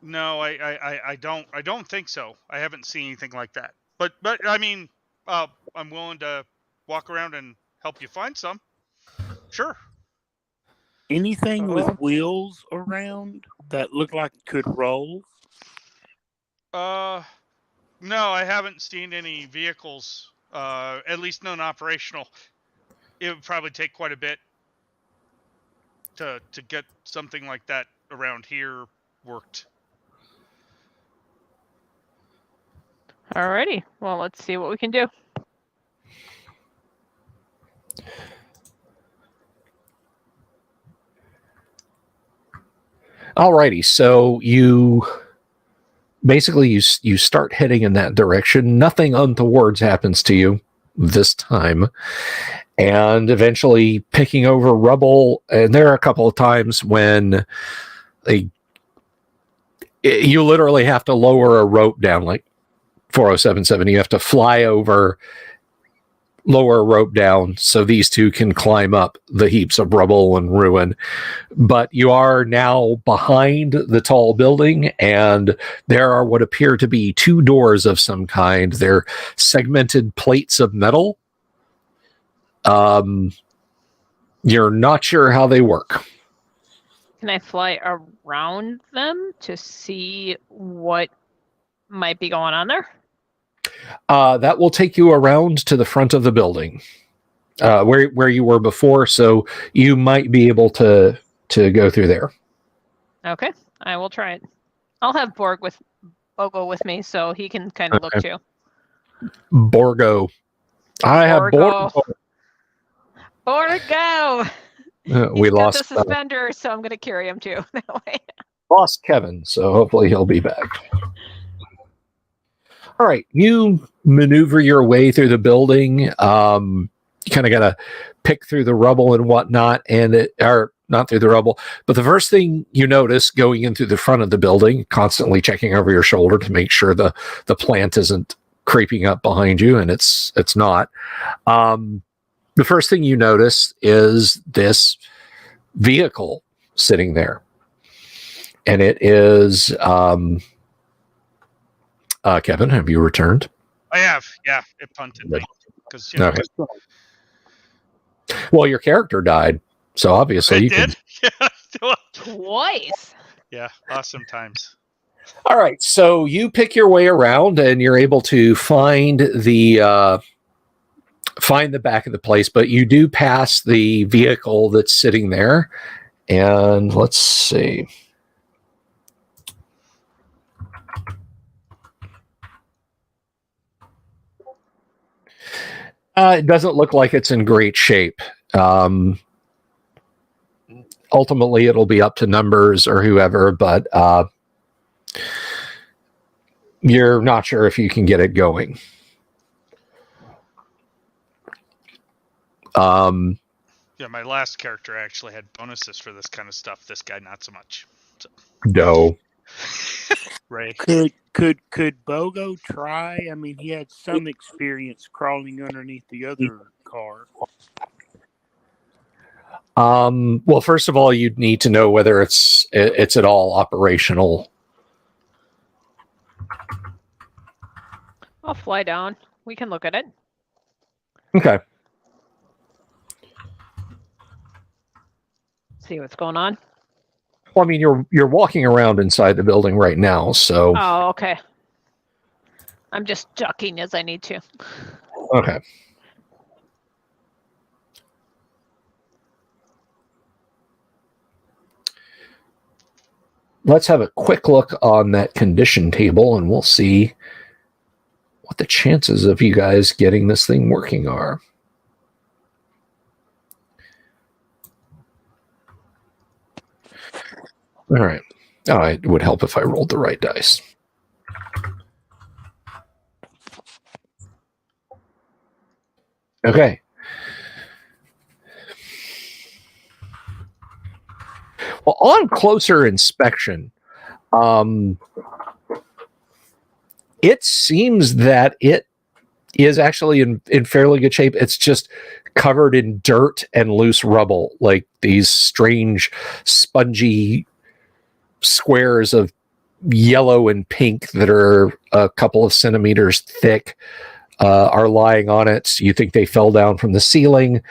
No, I don't think so. I haven't seen anything like that. But I mean, I'm willing to walk around and help you find some. Sure. Anything with wheels around that look like it could roll? No, I haven't seen any vehicles. At least none operational. It would probably take quite a bit to get something like that around here worked. Alrighty. Well, let's see what we can do. Alrighty, so you basically you start heading in that direction. Nothing untoward happens to you this time, and eventually picking over rubble. And there are a couple of times when you literally have to lower a rope down, like 4077. You have to fly over, lower a rope down so these two can climb up the heaps of rubble and ruin. But you are now behind the tall building, and there are what appear to be two doors of some kind. They're segmented plates of metal. You're not sure how they work. Can I fly around them to see what might be going on there? That will take you around to the front of the building, where you were before, so you might be able to go through there. Okay, I will try it. I'll have Bogo with me so he can kind of look too. Borgo. I have Borgo. Borgo! We He's got lost the suspenders, so I'm going to carry him too that way. Lost Kevin, so hopefully he'll be back. All right, you maneuver your way through the building. You kind of got to pick through the rubble and whatnot, or not through the rubble. But the first thing you notice going in through the front of the building, constantly checking over your shoulder to make sure the plant isn't creeping up behind you, and it's not. The first thing you notice is this vehicle sitting there, and it is. Kevin, have you returned? I have. Yeah, it punted me because Okay. Well, your character died, so obviously you did. Yeah. Twice. Yeah, awesome times. All right, so you pick your way around, and you're able to find the back of the place, but you do pass the vehicle that's sitting there, and let's see. It doesn't look like it's in great shape. Ultimately, it'll be up to numbers or whoever, but you're not sure if you can get it going. Yeah, my last character actually had bonuses for this kind of stuff. This guy, not so much. So. No. Ray. Could Bogo try? I mean, he had some experience crawling underneath the other car. Well, first of all, you'd need to know whether it's at all operational. I'll fly down. We can look at it. Okay. See what's going on. Well, I mean, you're walking around inside the building right now, so Oh, okay. I'm just ducking as I need to. okay. Let's have a quick look on that condition table, and we'll see what the chances of you guys getting this thing working are. All right. Oh, it would help if I rolled the right dice. Okay. Well, on closer inspection, it seems that it is actually in fairly good shape. It's just covered in dirt and loose rubble, like these strange, spongy squares of yellow and pink that are a couple of centimeters thick are lying on it. So you think they fell down from the ceiling.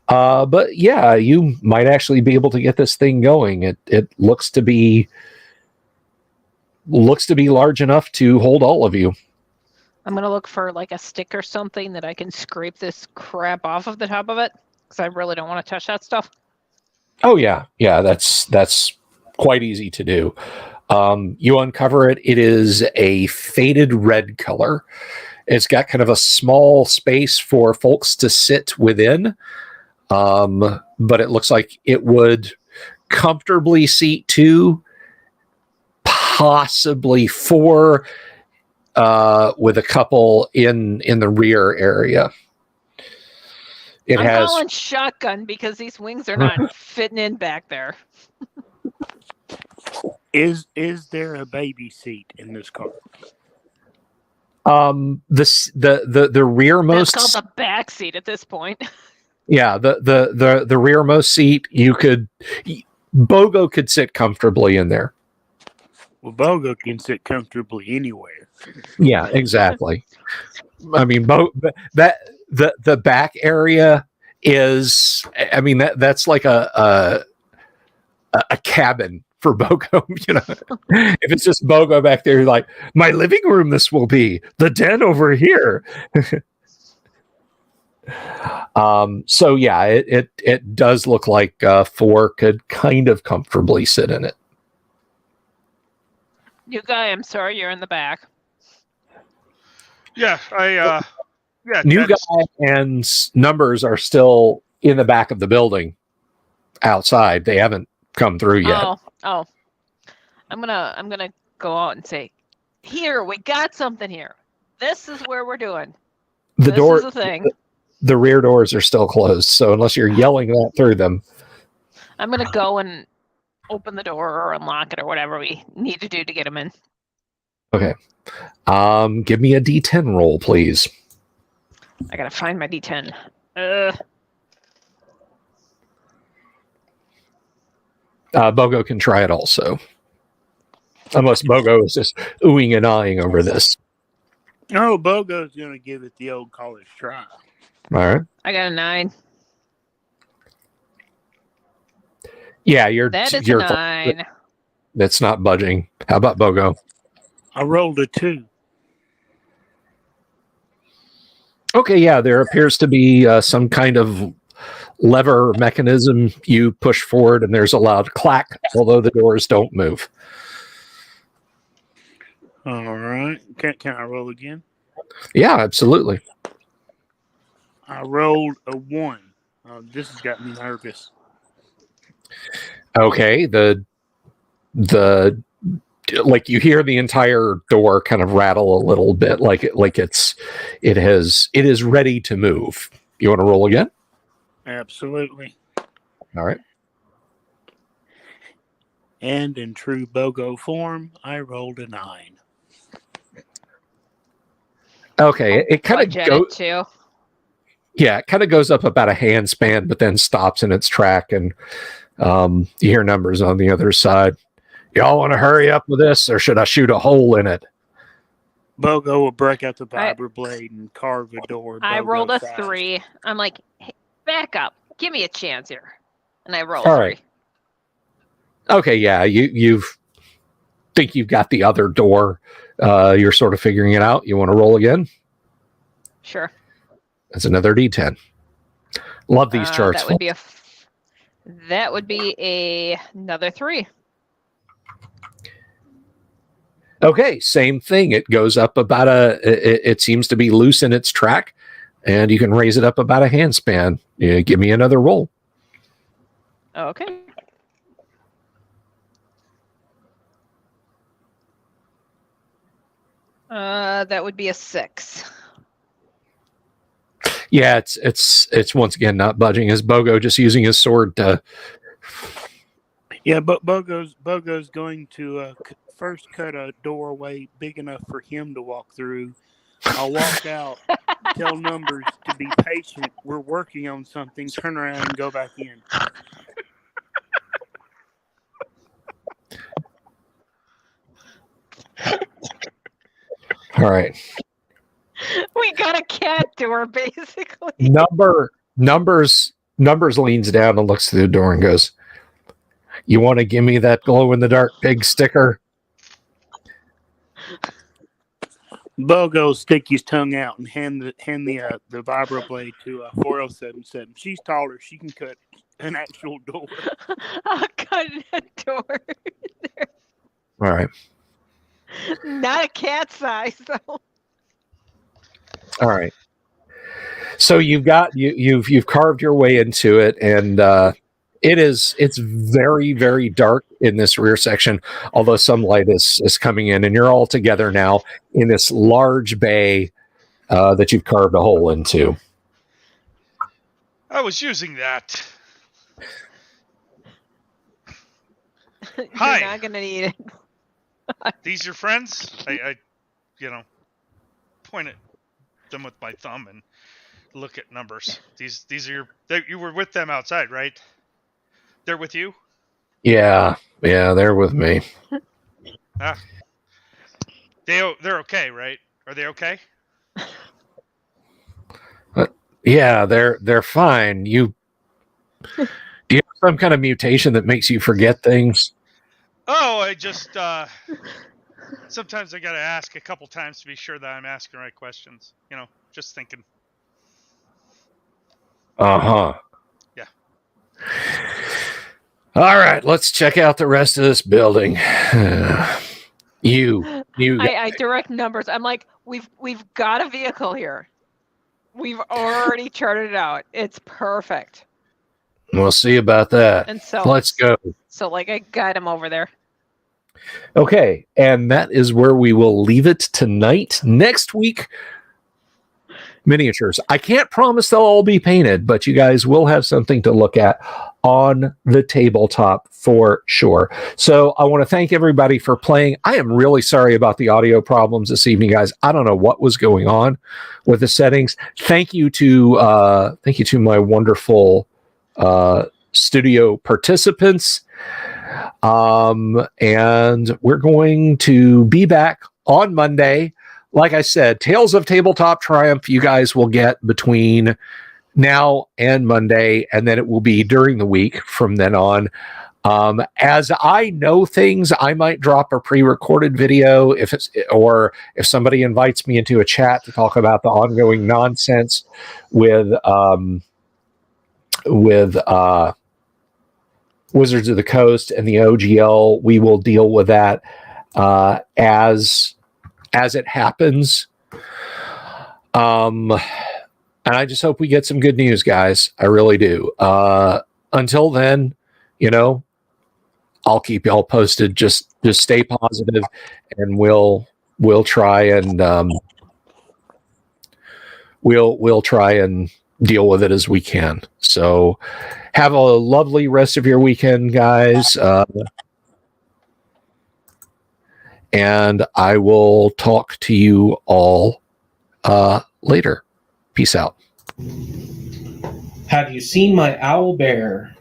But yeah, you might actually be able to get this thing going. It looks to be large enough to hold all of you. I'm going to look for like a stick or something that I can scrape this crap off of the top of it, because I really don't want to touch that stuff. Oh yeah, that's quite easy to do. You uncover it. It is a faded red color. It's got kind of a small space for folks to sit within, but it looks like it would comfortably seat 2, possibly 4, with a couple in the rear area. I'm calling shotgun because these wings are not fitting in back there. Is there a baby seat in this car? The rearmost. That's called the back seat at this point. Yeah, the rearmost seat. Bogo could sit comfortably in there. Well, Bogo can sit comfortably anywhere. Yeah, exactly. I mean, the back area is. I mean that's like a cabin for Bogo. You know, if it's just Bogo back there, like my living room, this will be the den over here. So yeah, it does look like 4 could kind of comfortably sit in it. You guy, I'm sorry, you're in the back. Yeah, New guy and numbers are still in the back of the building outside. They haven't come through yet. Oh. I'm gonna go out and say, here, we got something here. This is where we're doing. The door is the thing. The rear doors are still closed, so unless you're yelling that through them. I'm gonna go and open the door or unlock it or whatever we need to do to get them in. Okay. Give me a D10 roll, please. I gotta find my D10. Bogo can try it also. Unless Bogo is just oohing and eyeing over this. Oh, Bogo's going to give it the old college try. All right. I got a 9. Yeah, That is a 9. That's not budging. How about Bogo? I rolled a 2. Okay, yeah, there appears to be some kind of lever mechanism. You push forward and there's a loud clack, although the doors don't move. All right. Can I roll again? Yeah, absolutely. I rolled a 1. This has got me nervous. Okay, the like you hear the entire door kind of rattle a little bit, like it is ready to move. You want to roll again? Absolutely. All right. And in true Bogo form, I rolled a 9. Okay, it kind of goes. Too. Yeah, it kind of goes up about a hand span, but then stops in its track, and you hear numbers on the other side. Y'all want to hurry up with this, or should I shoot a hole in it? Bogo will break out the right. vibra blade and carve a door. I Bogo rolled a size. 3. I'm like, hey, back up. Give me a chance here. And I rolled All 3. right. Okay, yeah, you've think you've got the other door. You're sort of figuring it out. You want to roll again? Sure. That's another D10. Love these charts. That would be another 3. Okay, same thing. It goes up about it seems to be loose in its track, and you can raise it up about a handspan. Give me another roll. Okay. That would be a 6. Yeah, it's once again not budging. Is Bogo just using his sword to? Yeah, but Bogo's going to first cut a doorway big enough for him to walk through. I'll walk out, tell Numbers to be patient. We're working on something. Turn around and go back in. All right. We got a cat door, basically. Numbers leans down and looks through the door and goes, "You want to give me that glow in the dark pig sticker?" Bogo stick his tongue out and hand the vibra blade to 4077. She's taller. She can cut an actual door. I'll cut a door. All right. Not a cat size, though. All right. So you've carved your way into it, and it's very, very dark in this rear section, although some light is coming in, and you're all together now in this large bay that you've carved a hole into. I was using that. You're not gonna need it. These your friends? I point at them with my thumb and look at Numbers. These are you were with them outside, right? They're with you? Yeah, they're with me. They're okay, right? Are they okay? Yeah, they're fine. Do you have some kind of mutation that makes you forget things? Oh, I just sometimes I gotta ask a couple times to be sure that I'm asking the right questions. Just thinking. Uh-huh. Yeah. All right, let's check out the rest of this building. You. I direct Numbers. I'm like, we've got a vehicle here. We've already charted it out. It's perfect. We'll see about that. And so let's go. So I guide him over there. Okay, and that is where we will leave it tonight. Next week, miniatures. I can't promise they'll all be painted, but you guys will have something to look at on the tabletop for sure. So I want to thank everybody for playing. I am really sorry about the audio problems this evening, guys. I don't know what was going on with the settings. Thank you to my wonderful studio participants. And we're going to be back on Monday. Like I said, Tales of Tabletop Triumph, you guys will get between now and Monday, and then it will be during the week from then on. As I know things, I might drop a pre-recorded video if somebody invites me into a chat to talk about the ongoing nonsense with Wizards of the Coast and the OGL. We will deal with that as it happens. And I just hope we get some good news, guys. I really do. Until then, I'll keep y'all posted. Just stay positive, and we'll try and we'll try and deal with it as we can. So have a lovely rest of your weekend, guys. And I will talk to you all later. Peace out. Have you seen my owl bear?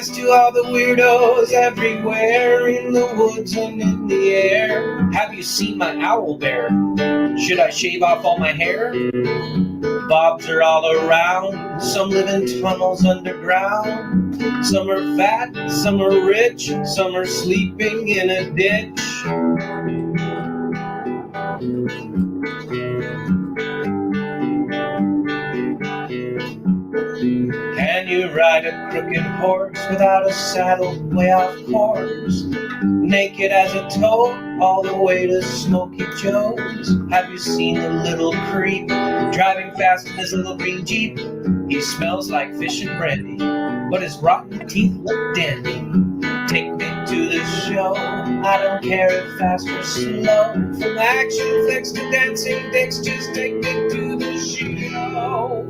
says to all the weirdos everywhere in the woods and in the air, have you seen my owl bear? Should I shave off all my hair? Bobs are all around, some live in tunnels underground. Some are fat, some are rich, some are sleeping in a ditch. Can you ride a crooked horse without a saddle way off course? Naked as a toad, all the way to Smoky Joe's. Have you seen the little creep driving fast in his little green Jeep? He smells like fish and brandy, but his rotten teeth look dandy. Take me to the show, I don't care if fast or slow. From action flicks to dancing dicks, just take me to the show.